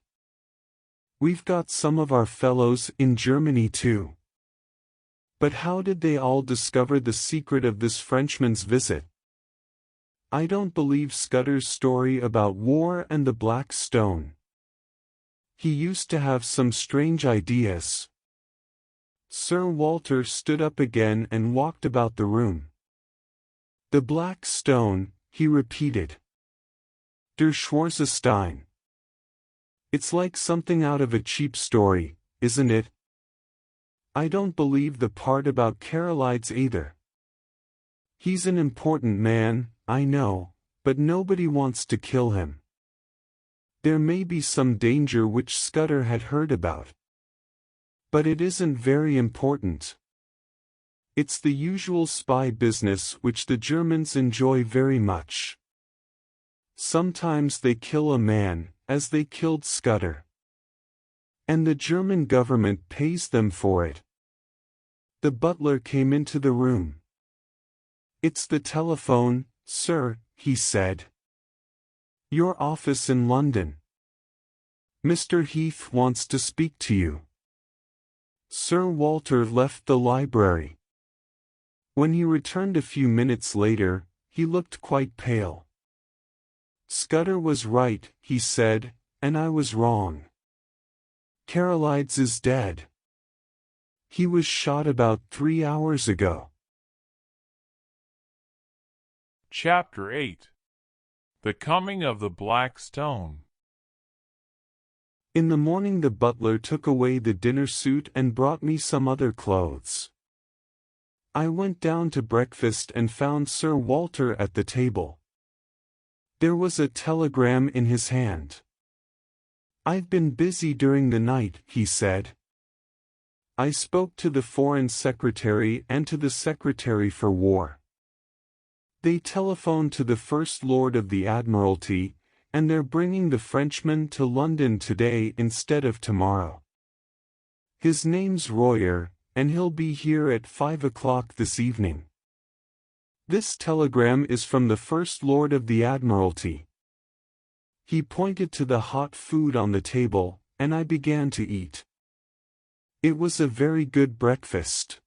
We've got some of our fellows in Germany too. But how did they all discover the secret of this Frenchman's visit? I don't believe Scutter's story about war and the Black Stone. He used to have some strange ideas. Sir Walter stood up again and walked about the room. "The Black Stone," he repeated. "Der Schwarze Stein. It's like something out of a cheap story, isn't it? I don't believe the part about Carolides either. He's an important man, I know, but nobody wants to kill him. There may be some danger which Scutter had heard about. But it isn't very important. It's the usual spy business which the Germans enjoy very much. Sometimes they kill a man, as they killed Scutter. And the German government pays them for it." The butler came into the room. "It's the telephone, sir," he said. "Your office in London. Mr. Heath wants to speak to you." Sir Walter left the library. When he returned a few minutes later, he looked quite pale. "Scutter was right," he said, "and I was wrong. Carolides is dead. He was shot about 3 hours ago." Chapter 8. The Coming of the Black Stone. In the morning the butler took away the dinner suit and brought me some other clothes. I went down to breakfast and found Sir Walter at the table. There was a telegram in his hand. "I've been busy during the night," he said. "I spoke to the Foreign Secretary and to the Secretary for War. They telephoned to the First Lord of the Admiralty, and they're bringing the Frenchman to London today instead of tomorrow. His name's Royer, and he'll be here at 5 o'clock this evening. This telegram is from the First Lord of the Admiralty." He pointed to the hot food on the table, and I began to eat. It was a very good breakfast.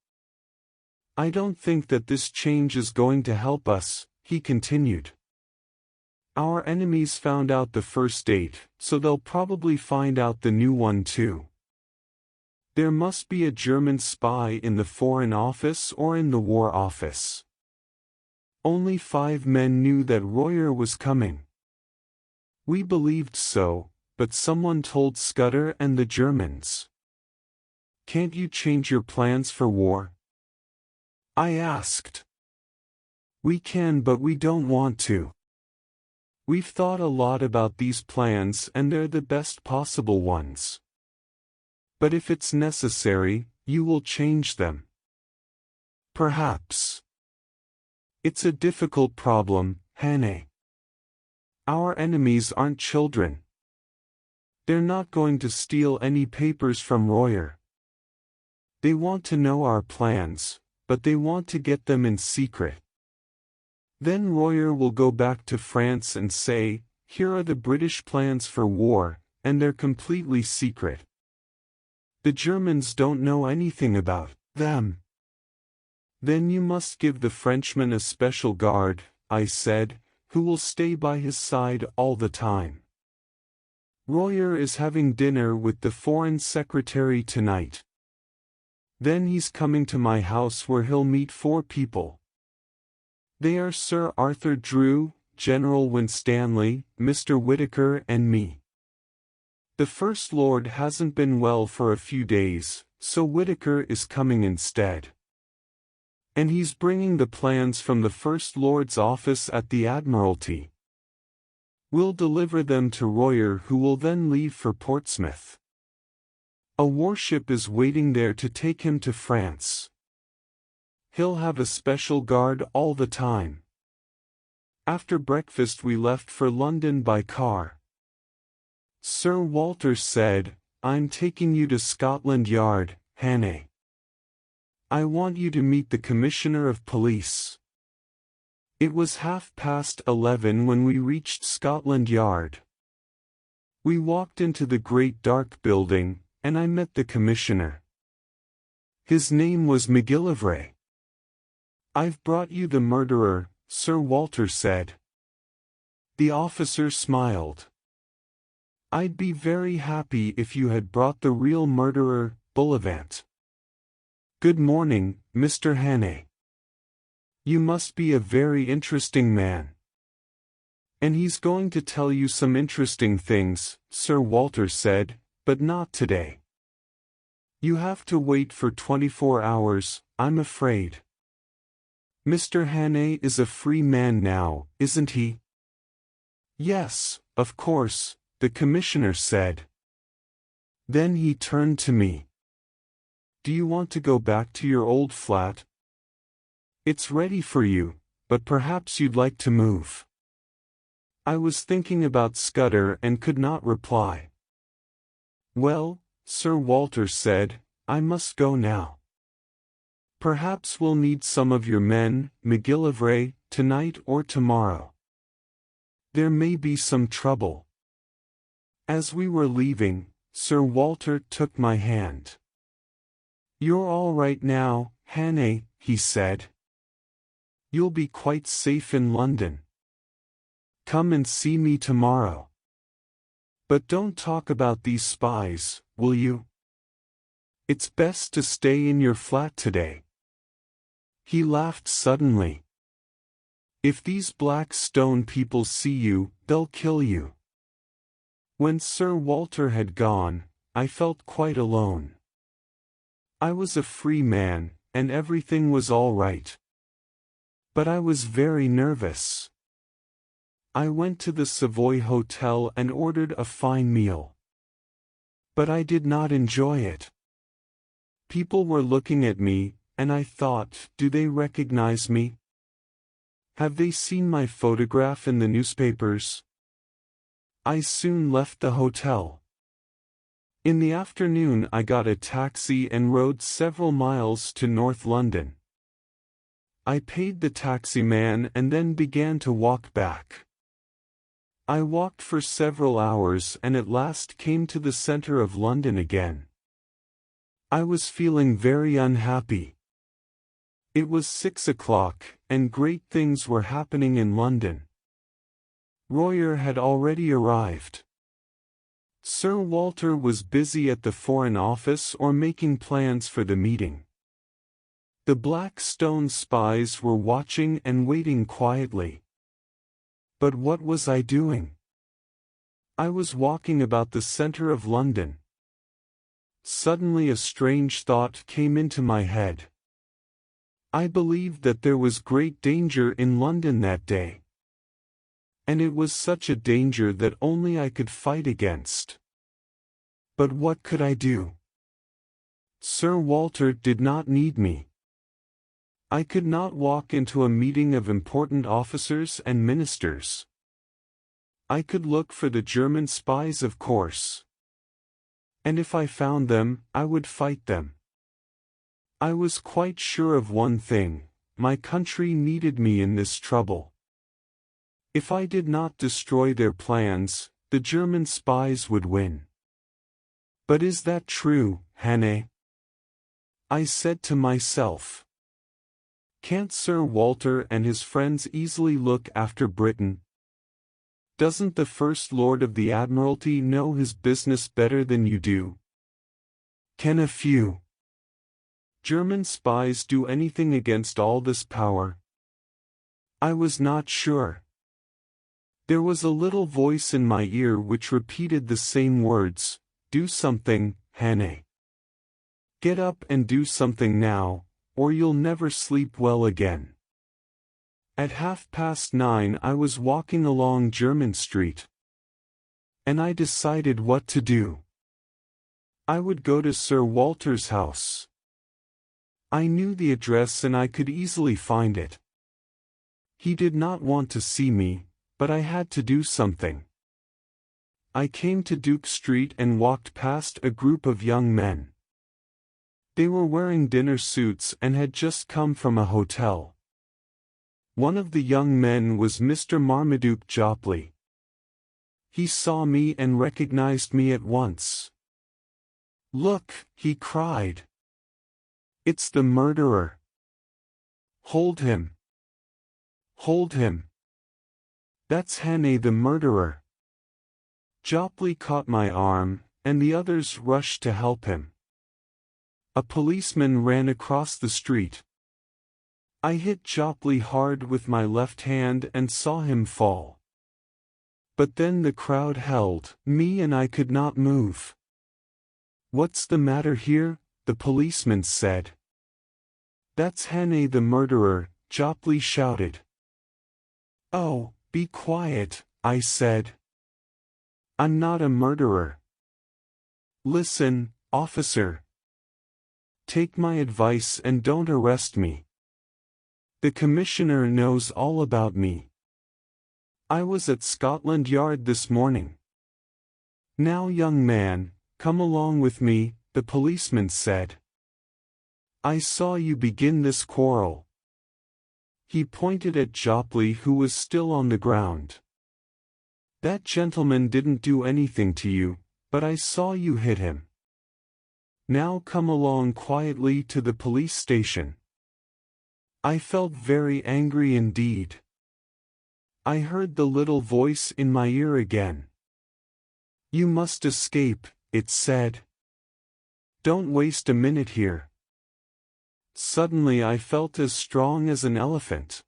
"I don't think that this change is going to help us," he continued. "Our enemies found out the first date, so they'll probably find out the new one too. There must be a German spy in the Foreign Office or in the War Office. Only 5 men knew that Royer was coming. We believed so, but someone told Scutter and the Germans." "Can't you change your plans for war?" I asked. "We can, but we don't want to. We've thought a lot about these plans and they're the best possible ones. But if it's necessary, you will change them." "Perhaps. It's a difficult problem, Hannay. Our enemies aren't children. They're not going to steal any papers from Royer. They want to know our plans, but they want to get them in secret. Then Royer will go back to France and say, here are the British plans for war, and they're completely secret. The Germans don't know anything about them. Then you must give the Frenchman a special guard, I said, who will stay by his side all the time. Royer is having dinner with the Foreign Secretary tonight. Then he's coming to my house where he'll meet 4 people. They are Sir Arthur Drew, General Winstanley, Mr. Whittaker and me. The First Lord hasn't been well for a few days, so Whittaker is coming instead. And he's bringing the plans from the First Lord's office at the Admiralty. We'll deliver them to Royer, who will then leave for Portsmouth. A warship is waiting there to take him to France. He'll have a special guard all the time. After breakfast we left for London by car. Sir Walter said, "I'm taking you to Scotland Yard, Hannay. I want you to meet the Commissioner of Police." It was 11:30 when we reached Scotland Yard. We walked into the great dark building, and I met the Commissioner. His name was McGillivray. "I've brought you the murderer," Sir Walter said. The officer smiled. "I'd be very happy if you had brought the real murderer, Bullivant." "Good morning, Mr. Hannay. You must be a very interesting man." "And he's going to tell you some interesting things," Sir Walter said, "but not today. You have to wait for 24 hours, I'm afraid." "Mr. Hannay is a free man now, isn't he?" "Yes, of course," the Commissioner said. Then he turned to me. "Do you want to go back to your old flat? It's ready for you, but perhaps you'd like to move." I was thinking about Scutter and could not reply. "Well," Sir Walter said, "I must go now. Perhaps we'll need some of your men, McGillivray, tonight or tomorrow. There may be some trouble." As we were leaving, Sir Walter took my hand. "You're all right now, Hannay," he said. "You'll be quite safe in London. Come and see me tomorrow. But don't talk about these spies, will you? It's best to stay in your flat today." He laughed suddenly. "If these Black Stone people see you, they'll kill you." When Sir Walter had gone, I felt quite alone. I was a free man, and everything was all right. But I was very nervous. I went to the Savoy Hotel and ordered a fine meal. But I did not enjoy it. People were looking at me, and I thought, do they recognize me? Have they seen my photograph in the newspapers? I soon left the hotel. In the afternoon I got a taxi and rode several miles to North London. I paid the taxi man and then began to walk back. I walked for several hours and at last came to the centre of London again. I was feeling very unhappy. It was 6 o'clock, and great things were happening in London. Royer had already arrived. Sir Walter was busy at the Foreign Office or making plans for the meeting. The Black Stone spies were watching and waiting quietly. But what was I doing? I was walking about the centre of London. Suddenly a strange thought came into my head. I believed that there was great danger in London that day. And it was such a danger that only I could fight against. But what could I do? Sir Walter did not need me. I could not walk into a meeting of important officers and ministers. I could look for the German spies, of course. And if I found them, I would fight them. I was quite sure of one thing: my country needed me in this trouble. If I did not destroy their plans, the German spies would win. But is that true, Hannay? I said to myself. Can't Sir Walter and his friends easily look after Britain? Doesn't the First Lord of the Admiralty know his business better than you do? Can a few German spies do anything against all this power? I was not sure. There was a little voice in my ear which repeated the same words, "Do something, Hannay. Get up and do something now, or you'll never sleep well again." At 9:30 I was walking along Jermyn Street. And I decided what to do. I would go to Sir Walter's house. I knew the address and I could easily find it. He did not want to see me, but I had to do something. I came to Duke Street and walked past a group of young men. They were wearing dinner suits and had just come from a hotel. One of the young men was Mr. Marmaduke Jopley. He saw me and recognized me at once. "Look," he cried. "It's the murderer. Hold him. Hold him. That's Hannay the murderer." Jopley caught my arm, and the others rushed to help him. A policeman ran across the street. I hit Jopley hard with my left hand and saw him fall. But then the crowd held me and I could not move. "What's the matter here?" the policeman said. "That's Hannay the murderer," Jopley shouted. "Oh, be quiet," I said. "I'm not a murderer." "Listen, officer. Take my advice and don't arrest me. The commissioner knows all about me. I was at Scotland Yard this morning." "Now, young man, come along with me," the policeman said. "I saw you begin this quarrel." He pointed at Jopley, who was still on the ground. "That gentleman didn't do anything to you, but I saw you hit him. Now come along quietly to the police station." I felt very angry indeed. I heard the little voice in my ear again. "You must escape," it said. "Don't waste a minute here." Suddenly I felt as strong as an elephant.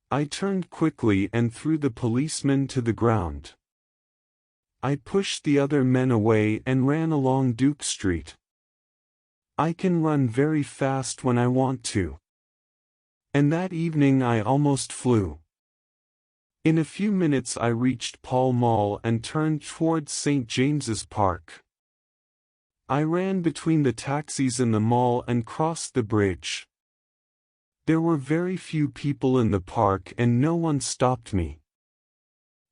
I turned quickly and threw the policeman to the ground. I pushed the other men away and ran along Duke Street. I can run very fast when I want to. And that evening I almost flew. In a few minutes I reached Pall Mall and turned towards St. James's Park. I ran between the taxis in the mall and crossed the bridge. There were very few people in the park and no one stopped me.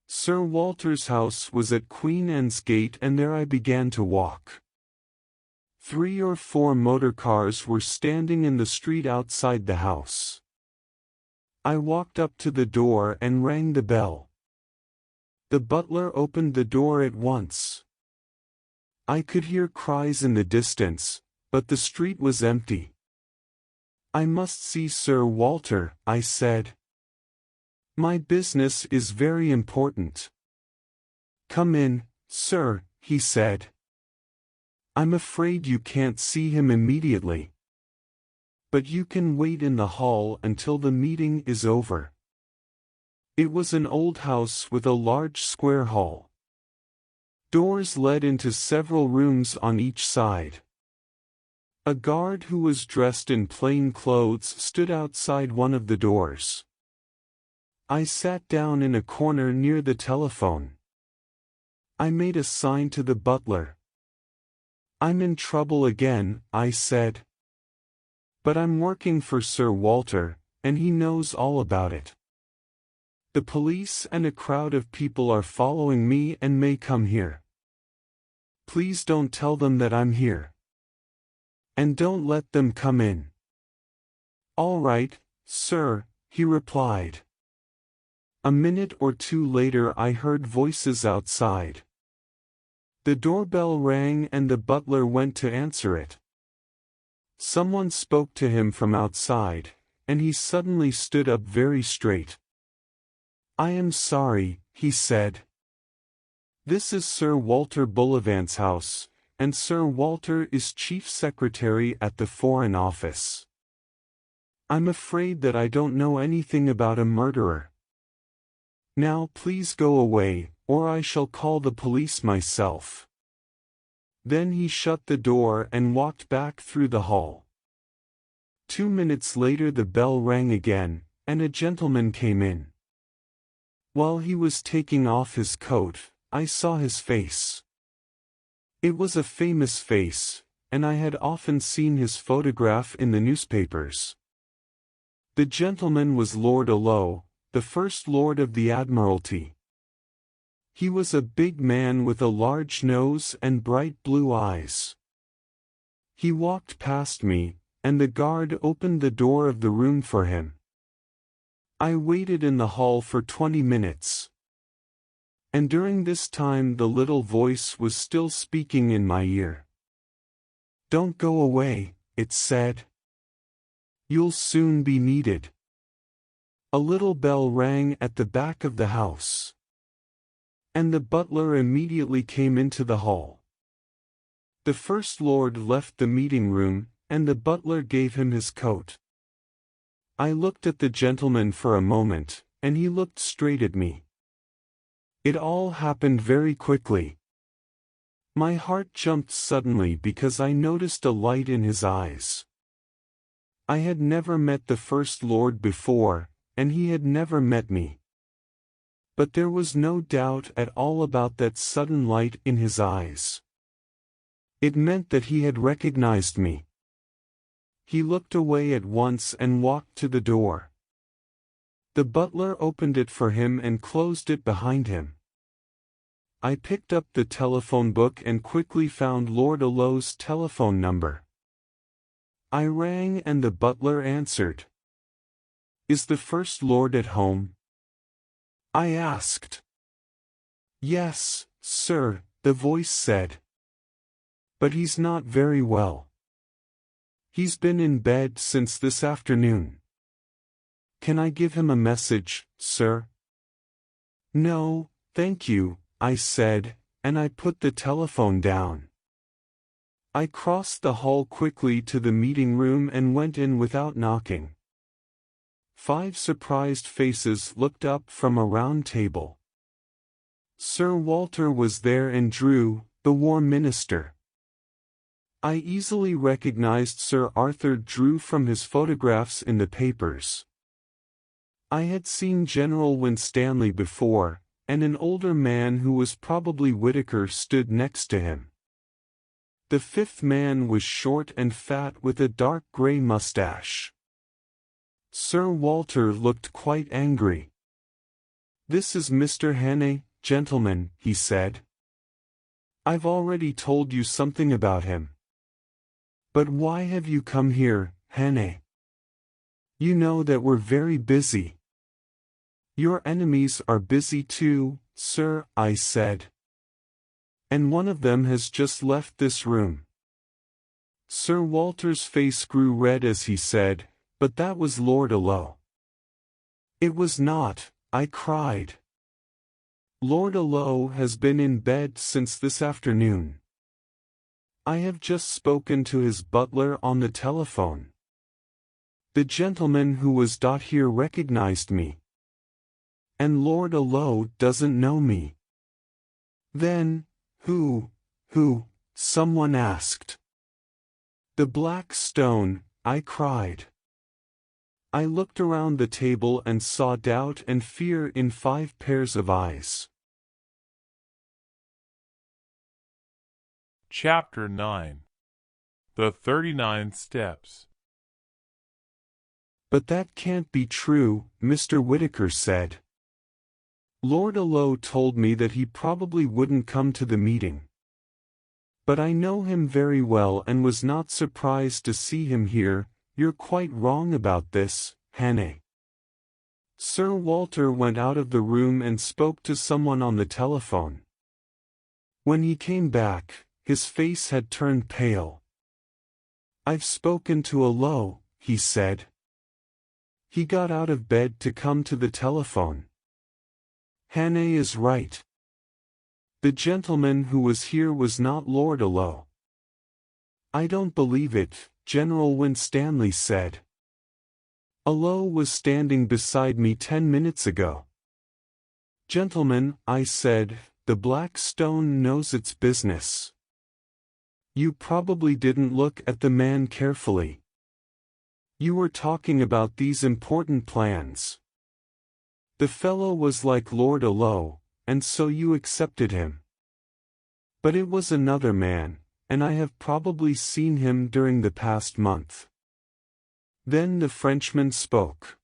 Sir Walter's house was at Queen Anne's Gate and there I began to walk. 3 or 4 motor cars were standing in the street outside the house. I walked up to the door and rang the bell. The butler opened the door at once. I could hear cries in the distance, but the street was empty. "I must see Sir Walter," I said. "My business is very important." "Come in, sir," he said. "I'm afraid you can't see him immediately. But you can wait in the hall until the meeting is over." It was an old house with a large square hall. Doors led into several rooms on each side. A guard who was dressed in plain clothes stood outside one of the doors. I sat down in a corner near the telephone. I made a sign to the butler. "I'm in trouble again," I said. "But I'm working for Sir Walter, and he knows all about it. The police and a crowd of people are following me and may come here. Please don't tell them that I'm here. And don't let them come in." "All right, sir," he replied. A minute or two later I heard voices outside. The doorbell rang and the butler went to answer it. Someone spoke to him from outside, and he suddenly stood up very straight. "I am sorry," he said. "This is Sir Walter Bullivant's house, and Sir Walter is Chief Secretary at the Foreign Office. I'm afraid that I don't know anything about a murderer. Now please go away, or I shall call the police myself." Then he shut the door and walked back through the hall. 2 minutes later the bell rang again, and a gentleman came in. While he was taking off his coat, I saw his face. It was a famous face, and I had often seen his photograph in the newspapers. The gentleman was Lord Allo, the First Lord of the Admiralty. He was a big man with a large nose and bright blue eyes. He walked past me, and the guard opened the door of the room for him. I waited in the hall for 20 minutes. And during this time the little voice was still speaking in my ear. "Don't go away," it said. "You'll soon be needed." A little bell rang at the back of the house. And the butler immediately came into the hall. The First Lord left the meeting room, and the butler gave him his coat. I looked at the gentleman for a moment, and he looked straight at me. It all happened very quickly. My heart jumped suddenly because I noticed a light in his eyes. I had never met the First Lord before, and he had never met me. But there was no doubt at all about that sudden light in his eyes. It meant that he had recognized me. He looked away at once and walked to the door. The butler opened it for him and closed it behind him. I picked up the telephone book and quickly found Lord Allo's telephone number. I rang and the butler answered. "Is the First Lord at home?" I asked. "Yes, sir," the voice said. "But he's not very well. He's been in bed since this afternoon." "Can I give him a message, sir?" "No, thank you," I said, and I put the telephone down. I crossed the hall quickly to the meeting room and went in without knocking. 5 surprised faces looked up from a round table. Sir Walter was there and Drew, the War Minister. I easily recognized Sir Arthur Drew from his photographs in the papers. I had seen General Winstanley before, and an older man who was probably Whitaker stood next to him. The 5th man was short and fat with a dark grey mustache. Sir Walter looked quite angry. "This is Mr. Hannay, gentlemen," he said. "I've already told you something about him. But why have you come here, Hannay? You know that we're very busy." "Your enemies are busy too, sir," I said. "And one of them has just left this room." Sir Walter's face grew red as he said, "But that was Lord Allo." "It was not," I cried. "Lord Allo has been in bed since this afternoon. I have just spoken to his butler on the telephone. The gentleman who was here recognized me. And Lord Allo doesn't know me." "Then, who, someone asked." "The Black Stone," I cried. I looked around the table and saw doubt and fear in 5 pairs of eyes. Chapter 9. The 39 Steps. "But that can't be true," Mr. Whitaker said. "Lord Allo told me that he probably wouldn't come to the meeting. But I know him very well and was not surprised to see him here." "You're quite wrong about this, Hannay. Sir Walter went out of the room and spoke to someone on the telephone. When he came back, his face had turned pale. "I've spoken to Alo," he said. He got out of bed to come to the telephone. "Hannay is right. The gentleman who was here was not Lord Alo." "I don't believe it," General Winstanley said. "Alo was standing beside me 10 minutes ago." "Gentlemen," I said, "the Black Stone knows its business. You probably didn't look at the man carefully. You were talking about these important plans. The fellow was like Lord Alo, and so you accepted him. But it was another man, and I have probably seen him during the past month." Then the Frenchman spoke.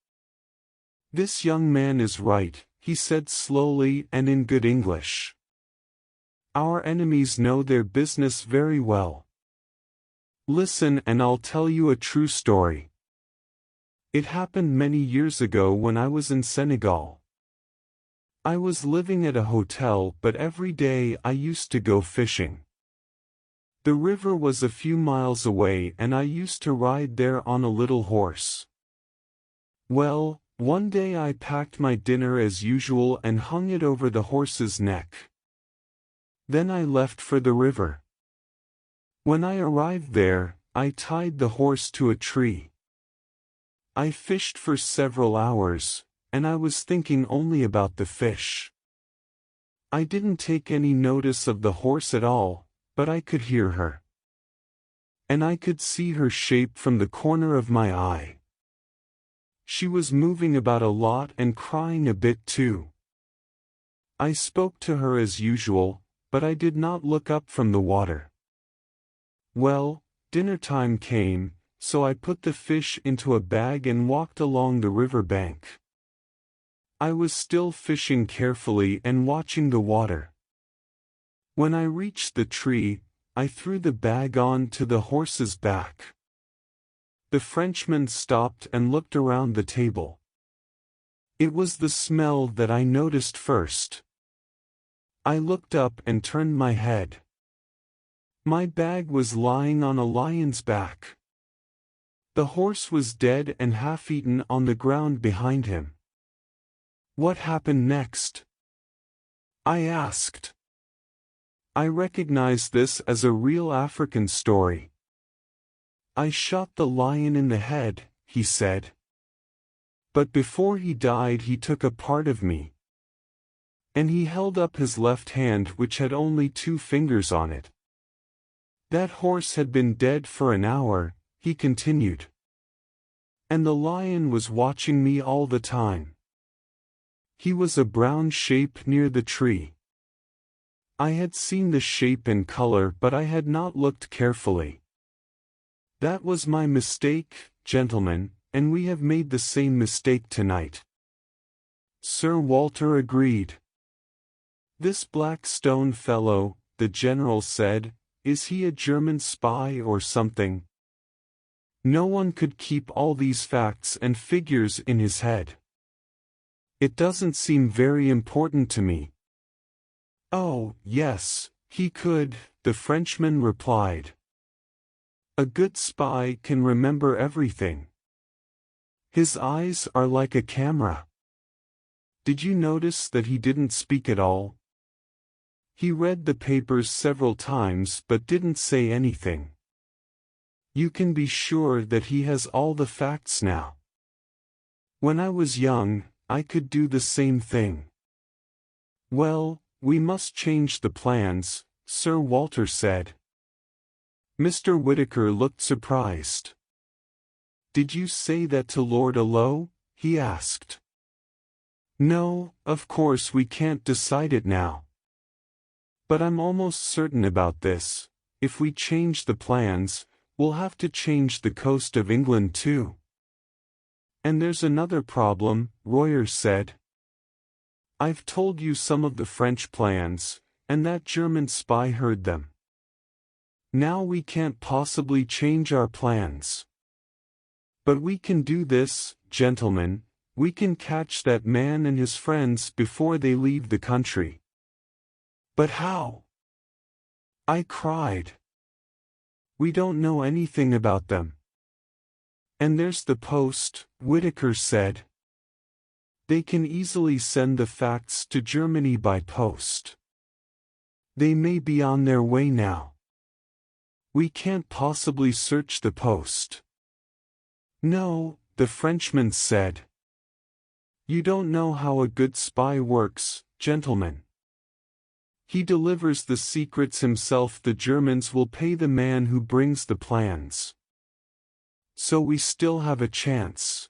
"This young man is right," he said slowly and in good English. "Our enemies know their business very well. Listen and I'll tell you a true story. It happened many years ago when I was in Senegal. I was living at a hotel, but every day I used to go fishing. The river was a few miles away and I used to ride there on a little horse. Well, one day I packed my dinner as usual and hung it over the horse's neck. Then I left for the river. When I arrived there, I tied the horse to a tree. I fished for several hours, and I was thinking only about the fish. I didn't take any notice of the horse at all, but I could hear her. And I could see her shape from the corner of my eye. She was moving about a lot and crying a bit too. I spoke to her as usual, but I did not look up from the water. Well, dinner time came, so I put the fish into a bag and walked along the river bank. I was still fishing carefully and watching the water. When I reached the tree, I threw the bag on to the horse's back. The Frenchman stopped and looked around the table. It was the smell that I noticed first. I looked up and turned my head. My bag was lying on a lion's back. The horse was dead and half-eaten on the ground behind him. What happened next? I asked. I recognized this as a real African story. I shot the lion in the head, he said. But before he died he took a part of me. And he held up his left hand which had only 2 fingers on it. That horse had been dead for an hour, he continued. And the lion was watching me all the time. He was a brown shape near the tree. I had seen the shape and color but I had not looked carefully. That was my mistake, gentlemen, and we have made the same mistake tonight. Sir Walter agreed. This Black Stone fellow, the general said, is he a German spy or something? No one could keep all these facts and figures in his head. It doesn't seem very important to me. Oh, yes, he could, the Frenchman replied. A good spy can remember everything. His eyes are like a camera. Did you notice that he didn't speak at all? He read the papers several times but didn't say anything. You can be sure that he has all the facts now. When I was young, I could do the same thing. Well, we must change the plans, Sir Walter said. Mr. Whittaker looked surprised. Did you say that to Lord Alo? He asked. No, of course we can't decide it now. But I'm almost certain about this. If we change the plans, we'll have to change the coast of England too. And there's another problem, Royer said. I've told you some of the French plans, and that German spy heard them. Now we can't possibly change our plans. But we can do this, gentlemen, We can catch that man and his friends before they leave the country. But how? I cried. We don't know anything about them. And there's the post, Whitaker said. They can easily send the facts to Germany by post. They may be on their way now. We can't possibly search the post. No, the Frenchman said. You don't know how a good spy works, gentlemen. He delivers the secrets himself. The Germans will pay the man who brings the plans. So we still have a chance.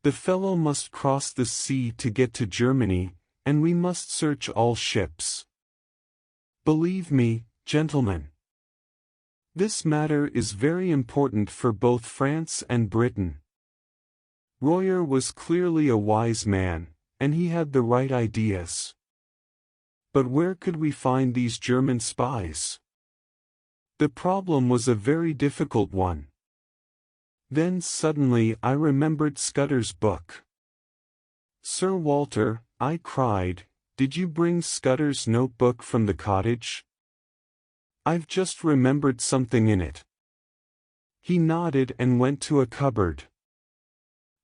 The fellow must cross the sea to get to Germany, and we must search all ships. Believe me, gentlemen. This matter is very important for both France and Britain. Royer was clearly a wise man, and he had the right ideas. But where could we find these German spies? The problem was a very difficult one. Then suddenly I remembered Scutter's book. Sir Walter, I cried, did you bring Scutter's notebook from the cottage? I've just remembered something in it. He nodded and went to a cupboard.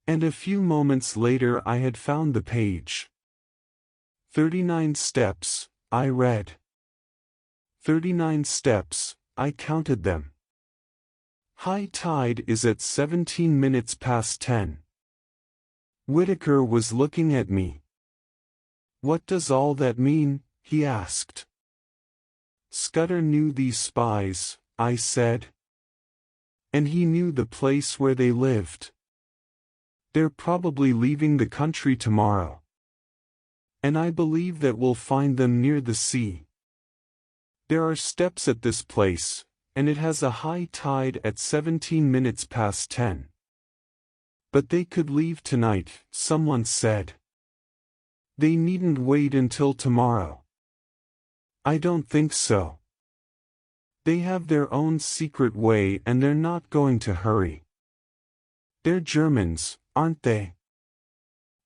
And a few moments later I had found the page. 39 steps, I read. 39 steps, I counted them. High tide is at 17 minutes past 10. Whitaker was looking at me. What does all that mean? He asked. Scutter knew these spies, I said. And he knew the place where they lived. They're probably leaving the country tomorrow. And I believe that we'll find them near the sea. There are steps at this place, and it has a high tide at 17 minutes past 10. But they could leave tonight, someone said. They needn't wait until tomorrow. I don't think so. They have their own secret way and they're not going to hurry. They're Germans, aren't they?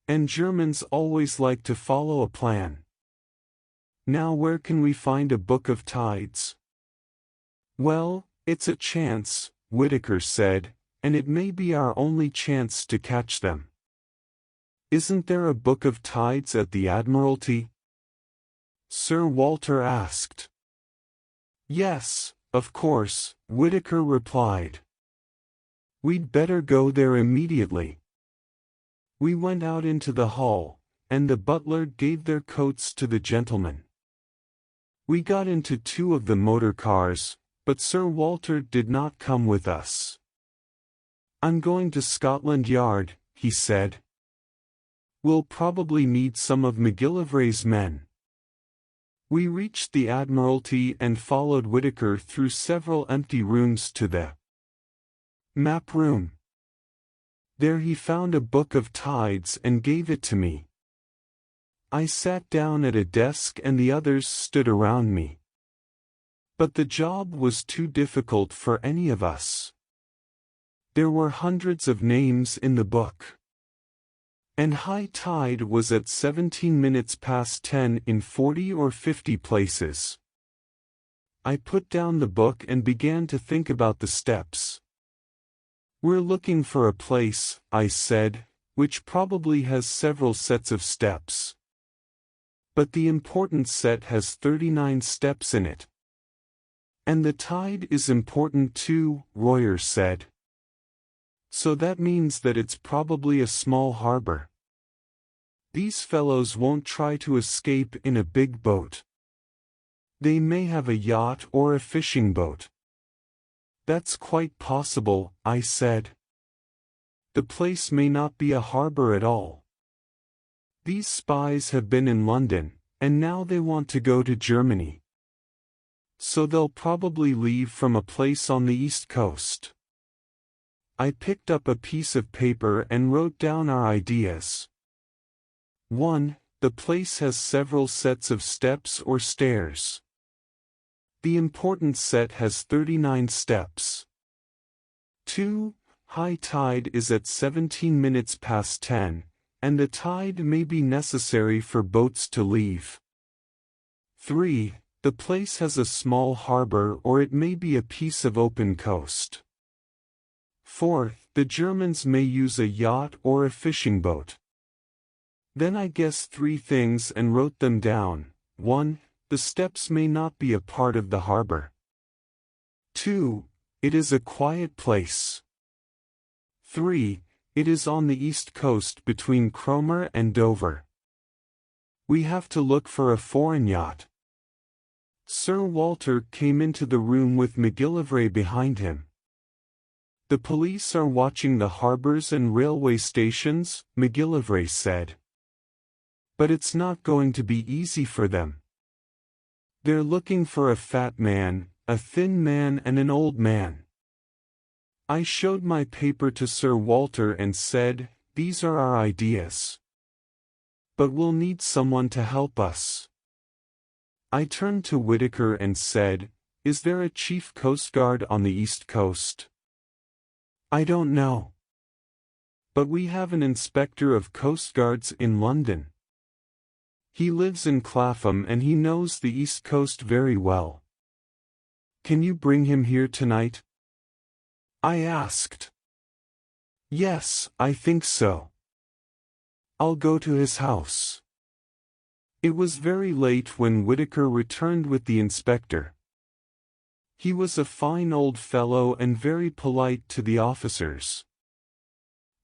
And Germans always like to follow a plan. Now where can we find a book of tides? Well, it's a chance, Whitaker said, and it may be our only chance to catch them. Isn't there a book of tides at the Admiralty? Sir Walter asked. Yes, of course, Whitaker replied. We'd better go there immediately. We went out into the hall, and the butler gave their coats to the gentlemen. We got into two of the motor cars, but Sir Walter did not come with us. I'm going to Scotland Yard, he said. We'll probably need some of MacGillivray's men. We reached the Admiralty and followed Whitaker through several empty rooms to the map room. There he found a book of tides and gave it to me. I sat down at a desk and the others stood around me. But the job was too difficult for any of us. There were hundreds of names in the book. And high tide was at 17 minutes past 10 in 40 or 50 places. I put down the book and began to think about the steps. We're looking for a place, I said, which probably has several sets of steps. But the important set has 39 steps in it. And the tide is important too, Royer said. So that means that it's probably a small harbor. These fellows won't try to escape in a big boat. They may have a yacht or a fishing boat. That's quite possible, I said. The place may not be a harbor at all. These spies have been in London, and now they want to go to Germany. So they'll probably leave from a place on the east coast. I picked up a piece of paper and wrote down our ideas. 1. The place has several sets of steps or stairs. The important set has 39 steps. 2. high tide is at 17 minutes past 10, and the tide may be necessary for boats to leave. 3. The place has a small harbor or it may be a piece of open coast. 4. The Germans may use a yacht or a fishing boat. Then I guessed 3 things and wrote them down. 1. The steps may not be a part of the harbor. 2. It is a quiet place. 3. It is on the east coast between Cromer and Dover. We have to look for a foreign yacht. Sir Walter came into the room with McGillivray behind him. The police are watching the harbors and railway stations, McGillivray said. But it's not going to be easy for them. They're looking for a fat man, a thin man and an old man. I showed my paper to Sir Walter and said, "These are our ideas. But we'll need someone to help us." I turned to Whittaker and said, "Is there a chief coast guard on the East Coast?" "I don't know. But we have an inspector of coast guards in London. He lives in Clapham and he knows the East Coast very well. Can you bring him here tonight?" I asked. "Yes, I think so. I'll go to his house." It was very late when Whittaker returned with the inspector. He was a fine old fellow and very polite to the officers.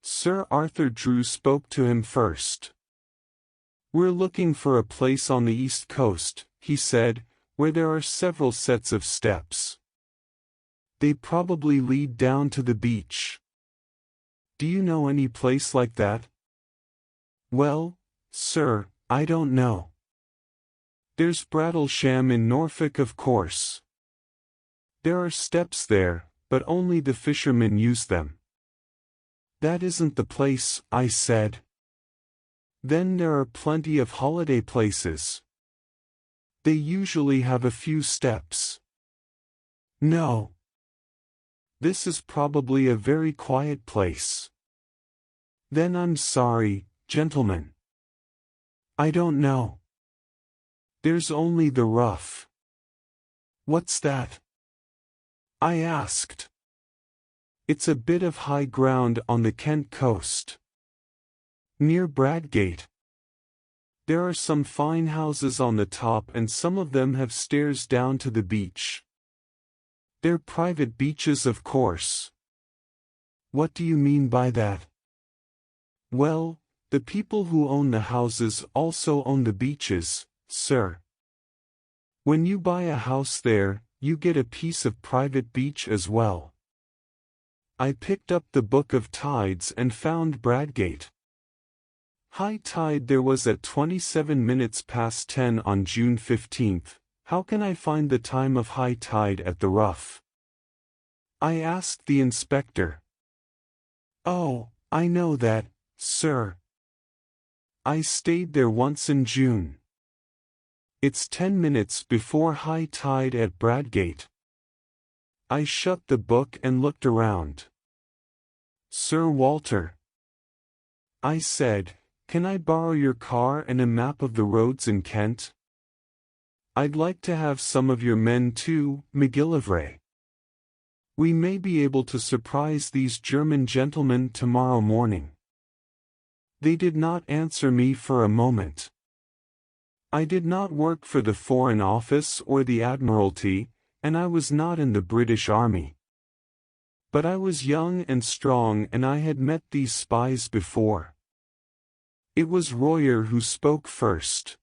Sir Arthur Drew spoke to him first. "We're looking for a place on the East Coast," he said, "where there are several sets of steps. They probably lead down to the beach. Do you know any place like that?" "Well, sir, I don't know. There's Brattlesham in Norfolk, of course. There are steps there, but only the fishermen use them." "That isn't the place," I said. "Then there are plenty of holiday places. They usually have a few steps." "No. This is probably a very quiet place." "Then I'm sorry, gentlemen. I don't know. There's only the Rough." "What's that?" I asked. "It's a bit of high ground on the Kent coast. Near Bradgate. There are some fine houses on the top and some of them have stairs down to the beach. They're private beaches, of course." "What do you mean by that?" "Well, the people who own the houses also own the beaches, sir. When you buy a house there, you get a piece of private beach as well." I picked up the Book of Tides and found Bradgate. High tide there was at 27 minutes past 10 on June 15th. How can I find the time of high tide at the Rough? I asked the inspector. "Oh, I know that, sir. I stayed there once in June. It's 10 minutes before high tide at Bradgate." I shut the book and looked around. "Sir Walter," I said, "can I borrow your car and a map of the roads in Kent? I'd like to have some of your men too, McGillivray. We may be able to surprise these German gentlemen tomorrow morning." They did not answer me for a moment. I did not work for the Foreign Office or the Admiralty, and I was not in the British Army. But I was young and strong and I had met these spies before. It was Royer who spoke first.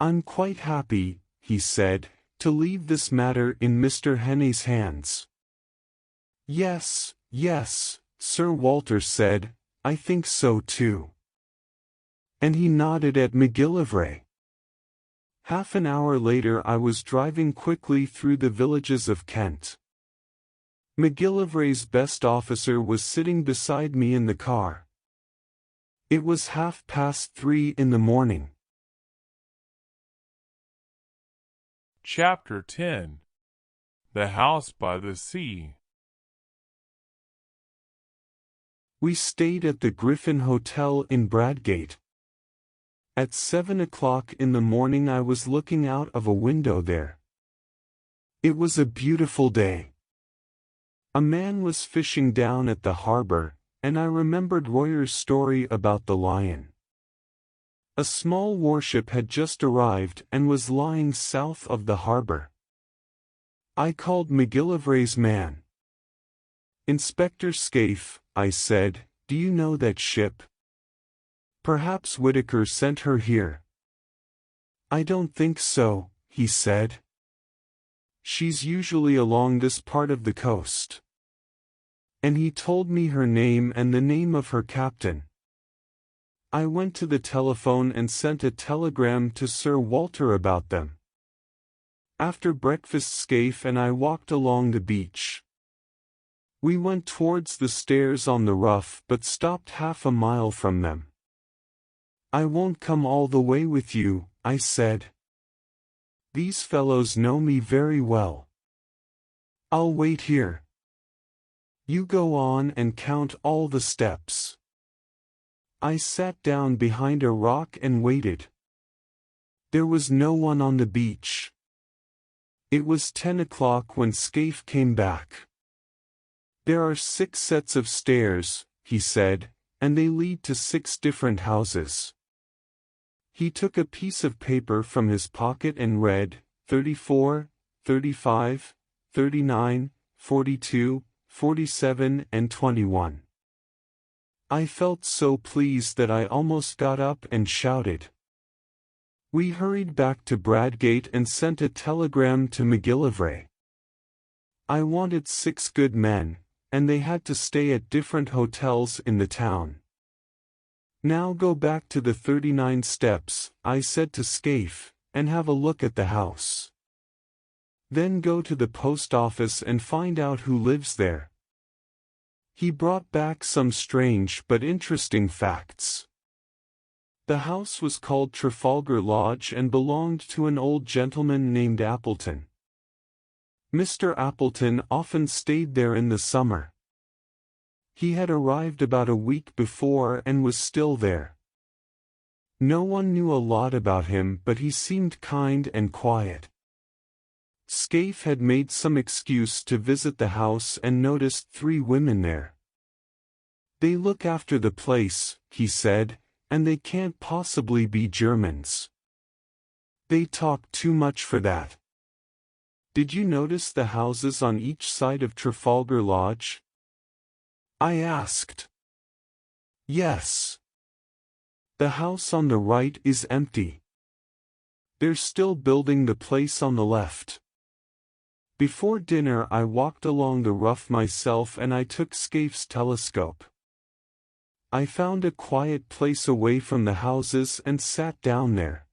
"I'm quite happy," he said, "to leave this matter in Mr. Hannay's hands." Yes, Sir Walter said, "I think so too." And he nodded at McGillivray. Half an hour later I was driving quickly through the villages of Kent. McGillivray's best officer was sitting beside me in the car. It was 3:30 in the morning. Chapter 10. The House by the Sea. We stayed at the Griffin Hotel in Bradgate. At 7 o'clock in the morning I was looking out of a window there. It was a beautiful day. A man was fishing down at the harbor, and I remembered Royer's story about the lion. A small warship had just arrived and was lying south of the harbor. I called McGillivray's man. "Inspector Scaife," I said, "do you know that ship? Perhaps Whitaker sent her here." "I don't think so," he said. "She's usually along this part of the coast." And he told me her name and the name of her captain. I went to the telephone and sent a telegram to Sir Walter about them. After breakfast Scaife and I walked along the beach. We went towards the stairs on the Rough but stopped half a mile from them. "I won't come all the way with you," I said. "These fellows know me very well. I'll wait here. You go on and count all the steps." I sat down behind a rock and waited. There was no one on the beach. It was 10 o'clock when Scaife came back. "There are 6 sets of stairs," he said, "and they lead to 6 different houses." He took a piece of paper from his pocket and read, 34, 35, 39, 42, 47 and 21. I felt so pleased that I almost got up and shouted. We hurried back to Bradgate and sent a telegram to McGillivray. I wanted 6 good men, and they had to stay at different hotels in the town. "Now go back to the 39 steps," I said to Scaife, "and have a look at the house. Then go to the post office and find out who lives there." He brought back some strange but interesting facts. The house was called Trafalgar Lodge and belonged to an old gentleman named Appleton. Mr. Appleton often stayed there in the summer. He had arrived about a week before and was still there. No one knew a lot about him, but he seemed kind and quiet. Scaife had made some excuse to visit the house and noticed 3 women there. "They look after the place," he said, "and they can't possibly be Germans. They talk too much for that." "Did you notice the houses on each side of Trafalgar Lodge?" I asked. "Yes. The house on the right is empty. They're still building the place on the left." Before dinner I walked along the Rough myself and I took Scaife's telescope. I found a quiet place away from the houses and sat down there.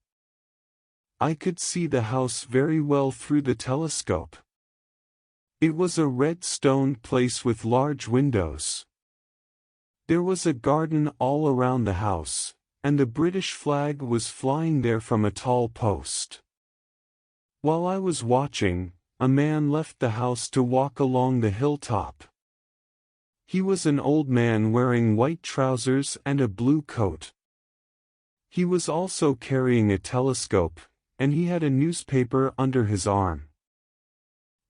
I could see the house very well through the telescope. It was a red stone place with large windows. There was a garden all around the house, and the British flag was flying there from a tall post. While I was watching, a man left the house to walk along the hilltop. He was an old man wearing white trousers and a blue coat. He was also carrying a telescope, and he had a newspaper under his arm.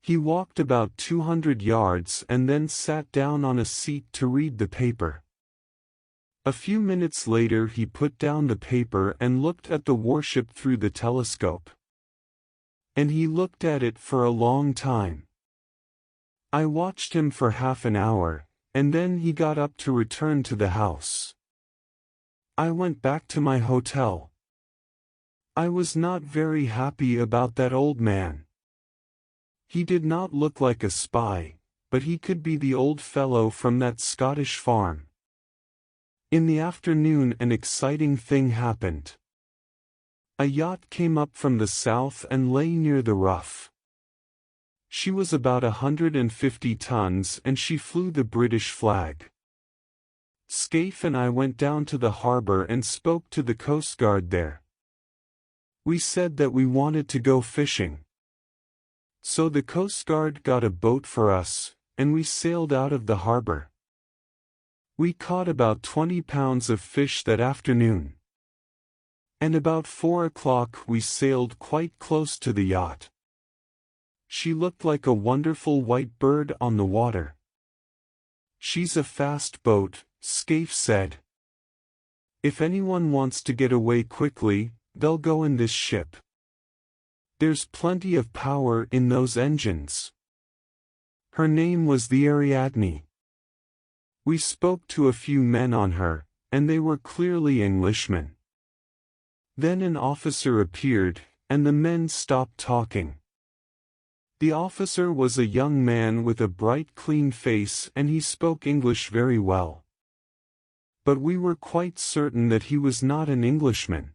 He walked about 200 yards and then sat down on a seat to read the paper. A few minutes later he put down the paper and looked at the warship through the telescope. And he looked at it for a long time. I watched him for half an hour, and then he got up to return to the house. I went back to my hotel. I was not very happy about that old man. He did not look like a spy, but he could be the old fellow from that Scottish farm. In the afternoon an exciting thing happened. A yacht came up from the south and lay near the Rough. She was about 150 tons and she flew the British flag. Scaife and I went down to the harbor and spoke to the Coast Guard there. We said that we wanted to go fishing. So the Coast Guard got a boat for us, and we sailed out of the harbor. We caught about 20 pounds of fish that afternoon. And about 4 o'clock we sailed quite close to the yacht. She looked like a wonderful white bird on the water. She's a fast boat, Scaife said. If anyone wants to get away quickly, they'll go in this ship. There's plenty of power in those engines. Her name was the Ariadne. We spoke to a few men on her, and they were clearly Englishmen. Then an officer appeared, and the men stopped talking. The officer was a young man with a bright clean face and he spoke English very well. But we were quite certain that he was not an Englishman.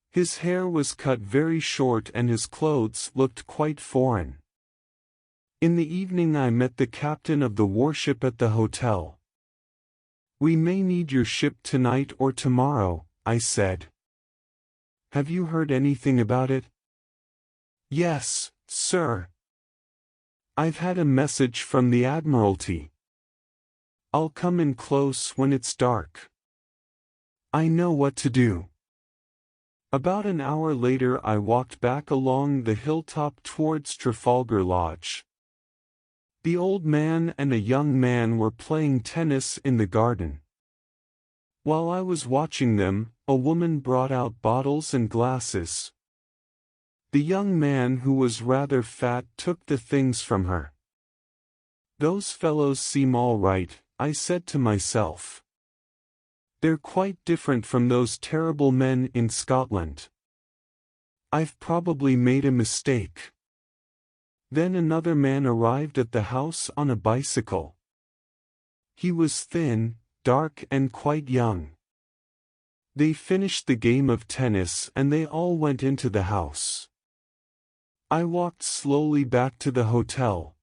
His hair was cut very short and his clothes looked quite foreign. In the evening I met the captain of the warship at the hotel. "We may need your ship tonight or tomorrow," I said. "Have you heard anything about it?" "Yes, sir. I've had a message from the Admiralty. I'll come in close when it's dark. I know what to do." About an hour later I walked back along the hilltop towards Trafalgar Lodge. The old man and a young man were playing tennis in the garden. While I was watching them, a woman brought out bottles and glasses. The young man, who was rather fat, took the things from her. "Those fellows seem all right," I said to myself. "They're quite different from those terrible men in Scotland. I've probably made a mistake." Then another man arrived at the house on a bicycle. He was thin, dark and quite young. They finished the game of tennis and they all went into the house. I walked slowly back to the hotel.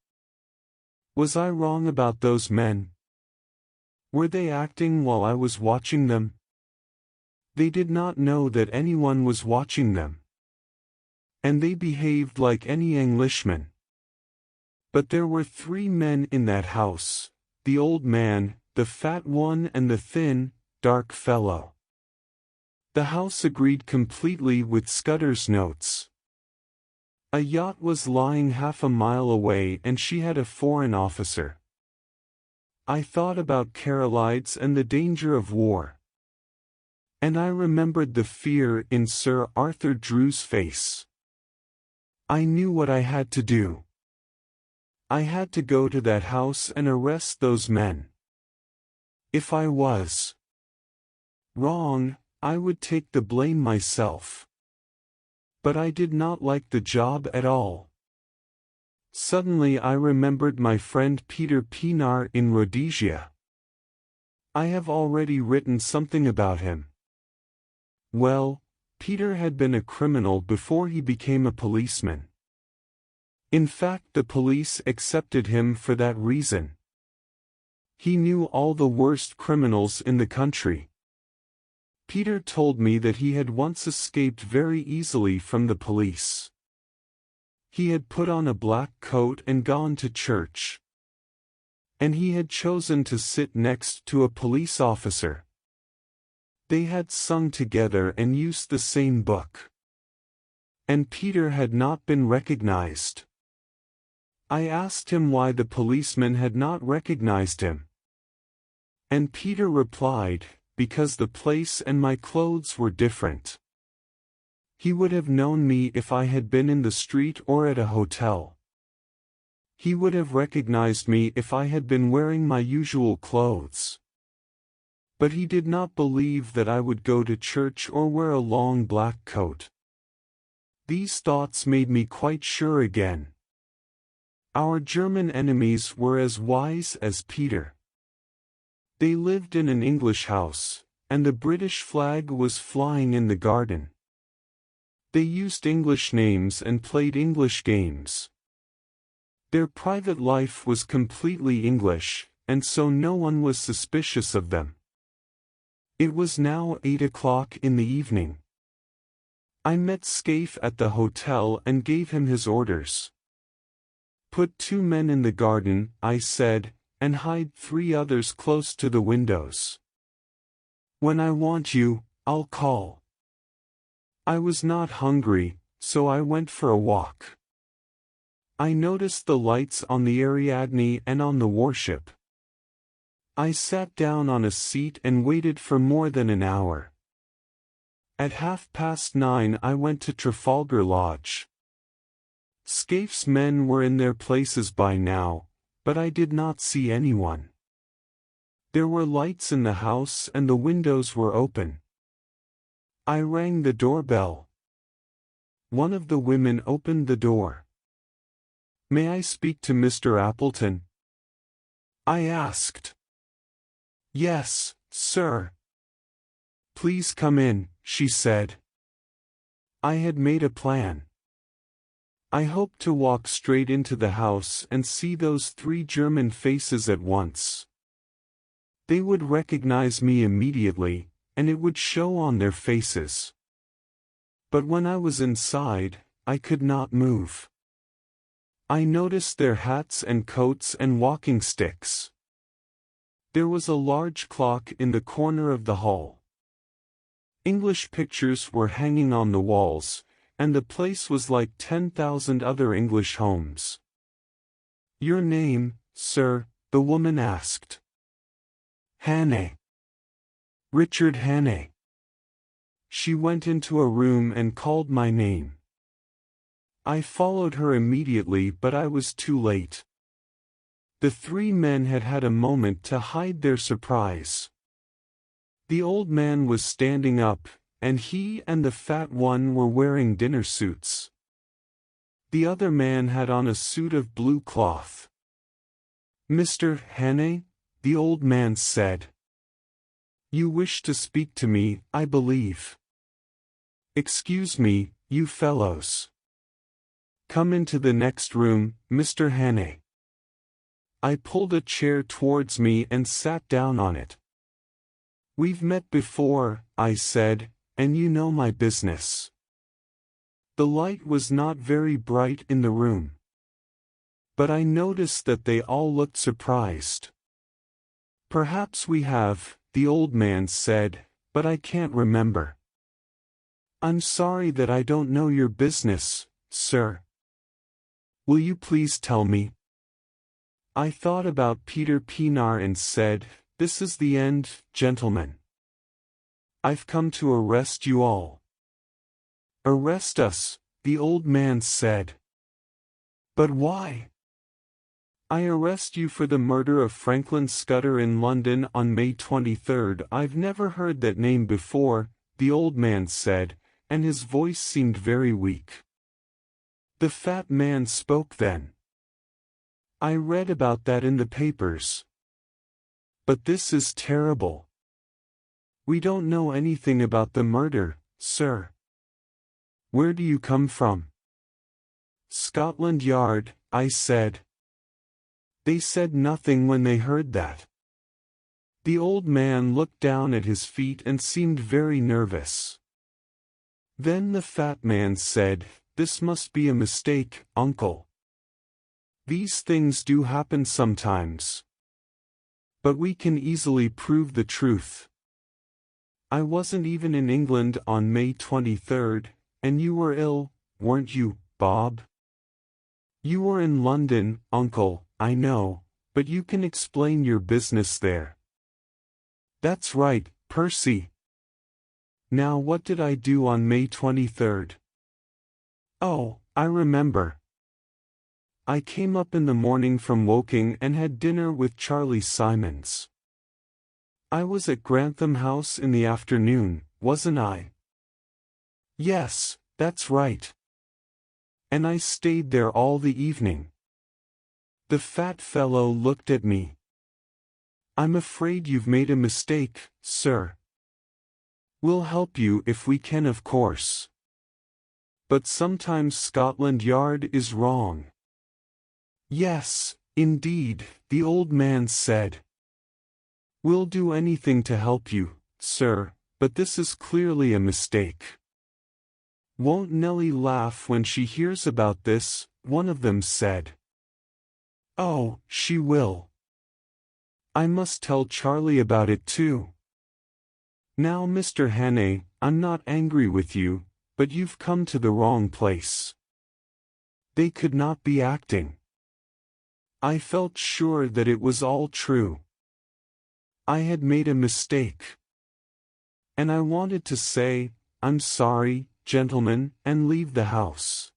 Was I wrong about those men? Were they acting while I was watching them? They did not know that anyone was watching them. And they behaved like any Englishman. But there were 3 men in that house: the old man, the fat one and the thin, dark fellow. The house agreed completely with Scutter's notes. A yacht was lying half a mile away and she had a foreign officer. I thought about Carolides and the danger of war. And I remembered the fear in Sir Arthur Drew's face. I knew what I had to do. I had to go to that house and arrest those men. If I was wrong, I would take the blame myself. But I did not like the job at all. Suddenly I remembered my friend Peter Pienaar in Rhodesia. I have already written something about him. Well, Peter had been a criminal before he became a policeman. In fact, the police accepted him for that reason. He knew all the worst criminals in the country. Peter told me that he had once escaped very easily from the police. He had put on a black coat and gone to church. And he had chosen to sit next to a police officer. They had sung together and used the same book. And Peter had not been recognized. I asked him why the policeman had not recognized him. And Peter replied, "Because the place and my clothes were different. He would have known me if I had been in the street or at a hotel. He would have recognized me if I had been wearing my usual clothes. But he did not believe that I would go to church or wear a long black coat." These thoughts made me quite sure again. Our German enemies were as wise as Peter. They lived in an English house, and the British flag was flying in the garden. They used English names and played English games. Their private life was completely English, and so no one was suspicious of them. It was now 8 o'clock in the evening. I met Scaife at the hotel and gave him his orders. "Put 2 men in the garden," I said, and hide 3 others close to the windows. When I want you, I'll call. I was not hungry, so I went for a walk. I noticed the lights on the Ariadne and on the warship. I sat down on a seat and waited for more than an hour. At 9:30 I went to Trafalgar Lodge. Scaife's men were in their places by now, but I did not see anyone. There were lights in the house and the windows were open. I rang the doorbell. One of the women opened the door. "May I speak to Mr. Appleton?" I asked. "Yes, sir." "Please come in," she said. I had made a plan. I hoped to walk straight into the house and see those 3 German faces at once. They would recognize me immediately, and it would show on their faces. But when I was inside, I could not move. I noticed their hats and coats and walking sticks. There was a large clock in the corner of the hall. English pictures were hanging on the walls, and the place was like 10,000 other English homes. "Your name, sir?" the woman asked. "Hannay. Richard Hannay." She went into a room and called my name. I followed her immediately, but I was too late. The 3 men had had a moment to hide their surprise. The old man was standing up, and he and the fat one were wearing dinner suits. The other man had on a suit of blue cloth. "Mr. Hannay," the old man said. "You wish to speak to me, I believe. Excuse me, you fellows. Come into the next room, Mr. Hannay." I pulled a chair towards me and sat down on it. "We've met before," I said, "and you know my business." The light was not very bright in the room. But I noticed that they all looked surprised. "Perhaps we have," the old man said, "but I can't remember." "I'm sorry that I don't know your business, sir. Will you please tell me?" I thought about Peter Pienaar and said, "This is the end, gentlemen. I've come to arrest you all." "Arrest us," the old man said. "But why?" "I arrest you for the murder of Franklin Scutter in London on May 23rd. I've never heard that name before," the old man said, and his voice seemed very weak. The fat man spoke then. "I read about that in the papers. But this is terrible. We don't know anything about the murder, sir." "Where do you come from?" "Scotland Yard," I said. They said nothing when they heard that. The old man looked down at his feet and seemed very nervous. Then the fat man said, "This must be a mistake, uncle. These things do happen sometimes. But we can easily prove the truth. I wasn't even in England on May 23rd, and you were ill, weren't you, Bob?" "You were in London, uncle, I know, but you can explain your business there." "That's right, Percy. Now what did I do on May 23rd? Oh, I remember. I came up in the morning from Woking and had dinner with Charlie Simons. I was at Grantham House in the afternoon, wasn't I?" "Yes, that's right. And I stayed there all the evening." The fat fellow looked at me. "I'm afraid you've made a mistake, sir. We'll help you if we can, of course. But sometimes Scotland Yard is wrong." "Yes, indeed," the old man said. "We'll do anything to help you, sir, but this is clearly a mistake." "Won't Nellie laugh when she hears about this?" one of them said. "Oh, she will. I must tell Charlie about it too. Now, Mr. Hannay, I'm not angry with you, but you've come to the wrong place. They could not be acting. I felt sure that it was all true. I had made a mistake. And I wanted to say, I'm sorry, gentlemen, and leave the house.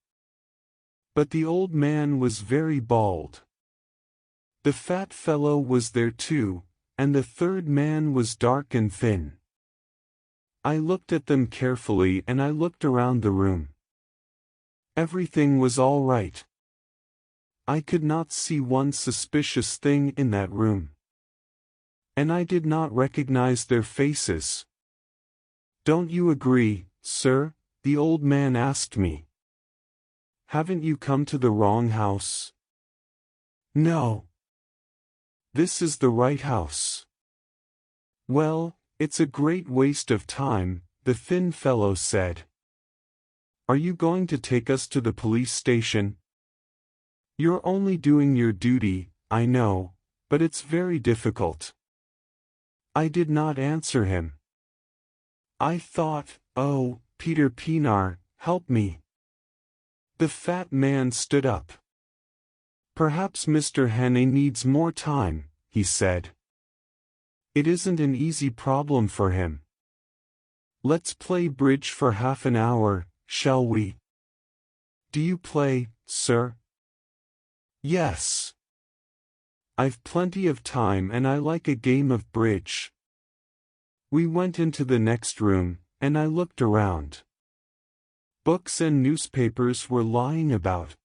But the old man was very bald. The fat fellow was there too, and the third man was dark and thin. I looked at them carefully and I looked around the room. Everything was all right. I could not see one suspicious thing in that room. And I did not recognize their faces. Don't you agree, sir? The old man asked me. Haven't you come to the wrong house? No. This is the right house. Well, it's a great waste of time, the thin fellow said. Are you going to take us to the police station? You're only doing your duty, I know, but it's very difficult. I did not answer him. I thought, oh, Peter Pienaar, help me. The fat man stood up. Perhaps Mr. Hannay needs more time, he said. It isn't an easy problem for him. Let's play bridge for half an hour, shall we? Do you play, sir? Yes. I've plenty of time and I like a game of bridge. We went into the next room, and I looked around. Books and newspapers were lying about.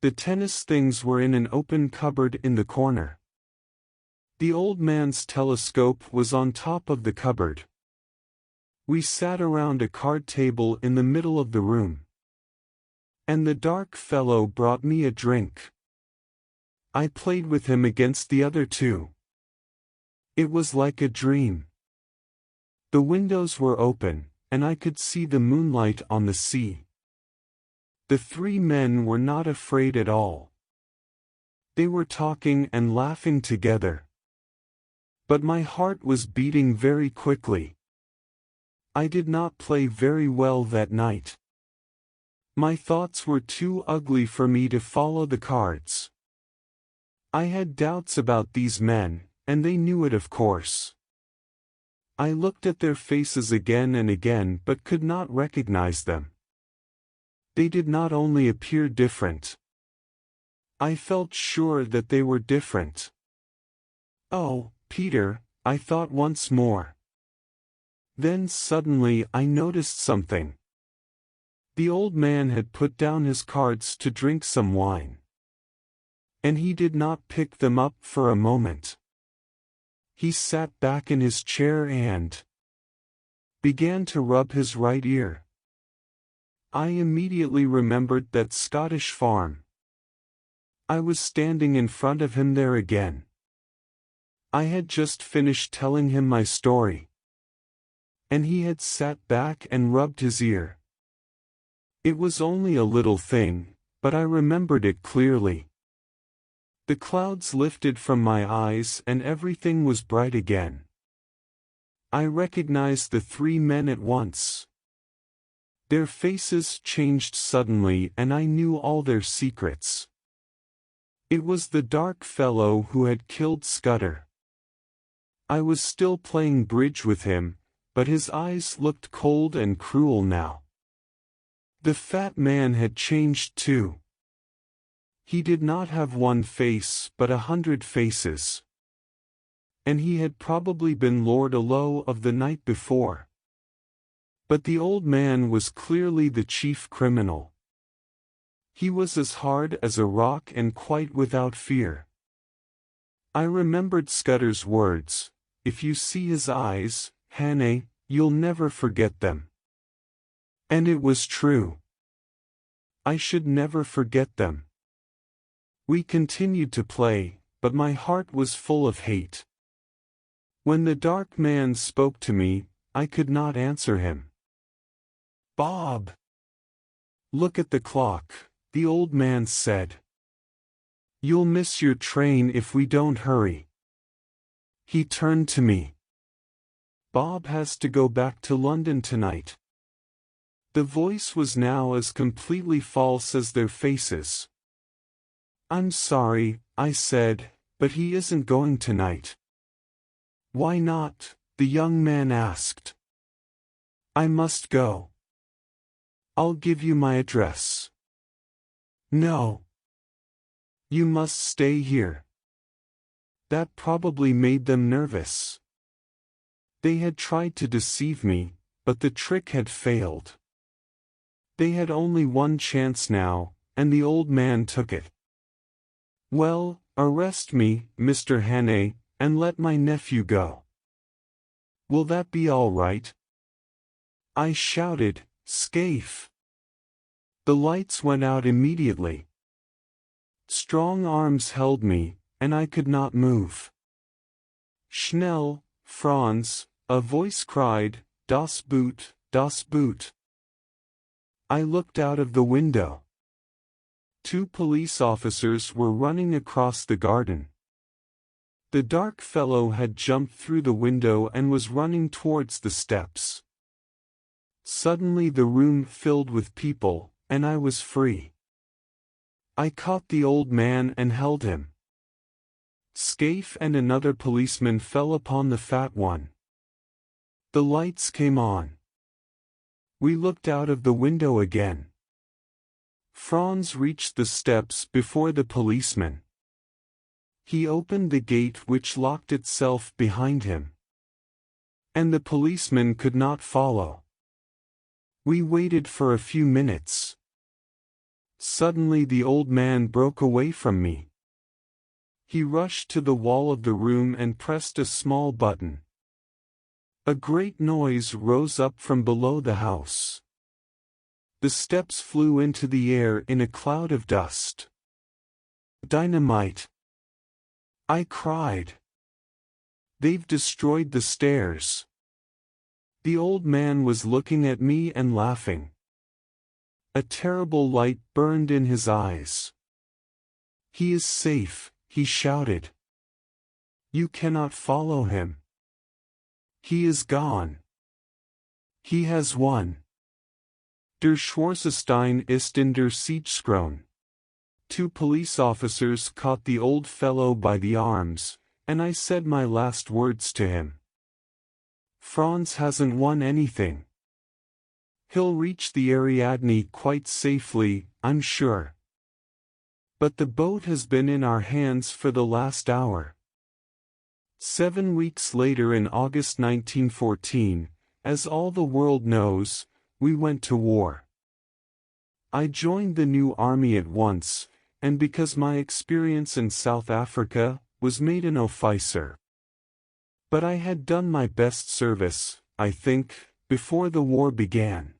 The tennis things were in an open cupboard in the corner. The old man's telescope was on top of the cupboard. We sat around a card table in the middle of the room. And the dark fellow brought me a drink. I played with him against the other two. It was like a dream. The windows were open, and I could see the moonlight on the sea. The three men were not afraid at all. They were talking and laughing together. But my heart was beating very quickly. I did not play very well that night. My thoughts were too ugly for me to follow the cards. I had doubts about these men, and they knew it, of course. I looked at their faces again and again but could not recognize them. They did not only appear different. I felt sure that they were different. Oh, Peter, I thought once more. Then suddenly I noticed something. The old man had put down his cards to drink some wine. And he did not pick them up for a moment. He sat back in his chair and began to rub his right ear. I immediately remembered that Scottish farm. I was standing in front of him there again. I had just finished telling him my story. And he had sat back and rubbed his ear. It was only a little thing, but I remembered it clearly. The clouds lifted from my eyes and everything was bright again. I recognized the three men at once. Their faces changed suddenly and I knew all their secrets. It was the dark fellow who had killed Scutter. I was still playing bridge with him, but his eyes looked cold and cruel now. The fat man had changed too. He did not have one face but 100 faces. And he had probably been Lord Allo of the night before. But the old man was clearly the chief criminal. He was as hard as a rock and quite without fear. I remembered Scutter's words, "If you see his eyes, Hannay, you'll never forget them." And it was true. I should never forget them. We continued to play, but my heart was full of hate. When the dark man spoke to me, I could not answer him. "Bob! Look at the clock," the old man said. "You'll miss your train if we don't hurry." He turned to me. Bob has to go back to London tonight. The voice was now as completely false as their faces. I'm sorry, I said, but he isn't going tonight. Why not? The young man asked. I must go. I'll give you my address. No. You must stay here. That probably made them nervous. They had tried to deceive me, but the trick had failed. They had only one chance now, and the old man took it. Well, arrest me, Mr. Hannay, and let my nephew go. Will that be all right? I shouted, Scaife. The lights went out immediately. Strong arms held me, and I could not move. Schnell, Franz, a voice cried, Das Boot, das Boot. I looked out of the window. 2 police officers were running across the garden. The dark fellow had jumped through the window and was running towards the steps. Suddenly the room filled with people, and I was free. I caught the old man and held him. Scaife and another policeman fell upon the fat one. The lights came on. We looked out of the window again. Franz reached the steps before the policeman. He opened the gate which locked itself behind him. And the policeman could not follow. We waited for a few minutes. Suddenly the old man broke away from me. He rushed to the wall of the room and pressed a small button. A great noise rose up from below the house. The steps flew into the air in a cloud of dust. Dynamite! I cried. They've destroyed the stairs. The old man was looking at me and laughing. A terrible light burned in his eyes. He is safe, he shouted. You cannot follow him. He is gone. He has won. Der Schwarzestein ist in der Siegeskron. 2 police officers caught the old fellow by the arms, and I said my last words to him. Franz hasn't won anything. He'll reach the Ariadne quite safely, I'm sure. But the boat has been in our hands for the last hour. 7 weeks later in August 1914, as all the world knows, we went to war. I joined the new army at once, and because my experience in South Africa, was made an officer. But I had done my best service, I think, before the war began.